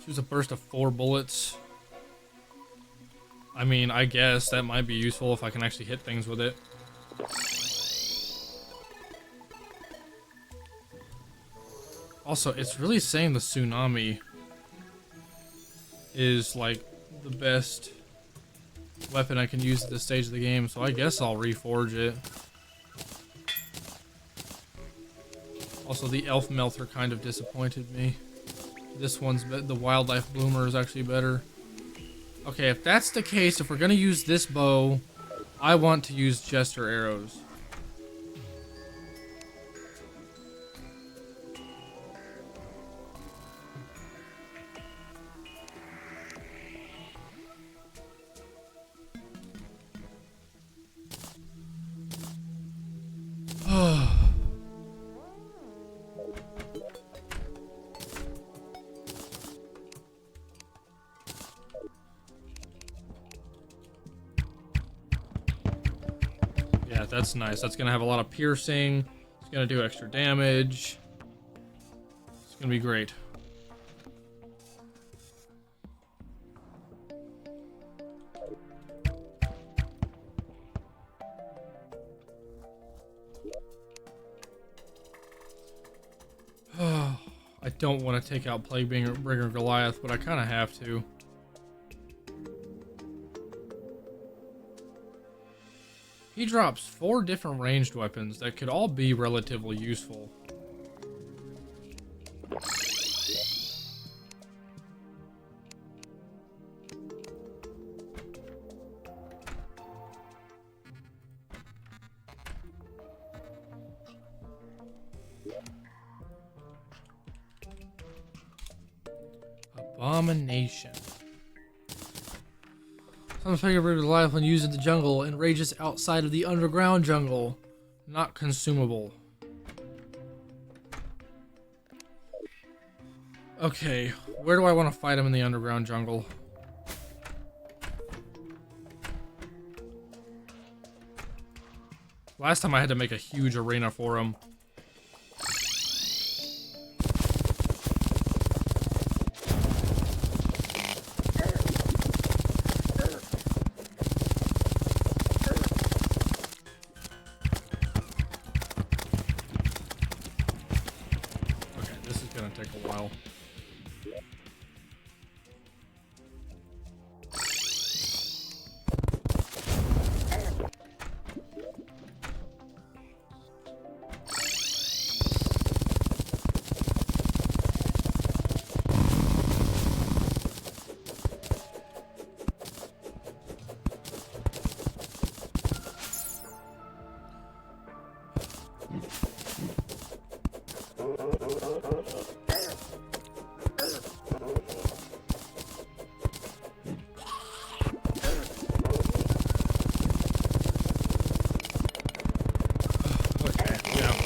Shoots a burst of 4 bullets. I mean, I guess that might be useful if I can actually hit things with it. Also, it's really saying the tsunami is like the best weapon I can use at this stage of the game, so I guess I'll reforge it. Also, the Elf Melter kind of disappointed me. This one's the Wildlife Bloomer is actually better. Okay, if that's the case, if we're gonna use this bow, I want to use Jester arrows. Yeah, that's nice. That's gonna have a lot of piercing. It's gonna do extra damage. It's gonna be great. I don't want to take out Plaguebringer Goliath, but I kind of have to. He drops 4 different ranged weapons that could all be relatively useful. Abomination. Some Plaguebringer Goliath when used in the jungle and rages outside of the underground jungle. Not consumable. Okay, where do I want to fight him in the underground jungle? Last time I had to make a huge arena for him. gonna take a while.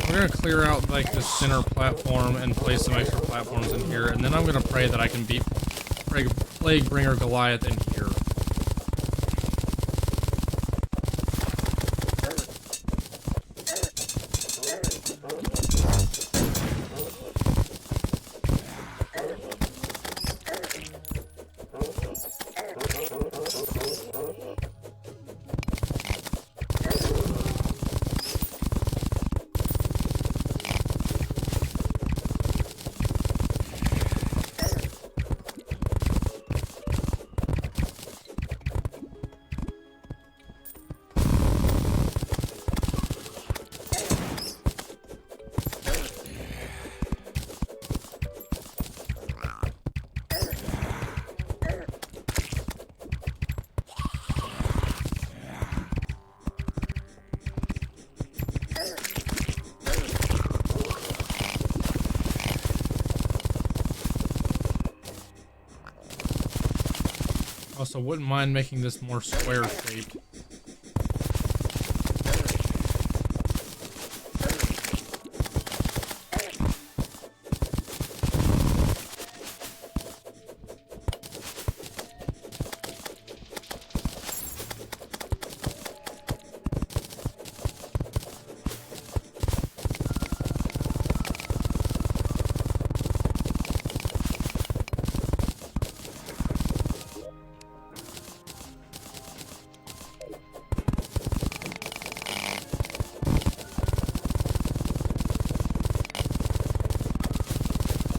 We're gonna clear out like the center platform and place some extra platforms in here, and then I'm gonna pray that I can beat Plague Bringer Goliath in here. Also, wouldn't mind making this more square shaped.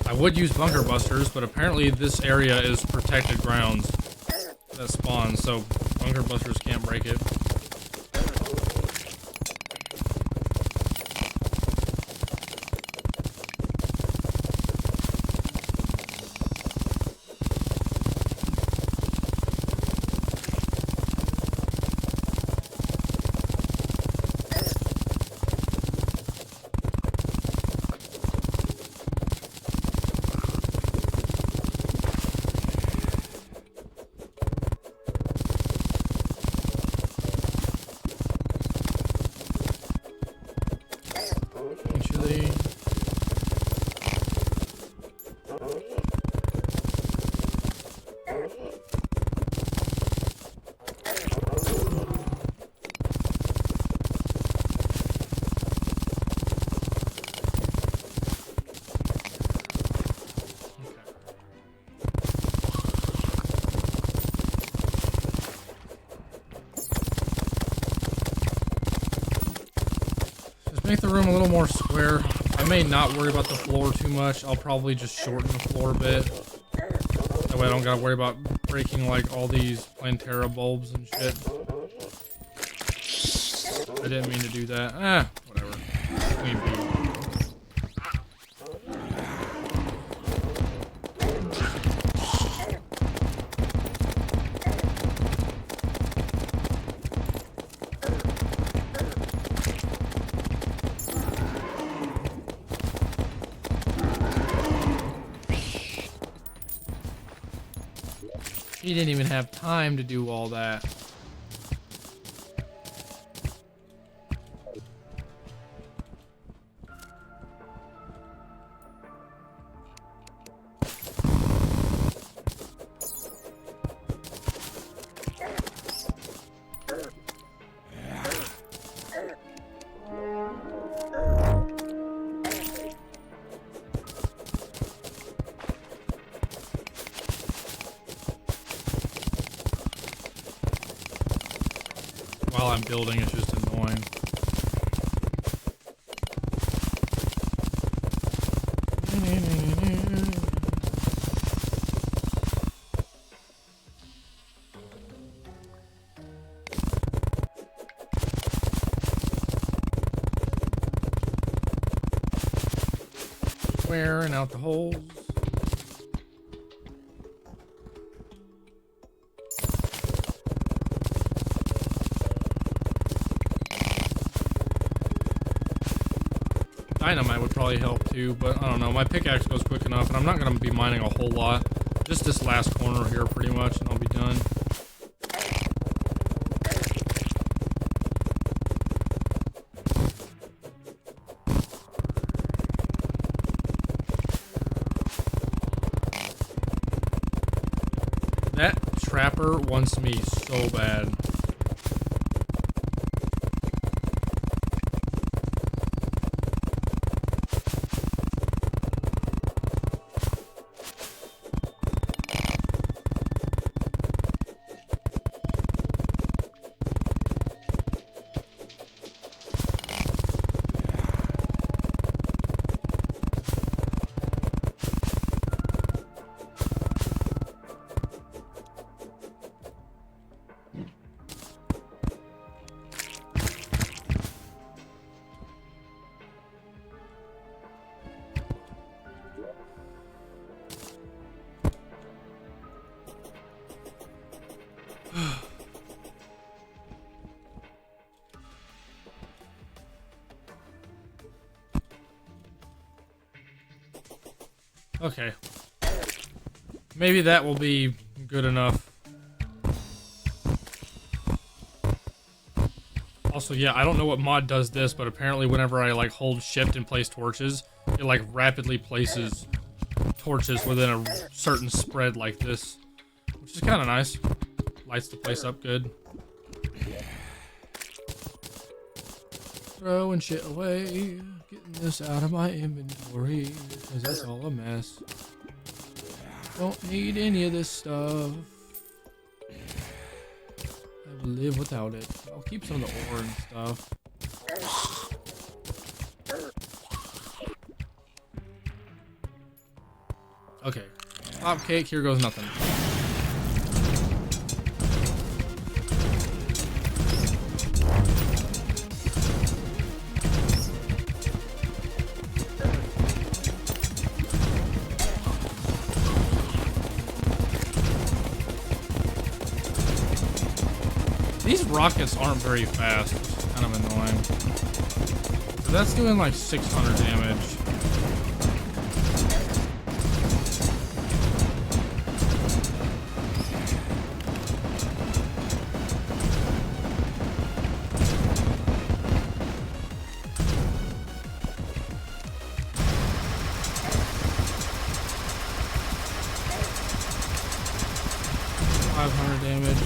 I would use bunker busters, but apparently this area is protected grounds that spawn, so bunker busters can't break it. Make the room a little more square. I may not worry about the floor too much. I'll probably just shorten the floor a bit. That way I don't gotta worry about breaking like all these Plantera bulbs and shit. I didn't mean to do that. Ah, whatever. Queen bee. He didn't even have time to do all that. While I'm building, it's just annoying. wearing out the holes. Dynamite would probably help too, but I don't know. My pickaxe goes quick enough, and I'm not going to be mining a whole lot. Just this last corner here pretty much, and I'll be done. That trapper wants me so bad. Okay. Maybe that will be good enough. Also, yeah, I don't know what mod does this, but apparently whenever I like hold shift and place torches, it like rapidly places torches within a certain spread like this, which is kind of nice. Lights the place up good. Throwing shit away, getting this out of my inventory, because it's all a mess. Don't need any of this stuff. I will live without it. I'll keep some of the ore and stuff. Okay. Pop cake, here goes nothing. These rockets aren't very fast, which is kind of annoying. So that's doing like 600 damage. Damage.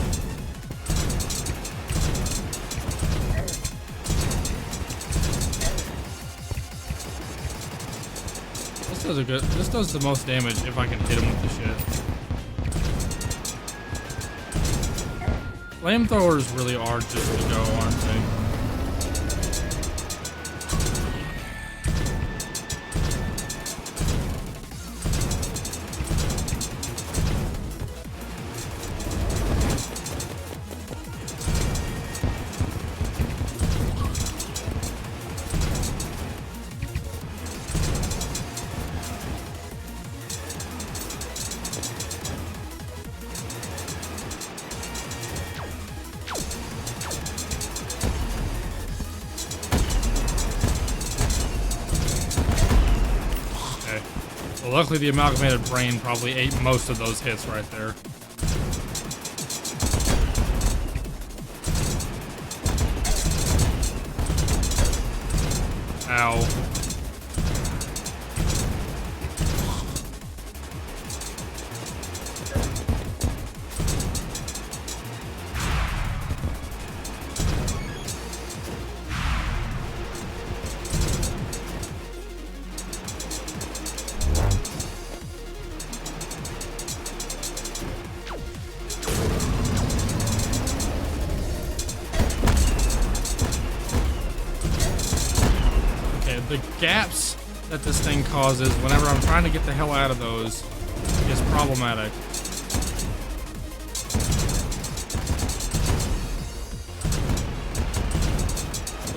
This does the most damage if I can hit him with the shit. Flamethrowers really are just to go, aren't they? Well, luckily the amalgamated brain probably ate most of those hits right there. Ow. The gaps that this thing causes whenever I'm trying to get the hell out of those is problematic.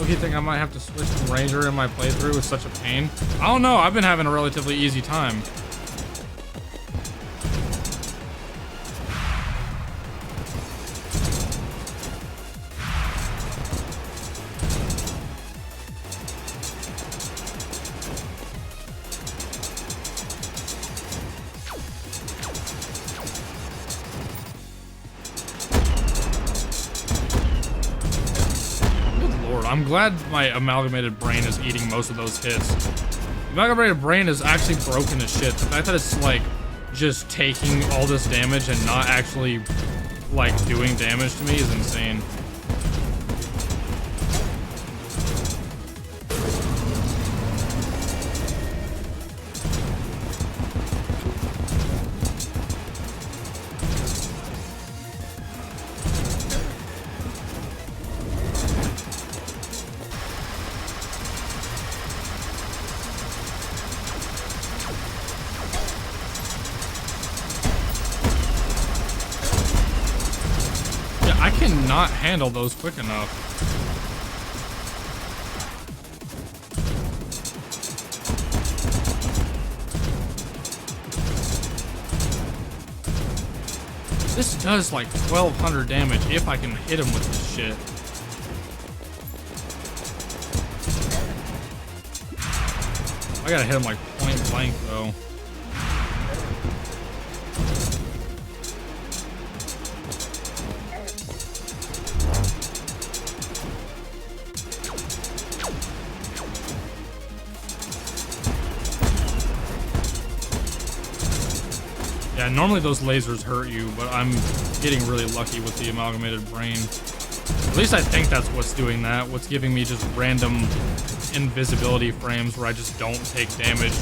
Loki think I might have to switch to Ranger in my playthrough with such a pain. I don't know. I've been having a relatively easy time. I'm glad my amalgamated brain is eating most of those hits. Amalgamated brain is actually broken as shit. The fact that it's like just taking all this damage and not actually like doing damage to me is insane. I cannot handle those quick enough. This does like 1200 damage if I can hit him with this shit. I gotta hit him like point blank though. Yeah, normally those lasers hurt you, but I'm getting really lucky with the amalgamated brain. At least I think that's what's doing that. What's giving me just random invisibility frames where I just don't take damage.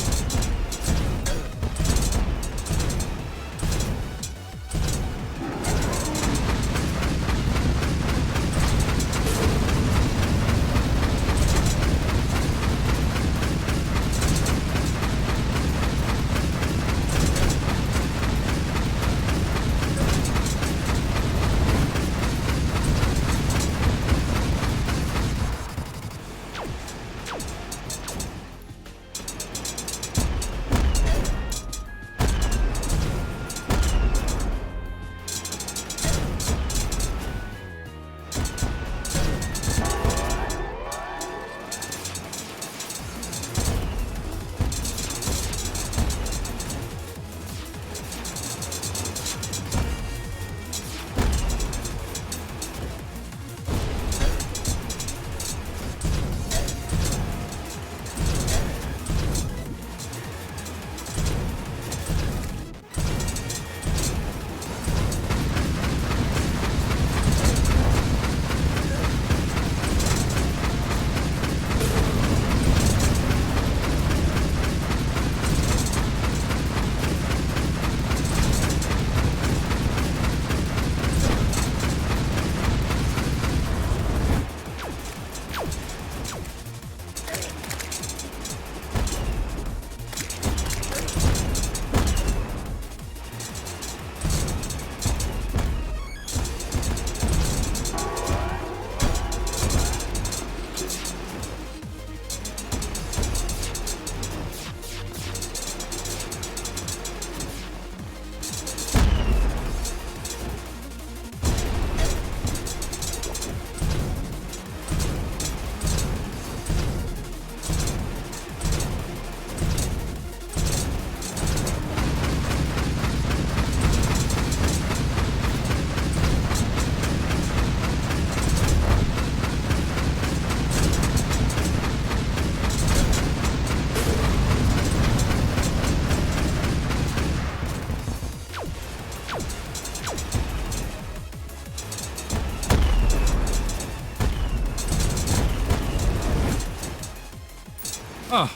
Oh.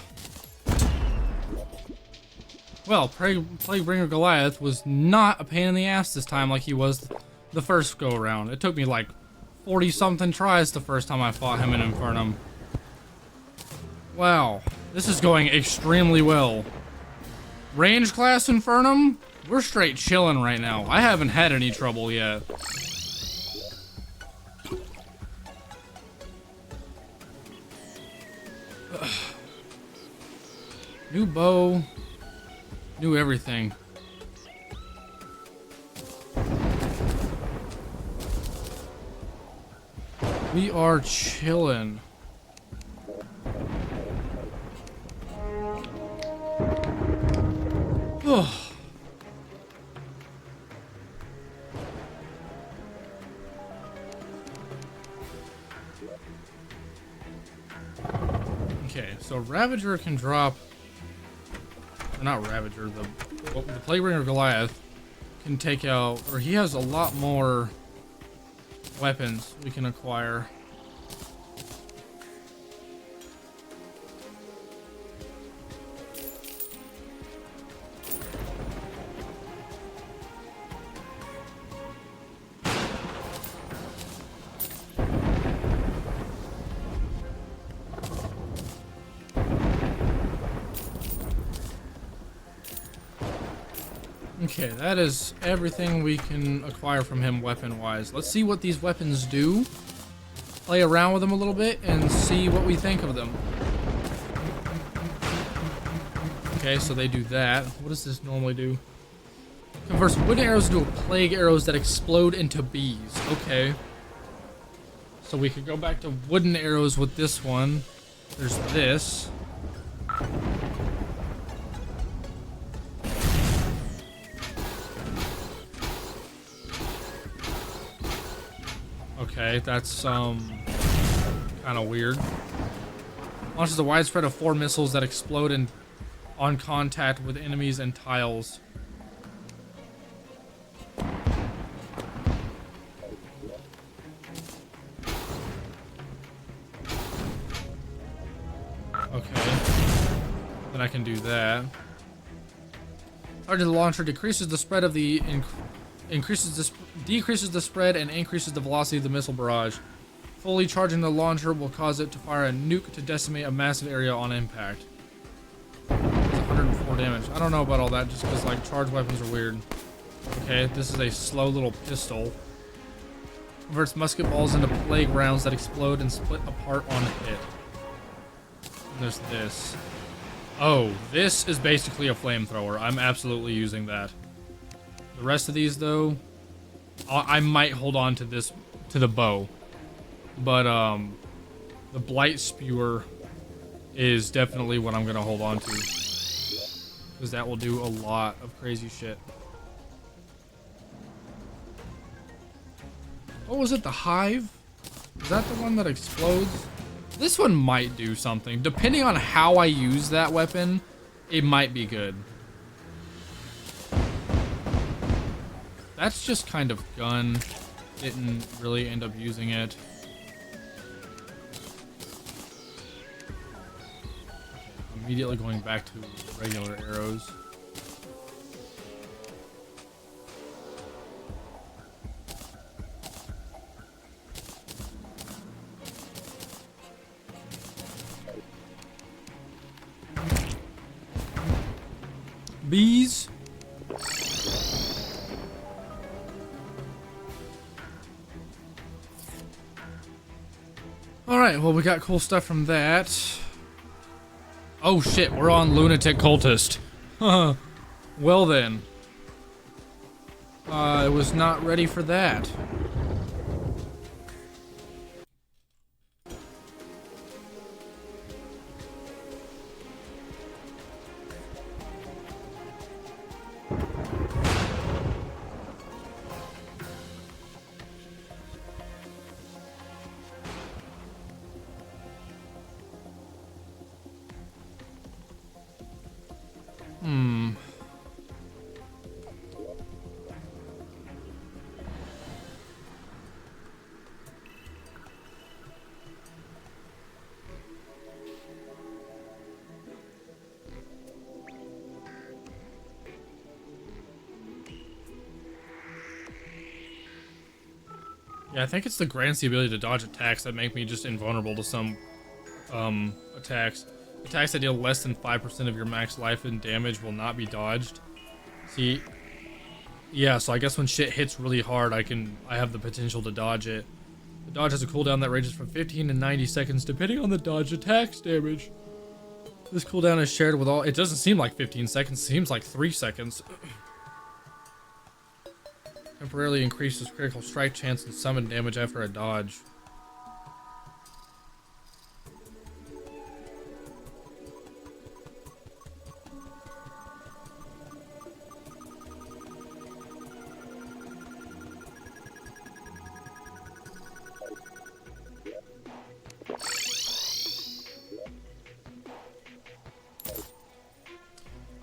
Well, Plaguebringer Goliath was not a pain in the ass this time like he was the first go around. It took me like 40-something tries the first time I fought him in Infernum. Wow, this is going extremely well. Range class Infernum, we're straight chilling right now. I haven't had any trouble yet. New bow. New everything. We are chillin'. Okay, so Ravager can drop, or not Ravager, the Plague Bringer Goliath can take out, or he has a lot more weapons we can acquire. Okay, that is everything we can acquire from him weapon-wise. Let's see what these weapons do. Play around with them a little bit and see what we think of them. Okay, so they do that. What does this normally do? Converts wooden arrows into plague arrows that explode into bees. Okay. So we could go back to wooden arrows with this one. There's this. Okay, that's kind of weird. Launches a wide spread of 4 missiles that explode on contact with enemies and tiles. Okay, then I can do that. Charging the launcher decreases the spread of the decreases the spread and increases the velocity of the missile barrage. Fully charging the launcher will cause it to fire a nuke to decimate a massive area on impact. It's 104 damage. I don't know about all that just because like charged weapons are weird. Okay, this is a slow little pistol. Converts musket balls into plague rounds that explode and split apart on hit. And there's this. Oh, this is basically a flamethrower. I'm absolutely using that. The rest of these, though, I might hold on to this, to the bow. But, the Blight Spewer is definitely what I'm going to hold on to. Because that will do a lot of crazy shit. What was it, the Hive? Is that the one that explodes? This one might do something. Depending on how I use that weapon, it might be good. That's just kind of gun. Didn't really end up using it. Immediately going back to regular arrows. Bees. Alright, well, we got cool stuff from that. Oh shit, we're on Lunatic Cultist. Well then. I was not ready for that. Yeah, I think it's the grants the ability to dodge attacks that make me just invulnerable to some attacks. Attacks that deal less than 5% of your max life and damage will not be dodged. See, yeah, so I guess when shit hits really hard, I have the potential to dodge it. The dodge has a cooldown that ranges from 15 to 90 seconds depending on the dodge attack's damage. This cooldown is shared with all. It doesn't seem like 15 seconds. It seems like 3 seconds. Temporarily increases critical strike chance and summon damage after a dodge.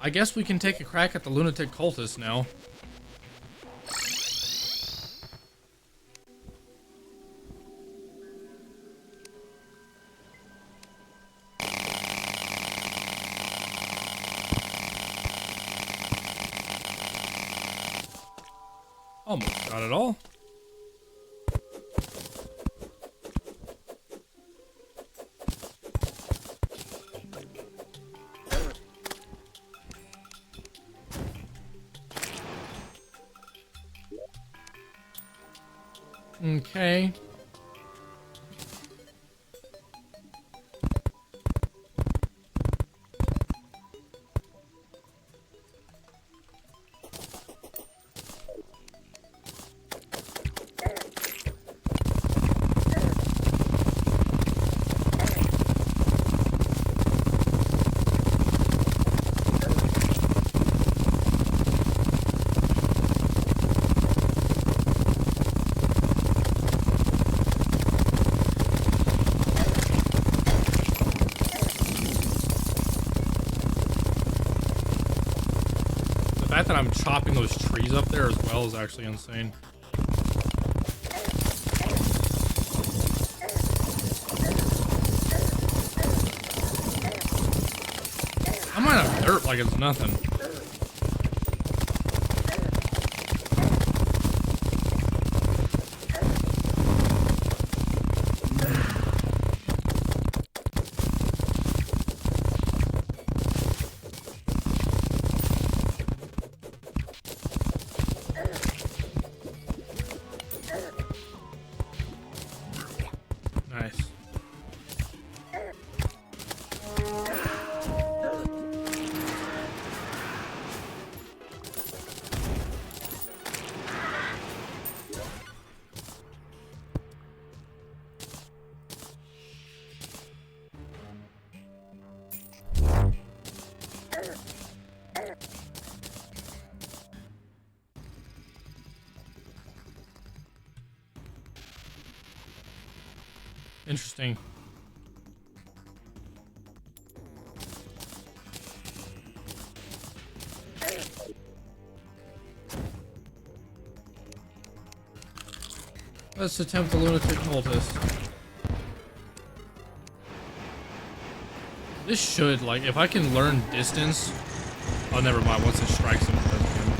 I guess we can take a crack at the lunatic cultist now. Almost got it all. Okay. The fact that I'm chopping those trees up there as well is actually insane. I might have dirt like it's nothing. Nice. Interesting. Let's attempt the lunatic cultist. This should, like, if I can learn distance. Oh, never mind. Once it strikes him, it does again.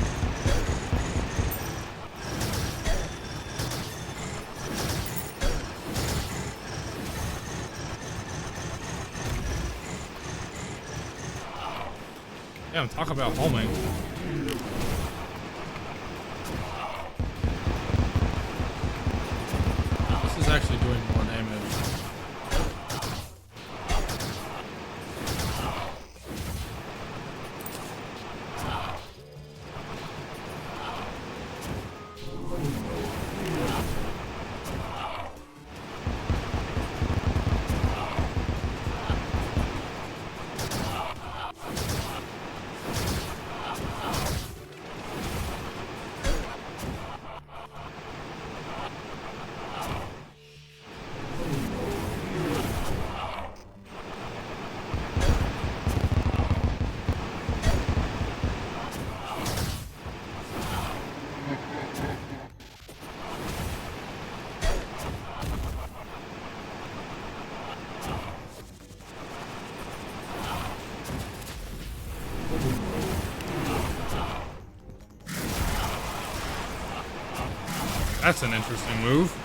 Damn, talk about homing. This is actually doing more damage. That's an interesting move.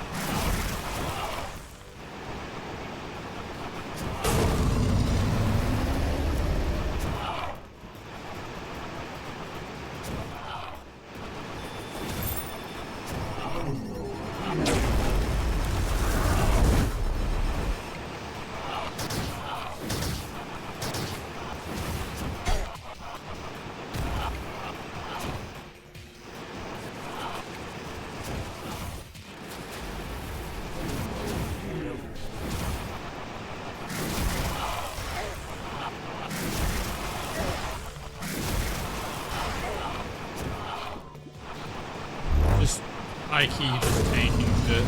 high key just tanking shit.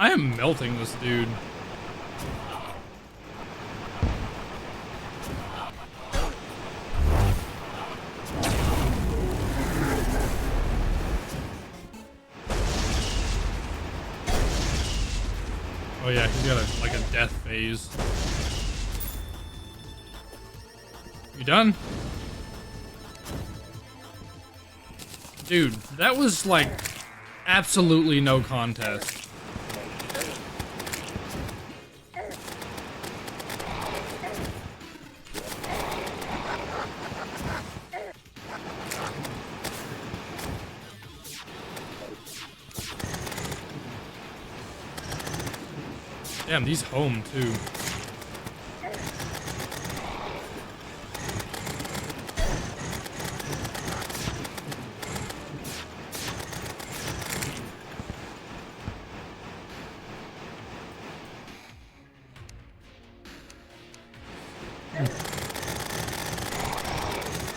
I am melting this dude. Oh yeah, he's got like a death phase. You done? Dude, that was like absolutely no contest. Damn, he's home too.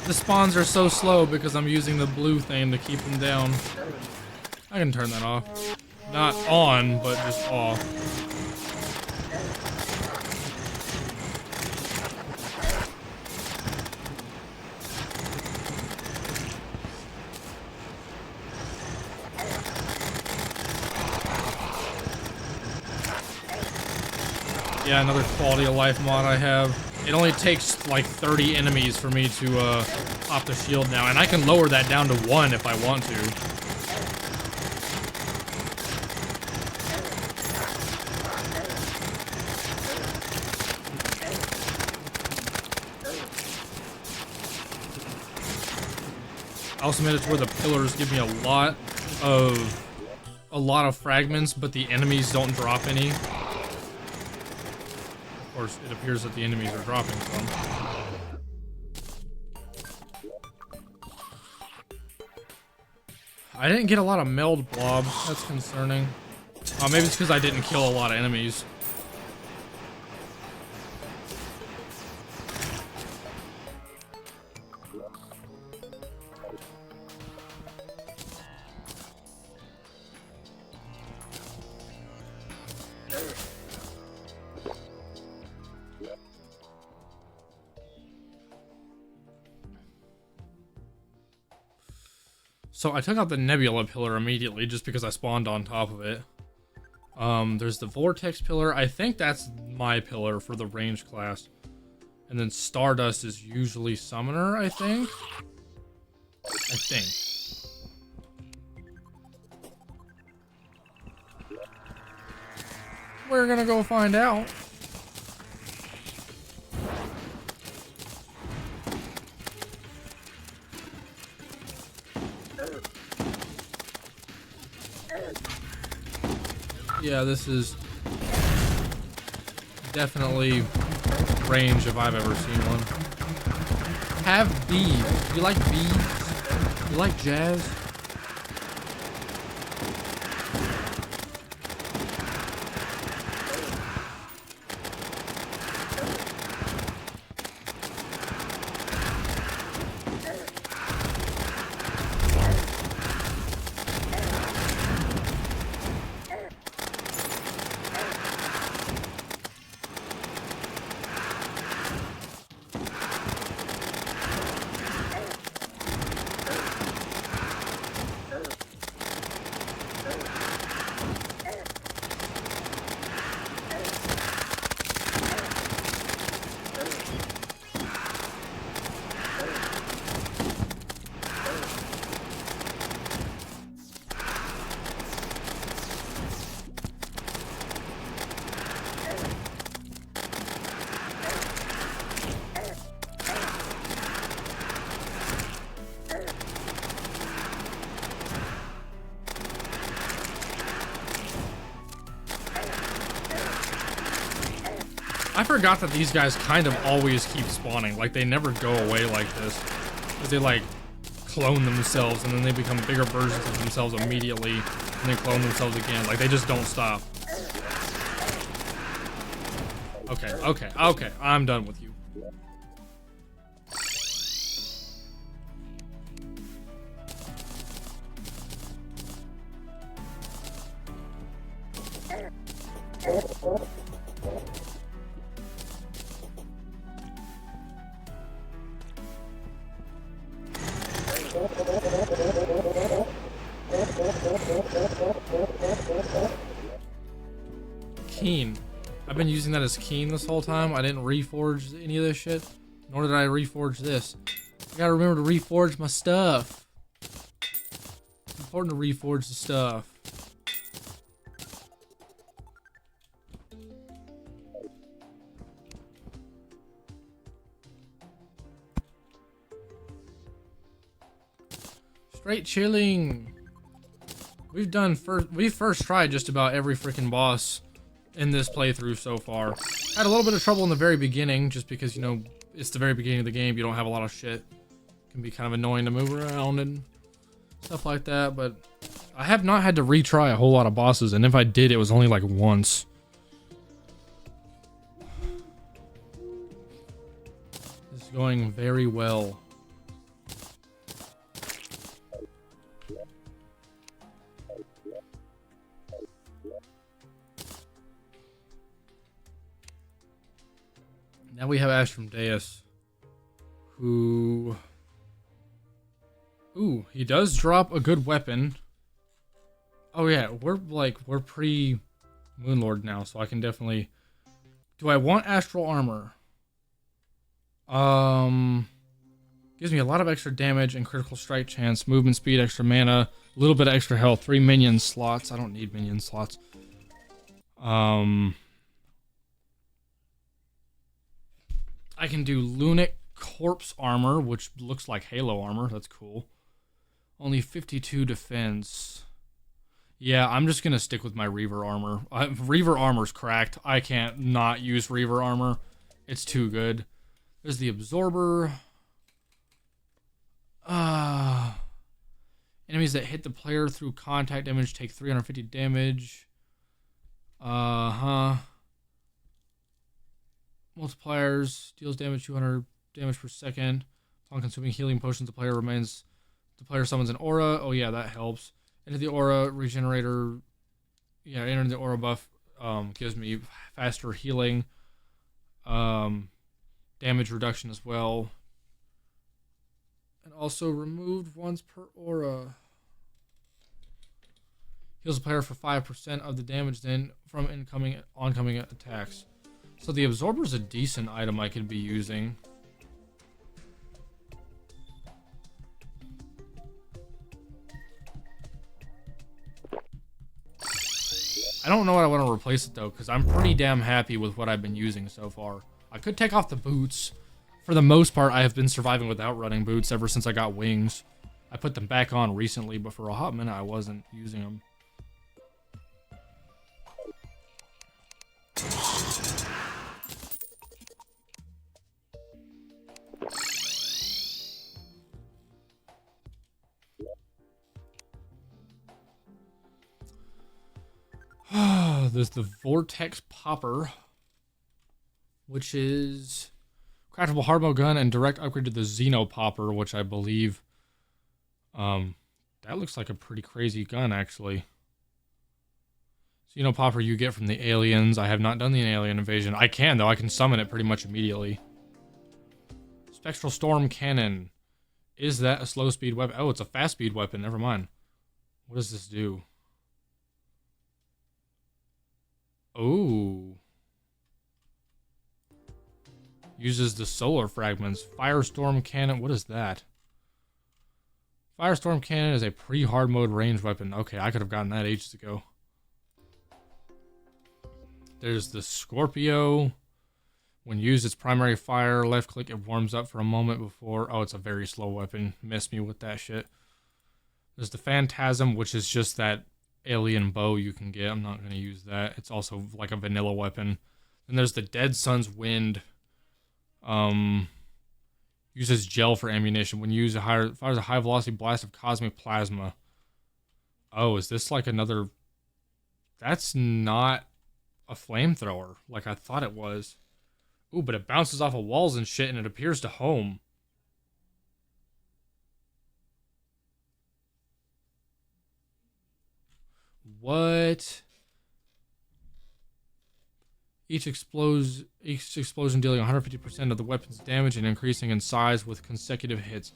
The spawns are so slow because I'm using the blue thing to keep them down. I can turn that off. Not on, but just off. Yeah, another quality of life mod I have. It only takes like 30 enemies for me to pop the shield now, and I can lower that down to 1 if I want to. I also made it to where the pillars give me a lot of fragments, but the enemies don't drop any. Of course, it appears that the enemies are dropping some. I didn't get a lot of meld blobs. That's concerning. Maybe it's because I didn't kill a lot of enemies. So I took out the Nebula pillar immediately just because I spawned on top of it. There's the Vortex pillar. I think that's my pillar for the range class. And then Stardust is usually Summoner, I think. We're gonna go find out. Yeah, this is definitely range if I've ever seen one. Have bees. You like bees? You like jazz? I forgot that these guys kind of always keep spawning. Like, they never go away like this. Because they, like, clone themselves, and then they become bigger versions of themselves immediately, and then clone themselves again. Like, they just don't stop. Okay. I'm done with you. Keen. I've been using that as Keen this whole time. I didn't reforge any of this shit, nor did I reforge this. I gotta remember to reforge my stuff. It's important to reforge the stuff. Straight chilling. We've first tried just about every freaking boss in this playthrough so far. Had a little bit of trouble in the very beginning, just because, you know, it's the very beginning of the game. You don't have a lot of shit. It can be kind of annoying to move around and stuff like that, but I have not had to retry a whole lot of bosses, and if I did, it was only like once. This is going very well. Now we have Astrum Deus, who... Ooh, he does drop a good weapon. Oh yeah, we're pre-Moonlord now, so I can definitely... Do I want Astral Armor? Gives me a lot of extra damage and critical strike chance, movement speed, extra mana, a little bit of extra health, 3 minion slots. I don't need minion slots. I can do Lunic Corpse Armor, which looks like Halo armor. That's cool. Only 52 defense. Yeah, I'm just going to stick with my Reaver armor. Reaver armor's cracked. I can't not use Reaver armor. It's too good. There's the Absorber. Enemies that hit the player through contact damage take 350 damage. Multipliers, deals damage 200 damage per second. Upon consuming healing potions, the player summons an aura. Oh yeah, that helps. Into the aura, regenerator. Yeah, entering the aura buff gives me faster healing. Damage reduction as well. And also removed once per aura. Heals the player for 5% of the damage then from oncoming attacks. So the Absorber is a decent item I could be using. I don't know what I want to replace it though, because I'm pretty damn happy with what I've been using so far. I could take off the boots. For the most part, I have been surviving without running boots ever since I got wings. I put them back on recently, but for a hot minute I wasn't using them. There's the Vortex Popper, which is craftable hardmode gun and direct upgrade to the Xeno Popper, which I believe that looks like a pretty crazy gun actually. Xeno Popper you get from the aliens. I have not done the alien invasion. I can though. I can summon it pretty much immediately. Spectral Storm Cannon. Is that a slow speed weapon? Oh, it's a fast speed weapon. Never mind. What does this do? Oh. Uses the solar fragments. Firestorm Cannon. What is that? Firestorm Cannon is a pre-hard mode range weapon. Okay, I could have gotten that ages ago. There's the Scorpio. When used its primary fire, left click, it warms up for a moment before... Oh, it's a very slow weapon. Missed me with that shit. There's the Phantasm, which is just that alien bow you can get. I'm not going to use that. It's also like a vanilla weapon. And there's the Dead Sun's Wind. Uses gel for ammunition. When you fires a high velocity blast of cosmic plasma. Oh, is this like another... That's not a flamethrower like I thought it was. Ooh, but it bounces off of walls and shit and it appears to home. What? Each explosion dealing 150% of the weapon's damage and increasing in size with consecutive hits.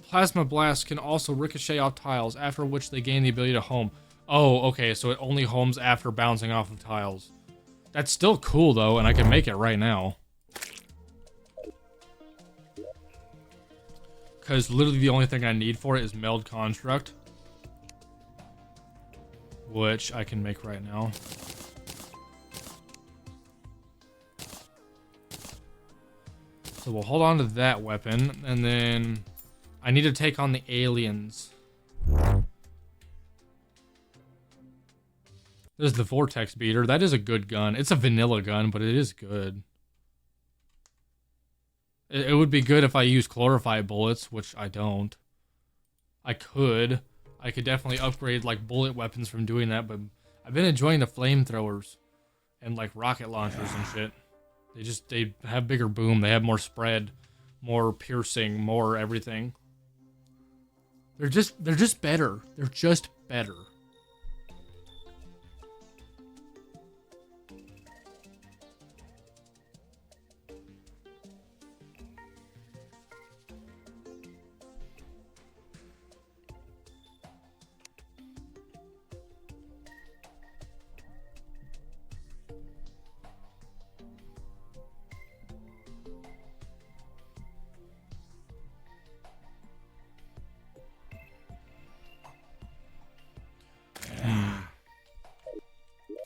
Plasma blasts can also ricochet off tiles, after which they gain the ability to home. Oh, okay, so it only homes after bouncing off of tiles. That's still cool, though, and I can make it right now. Because literally the only thing I need for it is Meld Construct. Which I can make right now. So we'll hold on to that weapon, and then I need to take on the aliens. There's the Vortex Beater. That is a good gun. It's a vanilla gun, but it is good. It would be good if I use chlorophyte bullets, which I don't. I could definitely upgrade like bullet weapons from doing that, but I've been enjoying the flamethrowers and like rocket launchers and shit. They have bigger boom, they have more spread, more piercing, more everything. They're just better. They're just better.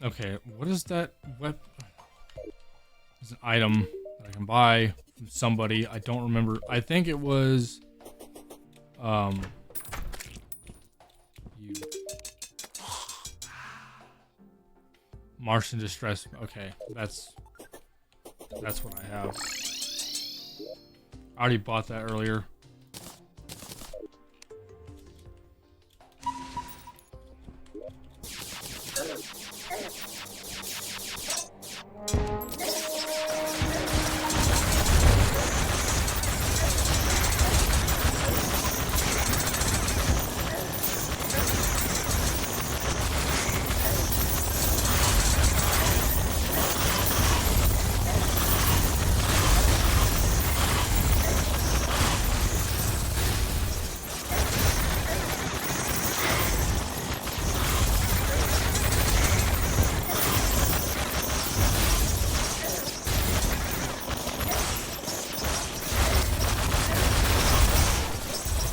Okay, what is that weapon? It's an item that I can buy from somebody. I don't remember. I think it was... Martian Distress. Okay, that's what I have. I already bought that earlier.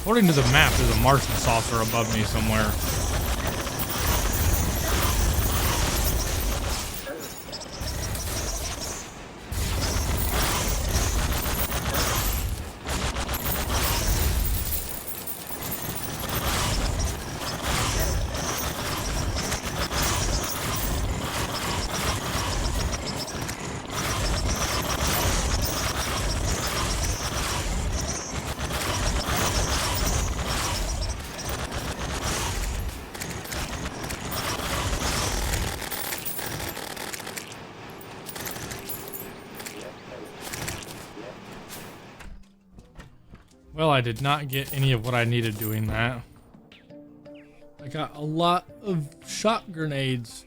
According to the map, there's a Martian saucer above me somewhere. Well, I did not get any of what I needed doing that. I got a lot of shot grenades.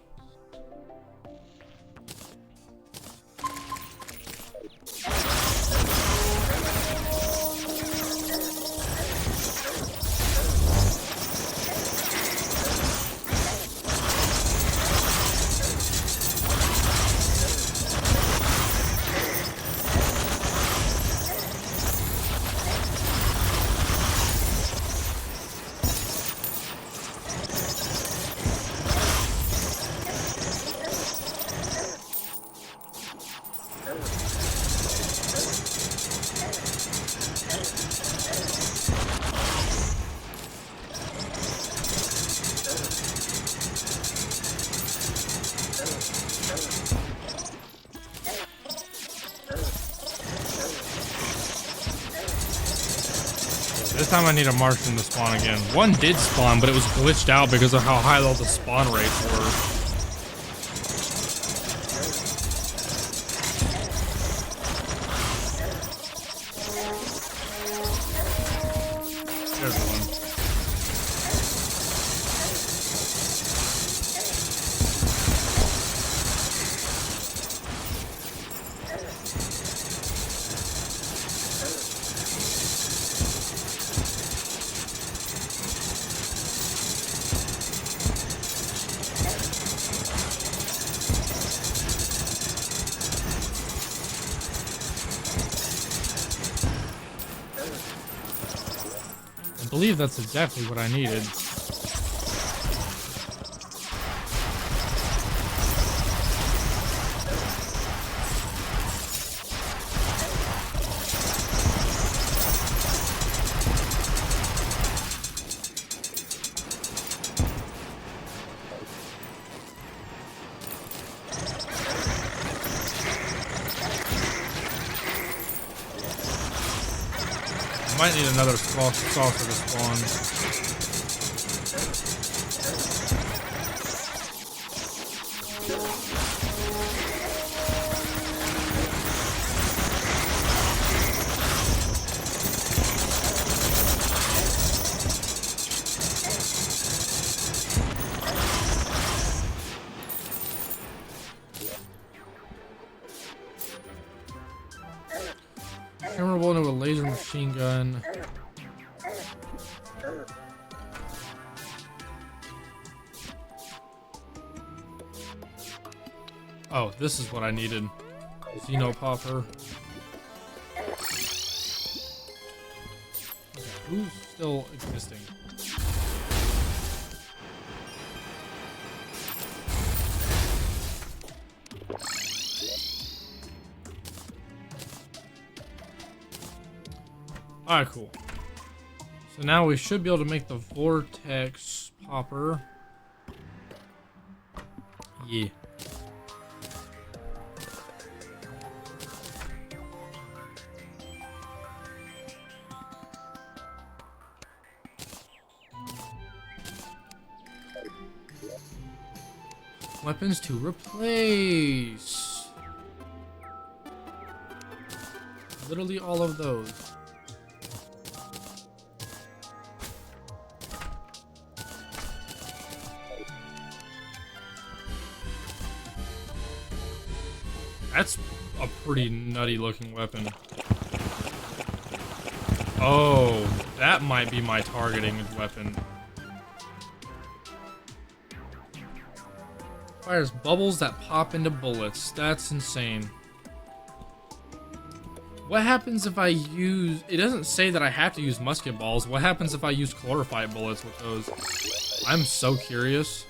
This time I need a Martian to spawn again. One did spawn, but it was glitched out because of how high all the spawn rates were. There's one. I believe that's exactly what I needed. I might need another saucer to spawn. Memorable into a laser machine gun. Oh, this is what I needed. Xeno popper. Okay, who's still existing? Alright, cool. So now we should be able to make the vortex popper. Yeah. Weapons to replace. Literally all of those. That's a pretty nutty looking weapon. Oh, that might be my targeting weapon. Fires bubbles that pop into bullets. That's insane. What happens if I use... It doesn't say that I have to use musket balls. What happens if I use chlorophyte bullets with those? I'm so curious.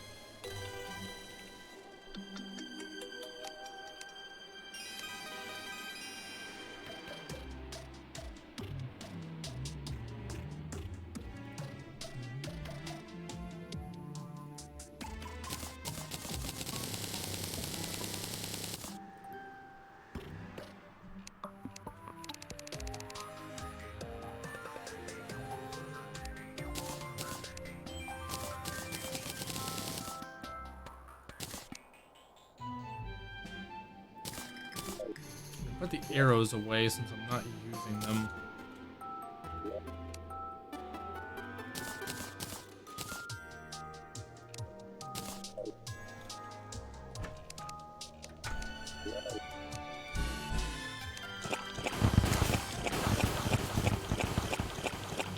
Put the arrows away since I'm not using them.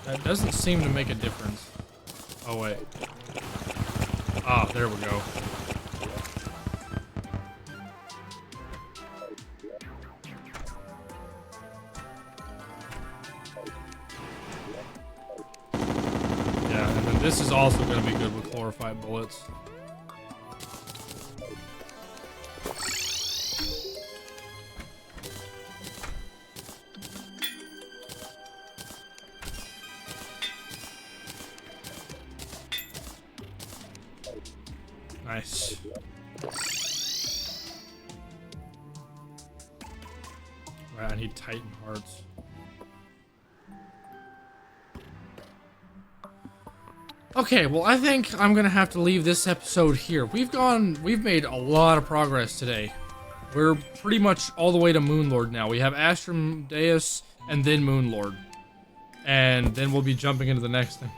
That doesn't seem to make a difference. Oh wait. Ah, there we go. This is also going to be good with chlorophyte bullets. Nice. Right, I need Titan hearts. Okay, well, I think I'm gonna have to leave this episode here. We've made a lot of progress today. We're pretty much all the way to Moonlord now. We have Astrum Deus and then Moonlord. And then we'll be jumping into the next thing.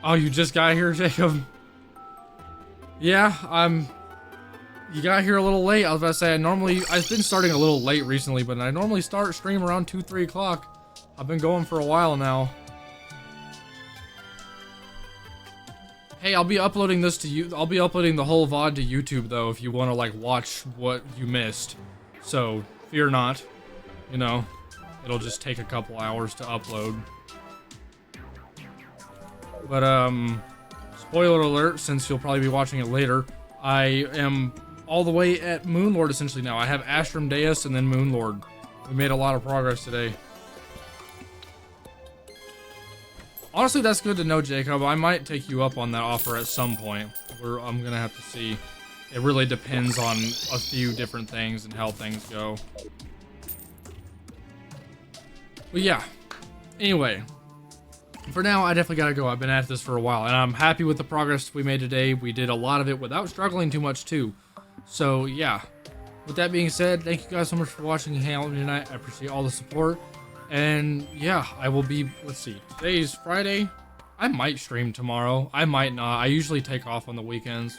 Oh, you just got here, Jacob? Yeah, you got here a little late. I was about to say, I've been starting a little late recently, but I normally start stream around 2, 3 o'clock. I've been going for a while now. Hey, I'll be uploading this to you. I'll be uploading the whole VOD to YouTube, though, if you want to, like, watch what you missed. So, fear not. You know, it'll just take a couple hours to upload. But, spoiler alert, since you'll probably be watching it later, I am all the way at Moonlord, essentially, now. I have Astrum Deus and then Moonlord. We made a lot of progress today. Honestly, that's good to know, Jacob. I might take you up on that offer at some point. I'm gonna have to see. It really depends on a few different things and how things go. But yeah. Anyway. For now, I definitely gotta go. I've been at this for a while, and I'm happy with the progress we made today. We did a lot of it without struggling too much, too. So, yeah. With that being said, thank you guys so much for watching and hanging out with me tonight. I appreciate all the support. And yeah, I will be, let's see, today's Friday. I might stream tomorrow. I might not. I usually take off on the weekends.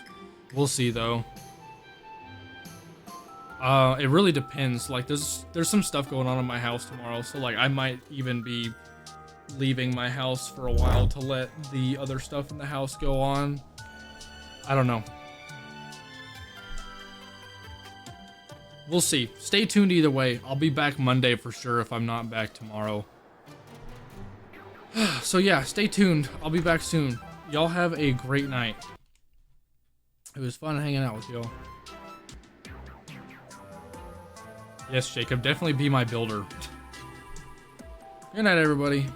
We'll see though. It really depends. Like there's some stuff going on in my house tomorrow. So like I might even be leaving my house for a while to let the other stuff in the house go on. I don't know. We'll see. Stay tuned either way. I'll be back Monday for sure if I'm not back tomorrow. So yeah, stay tuned. I'll be back soon. Y'all have a great night. It was fun hanging out with y'all. Yes, Jacob, definitely be my builder. Good night, everybody.